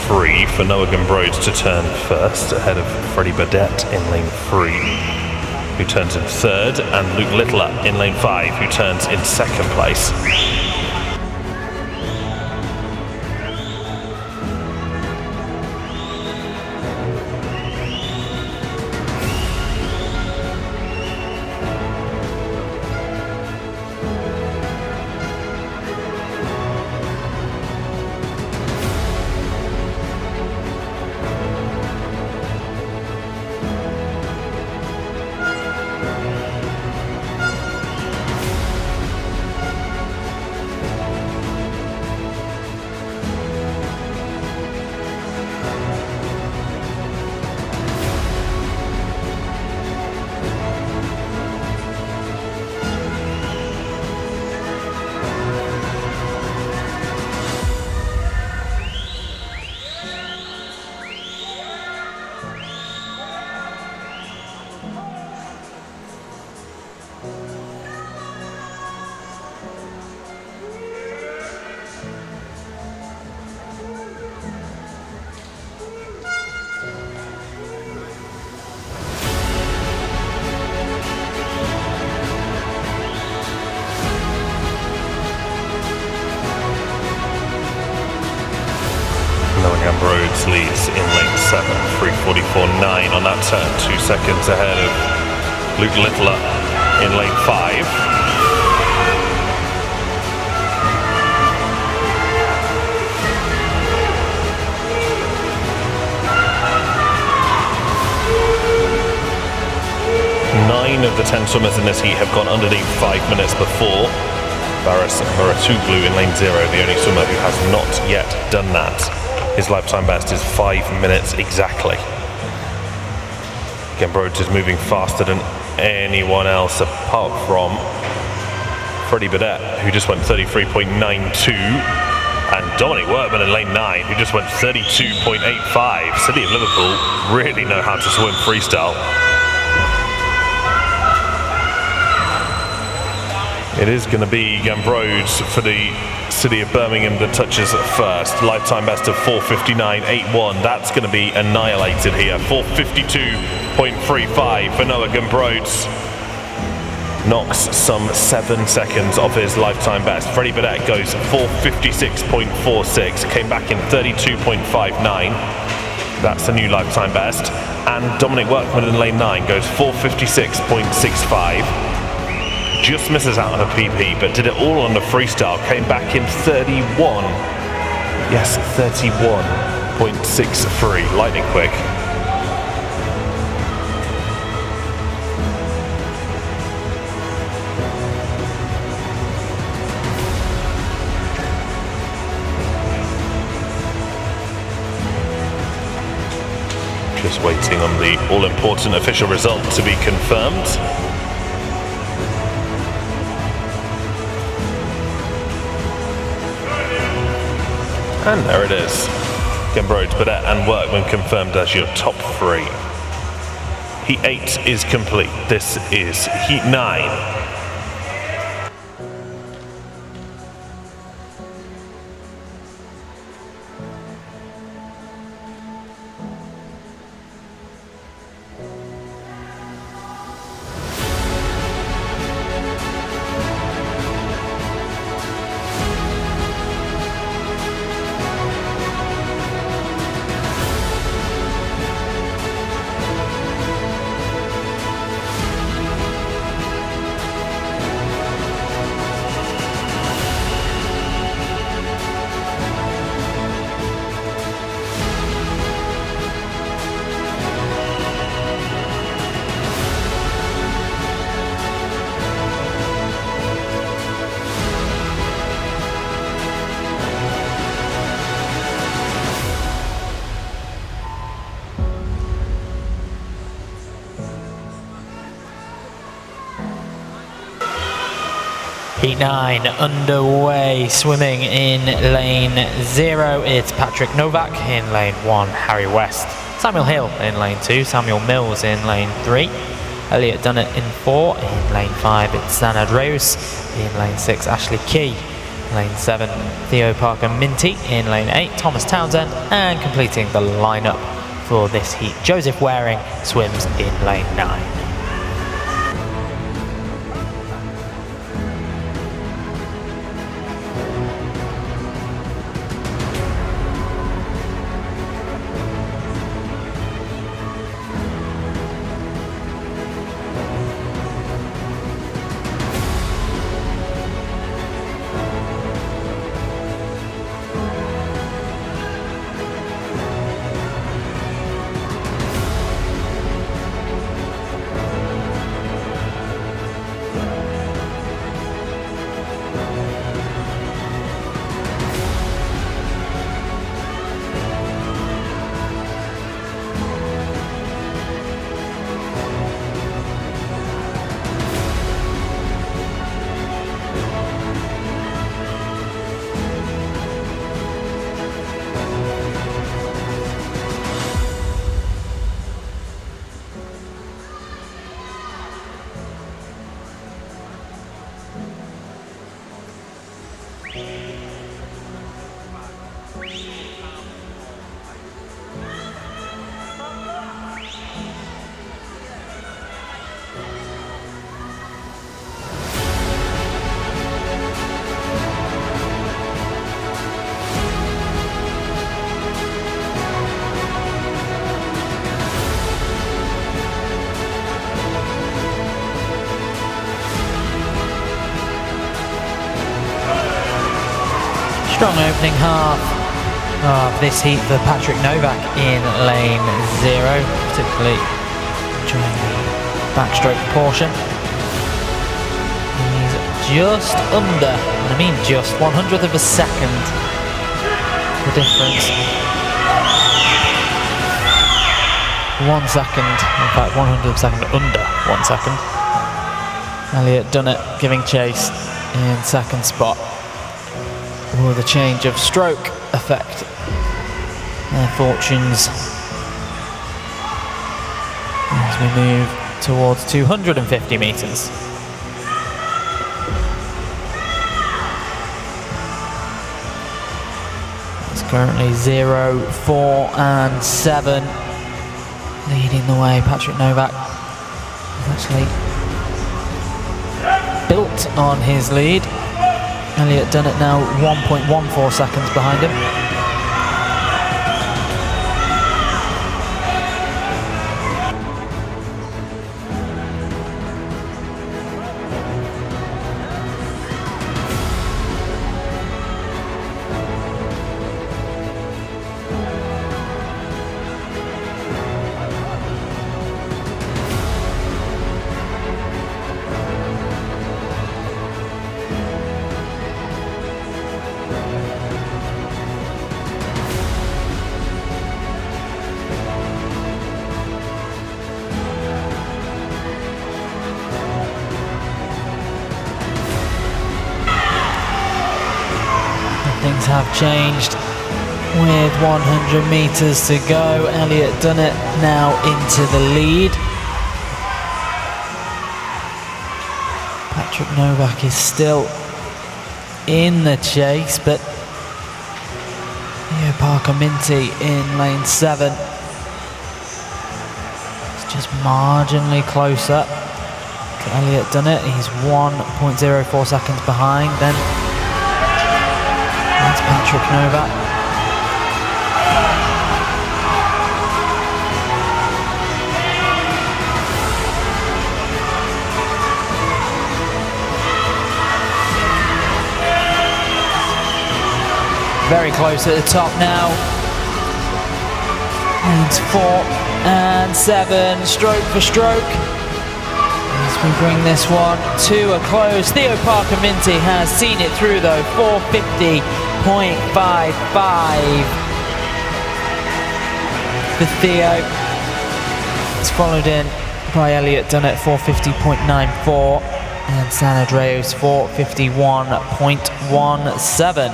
.3 for Noah Gambrudes to turn first, ahead of Freddie Burdett in lane 3, who turns in 3rd, and Luke Littler in lane 5, who turns in 2nd place. Gambrudes leads in lane 7, 3:44.9 on that turn, 2 seconds ahead of Luke Littler in lane 5. Nine of the 10 swimmers in this heat have gone underneath 5 minutes before. Baris Muratoglu in lane 0, the only swimmer who has not yet done that. His lifetime best is 5 minutes exactly. Gambrudes is moving faster than anyone else apart from Freddie Burdett, who just went 33.92, and Dominic Workman in lane 9, who just went 32.85. City of Liverpool really know how to swim freestyle. It is going to be Gambrudes for the City of Birmingham that touches first. Lifetime best of 4:59.81. That's going to be annihilated here. 4:52.35 for Noah Gambrudes. Knocks some 7 seconds off his lifetime best. Freddie Burdett goes 4:56.46. Came back in 32.59. That's the new lifetime best. And Dominic Workman in lane 9 goes 4:56.65. Just misses out on a PP, but did it all on the freestyle. Came back in 31. Yes, 31.63. Lightning quick. Just waiting on the all-important official result to be confirmed. And there it is. Gembroid, Badet and Workman confirmed as your top 3. Heat 8 is complete. This is Heat 9. Heat 9 underway, swimming in lane 0, it's Patrick Novak. In lane 1, Harry West. Samuel Hill in lane 2, Samuel Mills in lane 3, Elliot Dunnett in 4, in lane 5 it's Zanad Rose, in lane 6 Ashley Key, lane 7 Theo Parker Minty, in lane 8 Thomas Townsend, and completing the lineup for this heat, Joseph Waring swims in lane 9. Strong opening half of this heat for Patrick Novak in lane 0, particularly during the backstroke portion. He's just under, and I mean just, 100th of a second the difference. 1 second, in fact 100th of a second under 1 second. Elliot Dunnett giving chase in second spot. Will the change of stroke affect their fortunes as we move towards 250 metres? It's currently 0, 4 and 7 leading the way. Patrick Novak is actually built on his lead. Elliot Dunnett now 1.14 seconds behind him. things have changed. With 100 meters to go, Elliot Dunnett now into the lead. Patrick Novak is still in the chase, but Theo Parker-Minty in lane 7. It's just marginally closer to Elliot Dunnett. He's 1.04 seconds behind. Then that's Patrick Novak. Very close at the top now. Lanes 4 and 7, stroke for stroke. As we bring this one to a close. Theo Parker-Minty has seen it through though, 450.55 for Theo. It's followed in by Elliot Dunnett, 450.94, and San Andreas 451.17.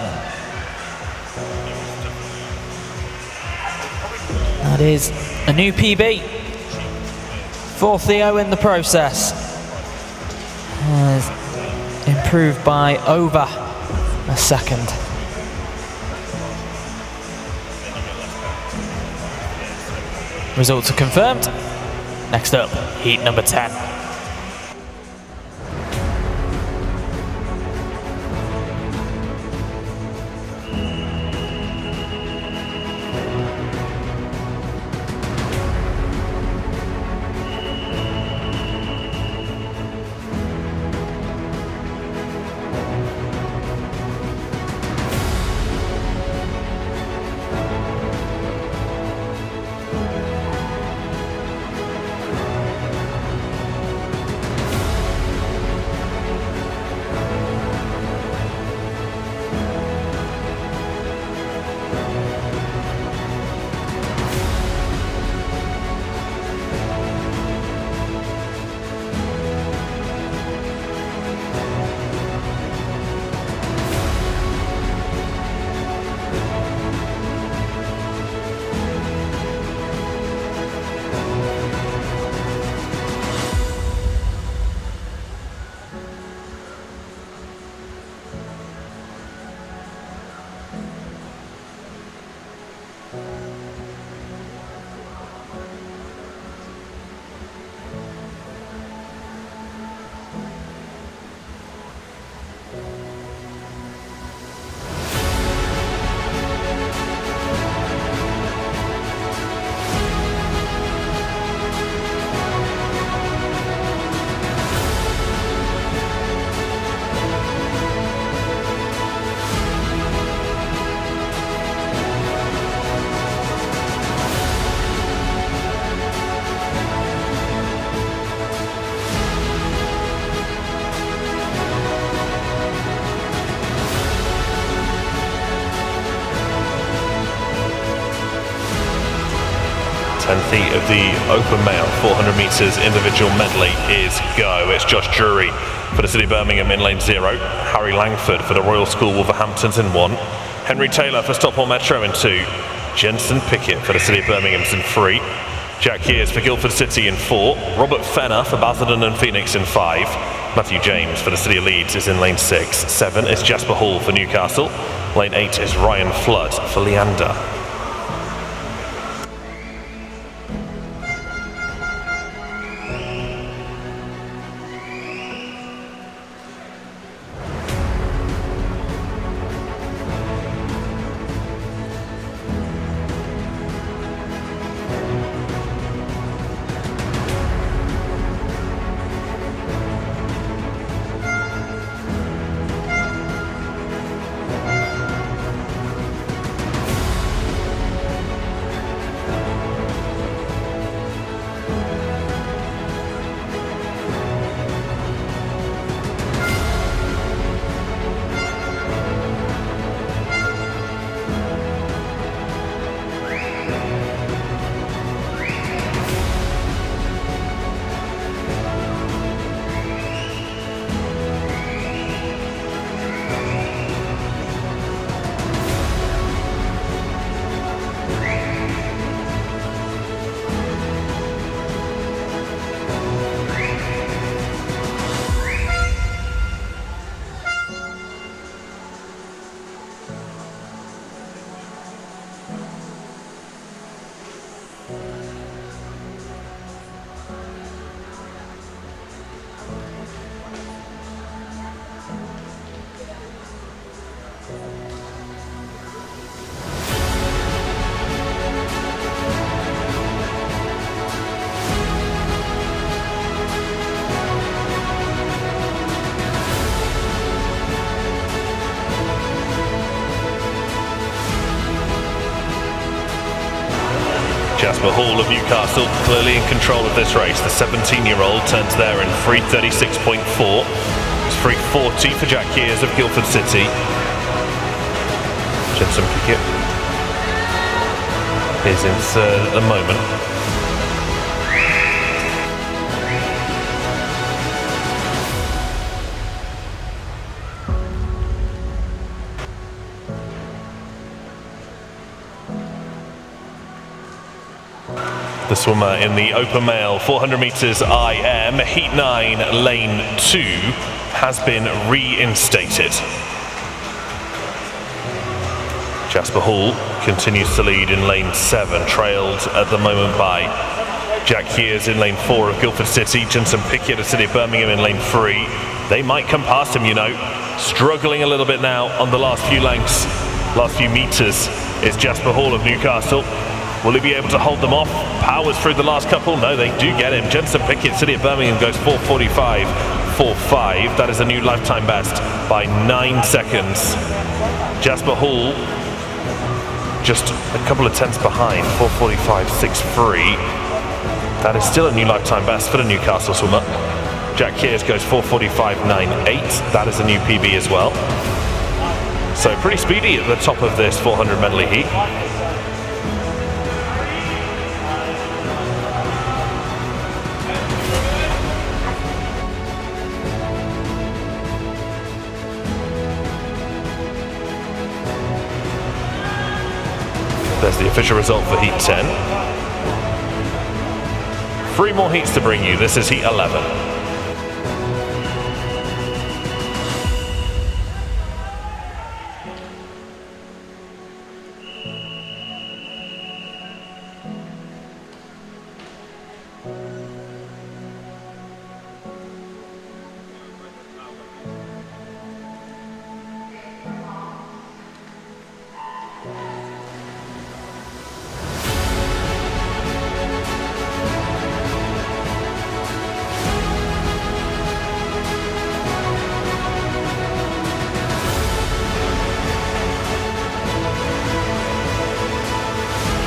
That is a new PB for Theo in the process. Has improved by over a second. Results are confirmed. Next up, heat number 10. Tenth heat of the open male 400 metres individual medley is go. It's Josh Drury for the City of Birmingham in lane 0, Harry Langford for the Royal School Wolverhamptons in 1, Henry Taylor for Stockport Metro in 2, Jensen Pickett for the City of Birmingham in 3, Jack Years for Guildford City in 4, Robert Fenner for Basildon and Phoenix in 5, Matthew James for the City of Leeds is in lane 6, 7 is Jasper Hall for Newcastle, lane 8 is Ryan Flood for Leander. Jasper Hall of Newcastle clearly in control of this race. The 17-year-old turns there in 3:36.4. It's 3:40 for Jack Kears of Guildford City. Jensen Pickett is in third at the moment. The swimmer in the open male 400 meters IM, heat 9, lane 2, has been reinstated. Jasper Hall continues to lead in lane 7, trailed at the moment by Jack Kears in lane 4 of Guildford City, Jensen Pickett of City of Birmingham in lane 3. They might come past him, you know. Struggling a little bit now on the last few lengths, last few meters, is Jasper Hall of Newcastle. Will he be able to hold them off? Powers through the last couple? No, they do get him. Jensen Pickett, City of Birmingham, goes 4:45.45. That is a new lifetime best by 9 seconds. Jasper Hall just a couple of tenths behind, 4:45.63. That is still a new lifetime best for the Newcastle swimmer. Jack Kears goes 4:45.98. That is a new PB as well. So pretty speedy at the top of this 400 medley heat. There's the official result for Heat 10. 3 more heats to bring you. This is Heat 11.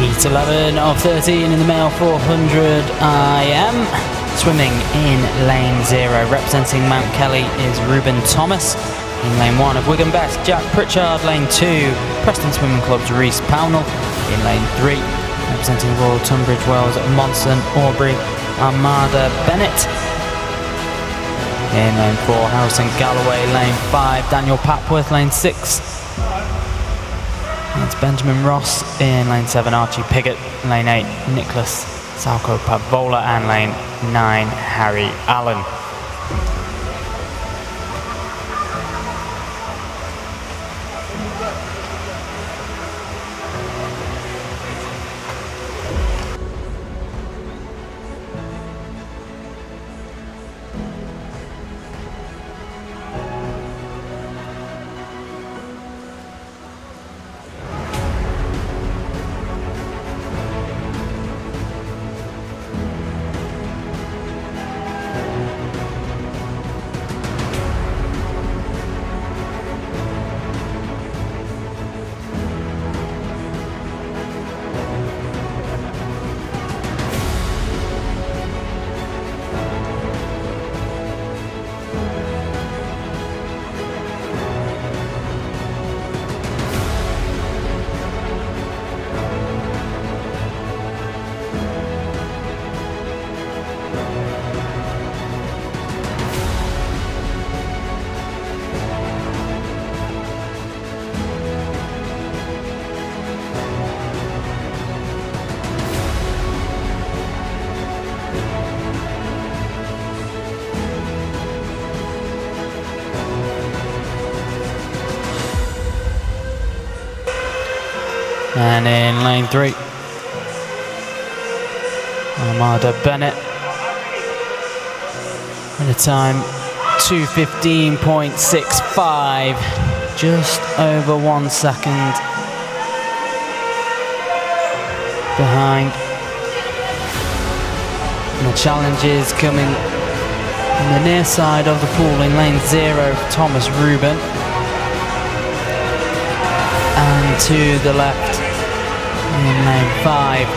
Heat 11 of 13 in the male 400 IM. Swimming in lane 0, representing Mount Kelly is Ruben Thomas. In lane 1 of Wigan Best, Jack Pritchard. Lane 2, Preston Swimming Club's Reece Pownell. In lane 3, representing Royal Tunbridge Wells, Monson Aubrey, Armada Bennett. In lane 4, Harrison Galloway. Lane 5, Daniel Papworth. Lane 6, it's Benjamin Ross. In lane 7, Archie Piggott. Lane 8, Nicholas Salco Pavola. And lane 9, Harry Allen. And in lane 3, Armada Bennett at a time 2:15.65, just over 1 second behind. And the challenge is coming on the near side of the pool in lane 0 for Thomas Ruben. And to the left in lane 5,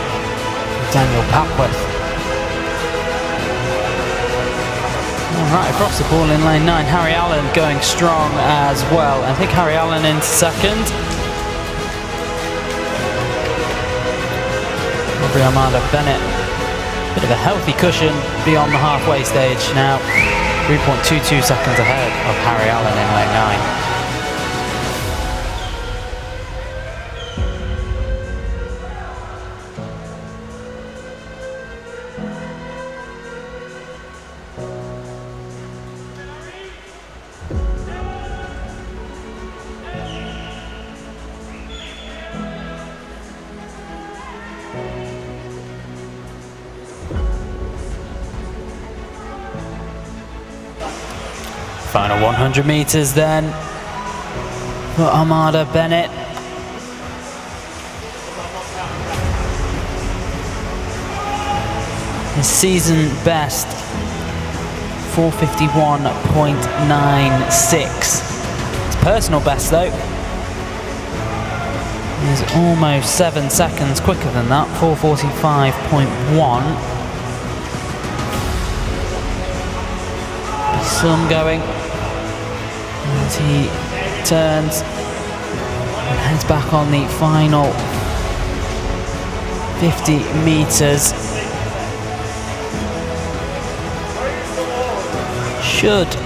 Daniel Papworth. Right across the ball in lane 9, Harry Allen going strong as well. I think Harry Allen into second. Aubrey Armada Bennett, bit of a healthy cushion beyond the halfway stage now. 3.22 seconds ahead of Harry Allen in lane 9. Final 100 metres then for Armada Bennett. His season best, 4:51.96. His personal best though is almost 7 seconds quicker than that, 4:45.1. Sun going as he turns and heads back on the final 50 metres. Should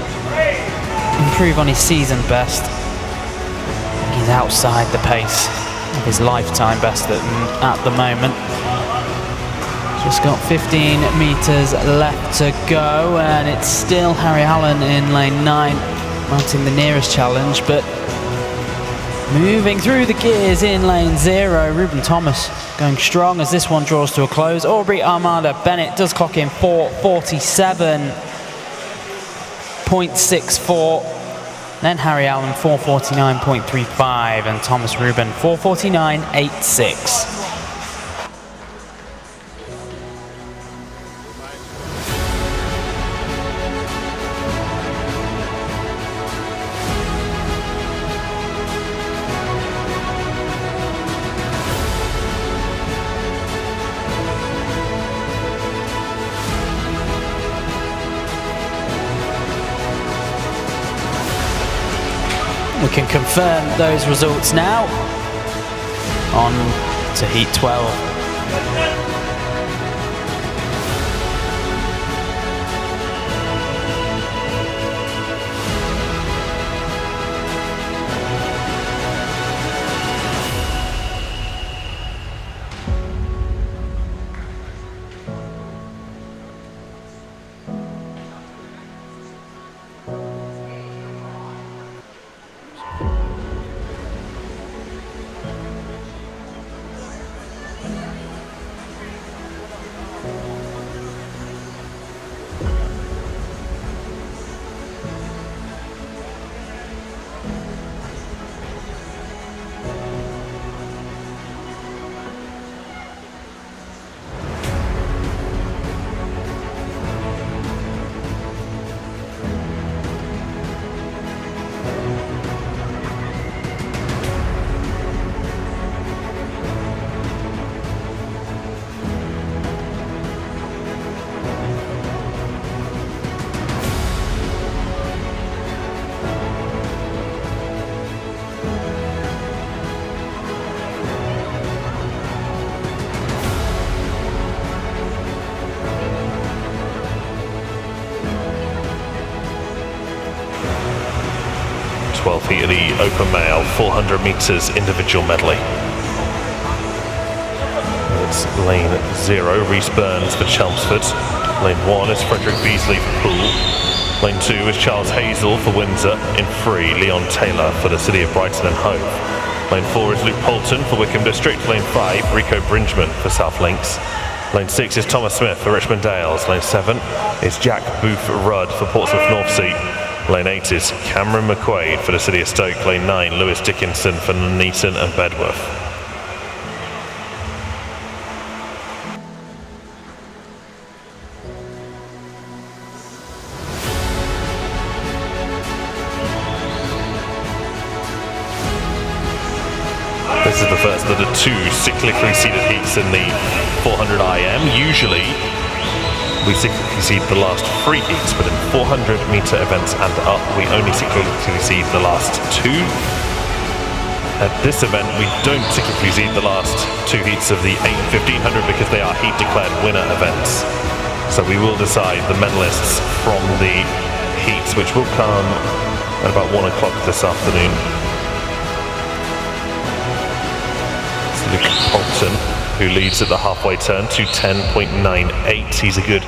improve on his season best. He's outside the pace of his lifetime best at the moment. Just got 15 metres left to go, and it's still Harry Allen in lane 9 mounting the nearest challenge, but moving through the gears in lane 0, Ruben Thomas going strong as this one draws to a close. Aubrey Armada Bennett does clock in 4:47.64. Then Harry Allen 4:49.35 and Thomas Ruben 4:49.86. We can confirm those results now. On to heat 12. Heat of the open male 400 metres individual medley. It's lane 0, Rhys Burns for Chelmsford. Lane 1 is Frederick Beasley for Poole. Lane 2 is Charles Hazel for Windsor. In 3, Leon Taylor for the City of Brighton and Hove. Lane 4 is Luke Poulton for Wickham District. Lane 5, Rico Bringeman for South Links. Lane 6 is Thomas Smith for Richmond Dales. Lane 7 is Jack Booth Rudd for Portsmouth North Sea. Lane 8 is Cameron McQuaid for the City of Stoke. Lane 9, Lewis Dickinson for Nuneaton and Bedworth. this is the first of the two cyclically seeded heats in the 400 IM. Usually, we cyclically seed the last 3 heats, but in 400 meter events and up, we only cyclically seed the last 2. At this event, we don't cyclically seed the last 2 heats of the 1500 because they are heat declared winner events. So we will decide the medalists from the heats, which will come at about 1 o'clock this afternoon. It's Luke Poulton, who leads at the halfway turn to 10.98. He's a good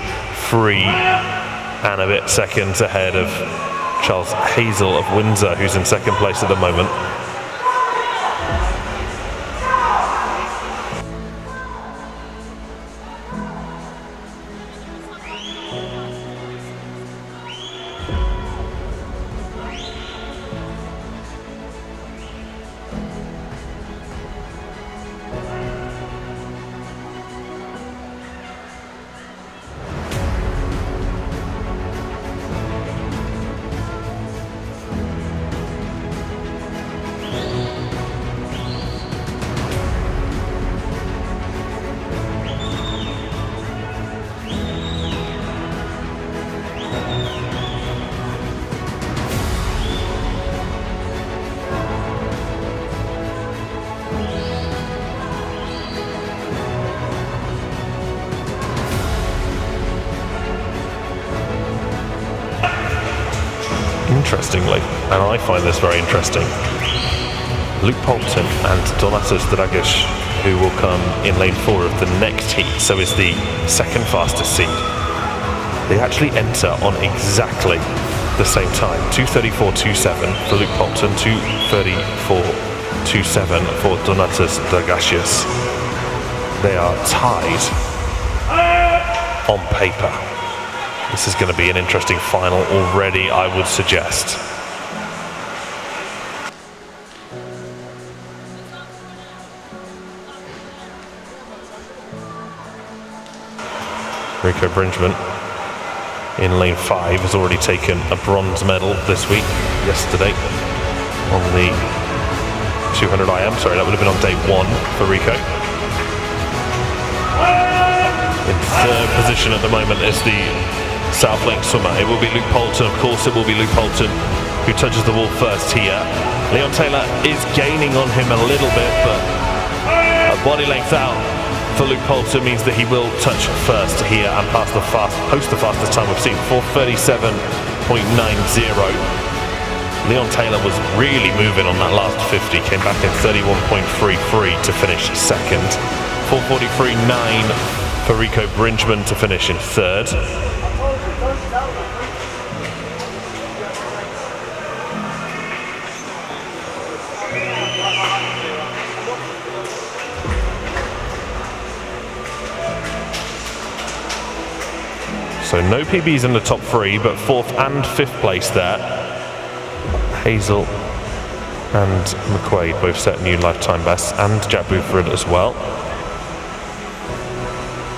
3 and a bit seconds ahead of Charles Hazel of Windsor, who's in second place at the moment. Interestingly, and I find this very interesting, Luke Poulton and Donatas Dragic, who will come in lane 4 of the next heat, so is the second fastest seed. They actually enter on exactly the same time, 2:34.27 for Luke Poulton, 2:34.27 for Donatas Dragic. They are tied on paper. This is going to be an interesting final already, I would suggest. Rico Bringeman in lane 5 has already taken a bronze medal this week, yesterday, on the 200 IM. Sorry, that would have been on day 1 for Rico. In third position at the moment is the South Lane swimmer. It will be Luke Poulton, of course it will be Luke Poulton who touches the wall first here. Leon Taylor is gaining on him a little bit, but a body length out for Luke Poulton means that he will touch first here and post the fastest time we've seen, 4:37.90. Leon Taylor was really moving on that last 50, came back in 31.33 to finish second. 4:43.9 for Rico Bringeman to finish in third. So no PBs in the top 3, but 4th and 5th place there. Hazel and McQuaid both set new lifetime bests, and Jack Buford as well.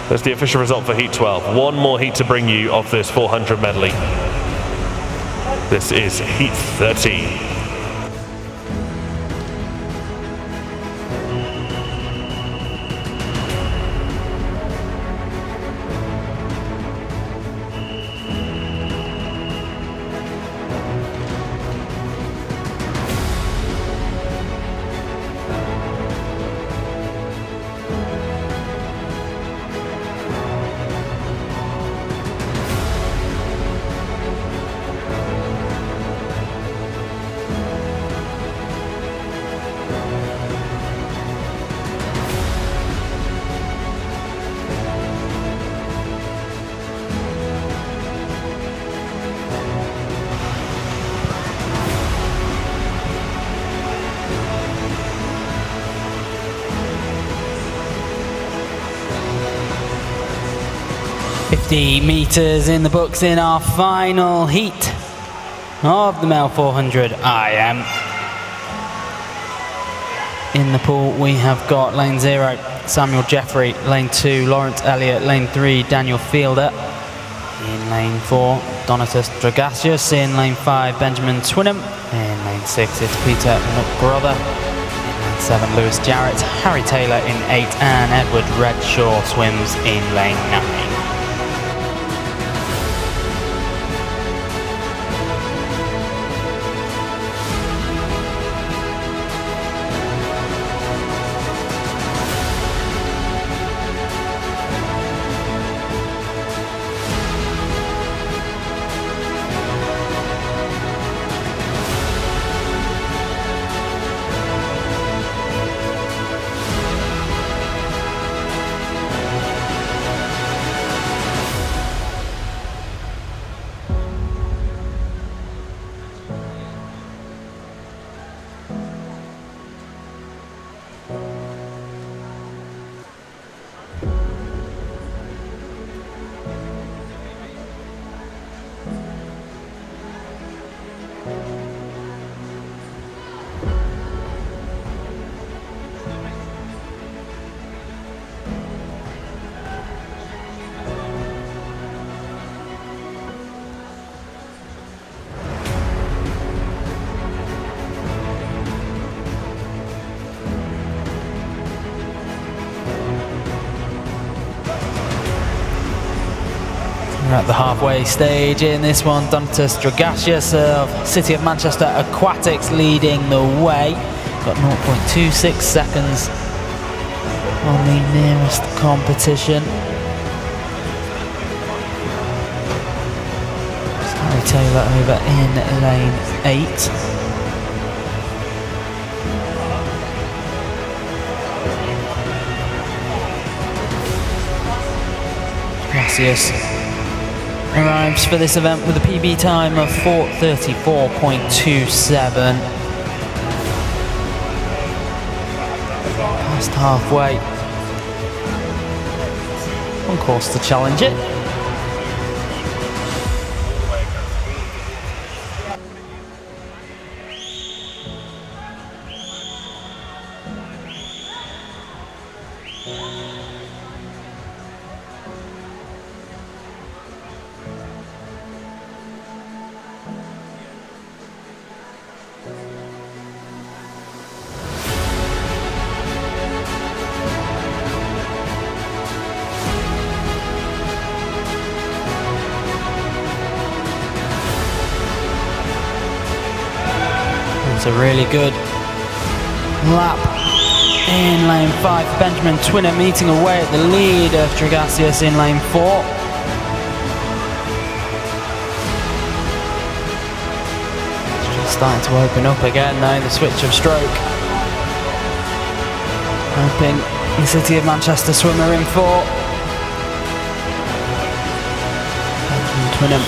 There's the official result for Heat 12. One more heat to bring you of this 400 medley. This is Heat 13. Meters in the books in our final heat of the male 400 IM. In the pool we have got lane 0 Samuel Jeffrey, lane 2 Lawrence Elliott, lane 3 Daniel Fielder, in lane 4 Donatas Dragic, in lane 5 Benjamin Twinham, in lane 6 it's Peter McGrother, in lane 7, Lewis Jarrett, Harry Taylor in 8, and Edward Redshaw swims in lane 9. We're at the halfway stage in this one. Donatas Dragasius of City of Manchester Aquatics leading the way. Got 0.26 seconds on the nearest competition. Harry Taylor over in lane 8. Dragasius arrives for this event with a PB time of 4:34.27. Past halfway. On course to challenge it. It's a really good lap in lane 5. Benjamin Twinner meeting away at the lead of Dragasius in lane 4. It's just starting to open up again now, the switch of stroke. Hoping the City of Manchester swimmer in 4. Benjamin Twinner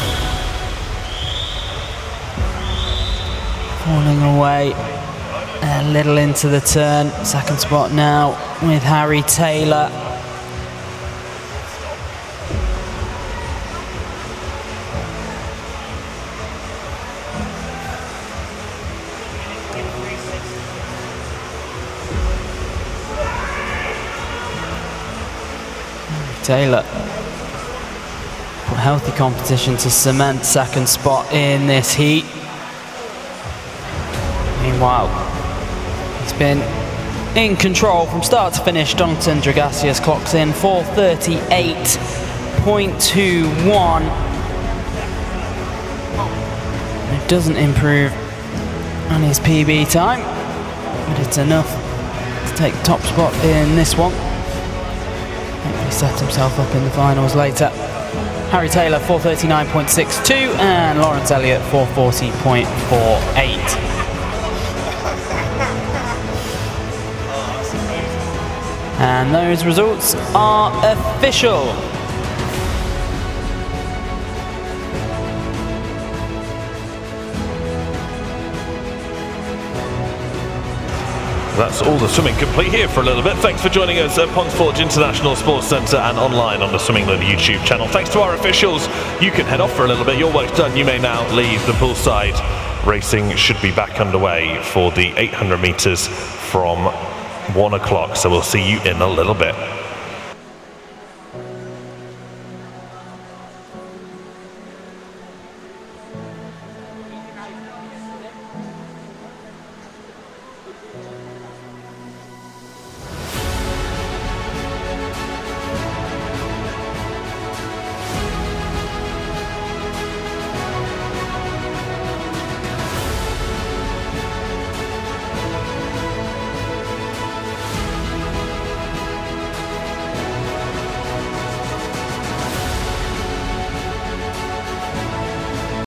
falling away a little into the turn. Second spot now with Harry Taylor. Taylor for healthy competition to cement second spot in this heat. Meanwhile, he's been in control from start to finish. Donatas Dragasius clocks in 4:38.21. It doesn't improve on his PB time, but it's enough to take top spot in this one. Hopefully set himself up in the finals later. Harry Taylor 4:39.62 and Lawrence Elliott 4:40.48. And those results are official. That's all the swimming complete here for a little bit. Thanks for joining us at Ponds Forge International Sports Centre and online on the Swimming London YouTube channel. Thanks to our officials. You can head off for a little bit. Your work's done. You may now leave the poolside. Racing should be back underway for the 800 metres from 1 o'clock, so we'll see you in a little bit.